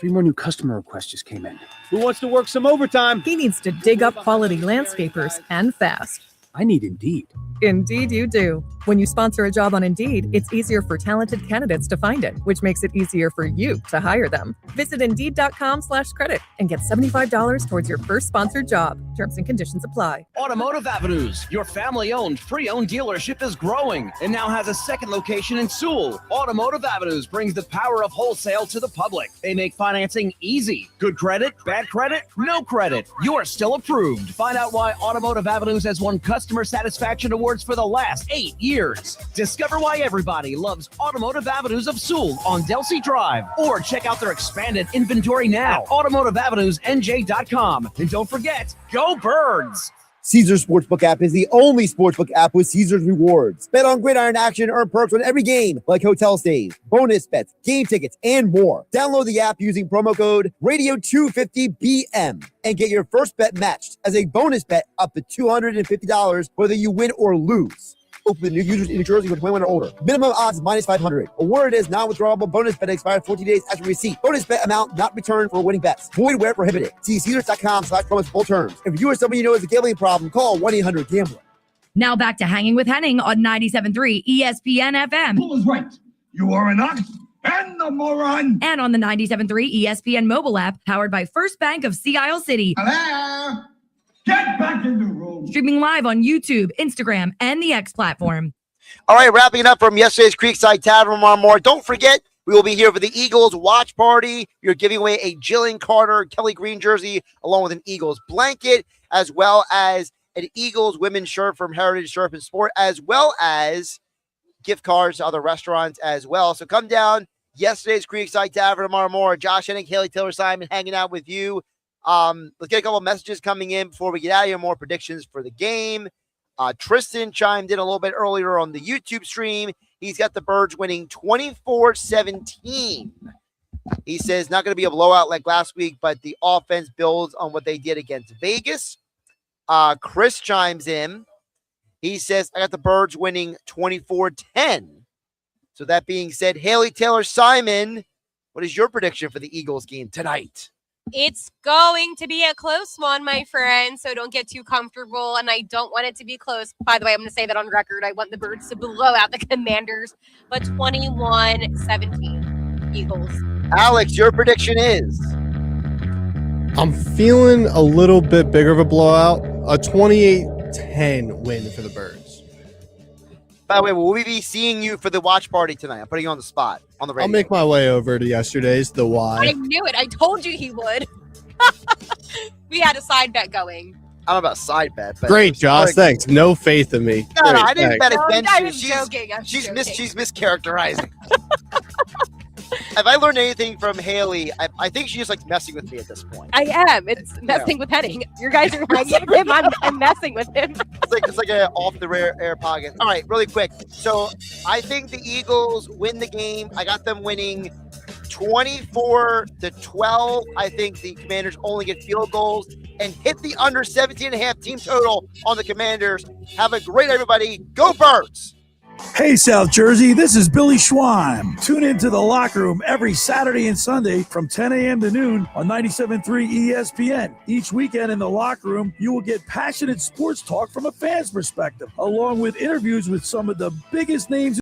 3 more new customer requests just came in. Who wants to work some overtime? He needs to dig up quality landscapers and fast. I need Indeed. Indeed you do. When you sponsor a job on Indeed, it's easier for talented candidates to find it, which makes it easier for you to hire them. Visit Indeed.com/credit and get $75 towards your first sponsored job. Terms and conditions apply. Automotive Avenues, your family-owned, pre-owned dealership is growing and now has a second location in Sewell. Automotive Avenues brings the power of wholesale to the public. They make financing easy. Good credit, bad credit, no credit. You are still approved. Find out why Automotive Avenues has won customer satisfaction awards for the last 8 years. Discover why everybody loves Automotive Avenues of Sewell on Delsey Drive. Or check out their expanded inventory now at automotiveavenuesnj.com. And don't forget, go Birds! Caesars Sportsbook app is the only sportsbook app with Caesars rewards. Bet on gridiron action, earn perks on every game, like hotel stays, bonus bets, game tickets, and more. Download the app using promo code Radio250BM and get your first bet matched as a bonus bet up to $250 whether you win or lose. Open to new users in New Jersey with 21 or older. Minimum odds -500. Award is non-withdrawable bonus bet expired 14 days after receipt. Bonus bet amount not returned for winning bets. Void where prohibited. See Caesars.com/promos full terms. If you or someone you know has a gambling problem, call 1-800-GAMBLER. Now back to Hanging with Hennig on 97.3 ESPN FM. Who is right? You are an ox and a moron. And on the 97.3 ESPN mobile app, powered by First Bank of Sea Isle City. Hello? Get back in the room. Streaming live on YouTube, Instagram, and the X platform. All right, wrapping it up from yesterday's Creekside Tavern, Marmora. Don't forget, we will be here for the Eagles watch party. We're giving away a Jillian Carter Kelly Green jersey, along with an Eagles blanket, as well as an Eagles women's shirt from Heritage Surf and Sport, as well as gift cards to other restaurants as well. So come down. Yesterday's Creekside Tavern, Marmora. Josh Hennig, Haley Taylor Simon hanging out with you. Let's get a couple messages coming in before we get out of here. More predictions for the game. Tristan chimed in a little bit earlier on the YouTube stream. He's got the Birds winning 24-17. He says not going to be a blowout like last week, but the offense builds on what they did against Vegas. Chris chimes in. He says, I got the Birds winning 24-10. So that being said, Haley Taylor Simon, what is your prediction for the Eagles game tonight? It's going to be a close one, my friend, so don't get too comfortable, and I don't want it to be close. By the way, I'm going to say that on record. I want the Birds to blow out the Commanders, but 21-17 Eagles. Alex, your prediction is? I'm feeling a little bit bigger of a blowout, a 28-10 win for the Birds. By the way, will we be seeing you for the watch party tonight? I'm putting you on the spot on the radio. I'll make my way over to yesterday's, the Y. I knew it. I told you he would. We had a side bet going. I'm about side bet. But Great, Josh. Thanks. No faith in me. No, Great, I didn't bet against I you. was joking. I'm joking. She's mischaracterizing. If I learned anything from Haley, I think she just likes messing with me at this point. I am. It's messing with Hennig. You guys are hanging with him. I'm messing with him. It's like a off the air pocket. All right, really quick. So I think the Eagles win the game. I got them winning 24-12. I think the Commanders only get field goals and hit the under 17.5 team total on the Commanders. Have a great everybody. Go Birds! Hey, South Jersey, this is Billy Schwein. Tune into The Locker Room every Saturday and Sunday from 10 a.m. to noon on 97.3 ESPN. Each weekend in The Locker Room, you will get passionate sports talk from a fan's perspective, along with interviews with some of the biggest names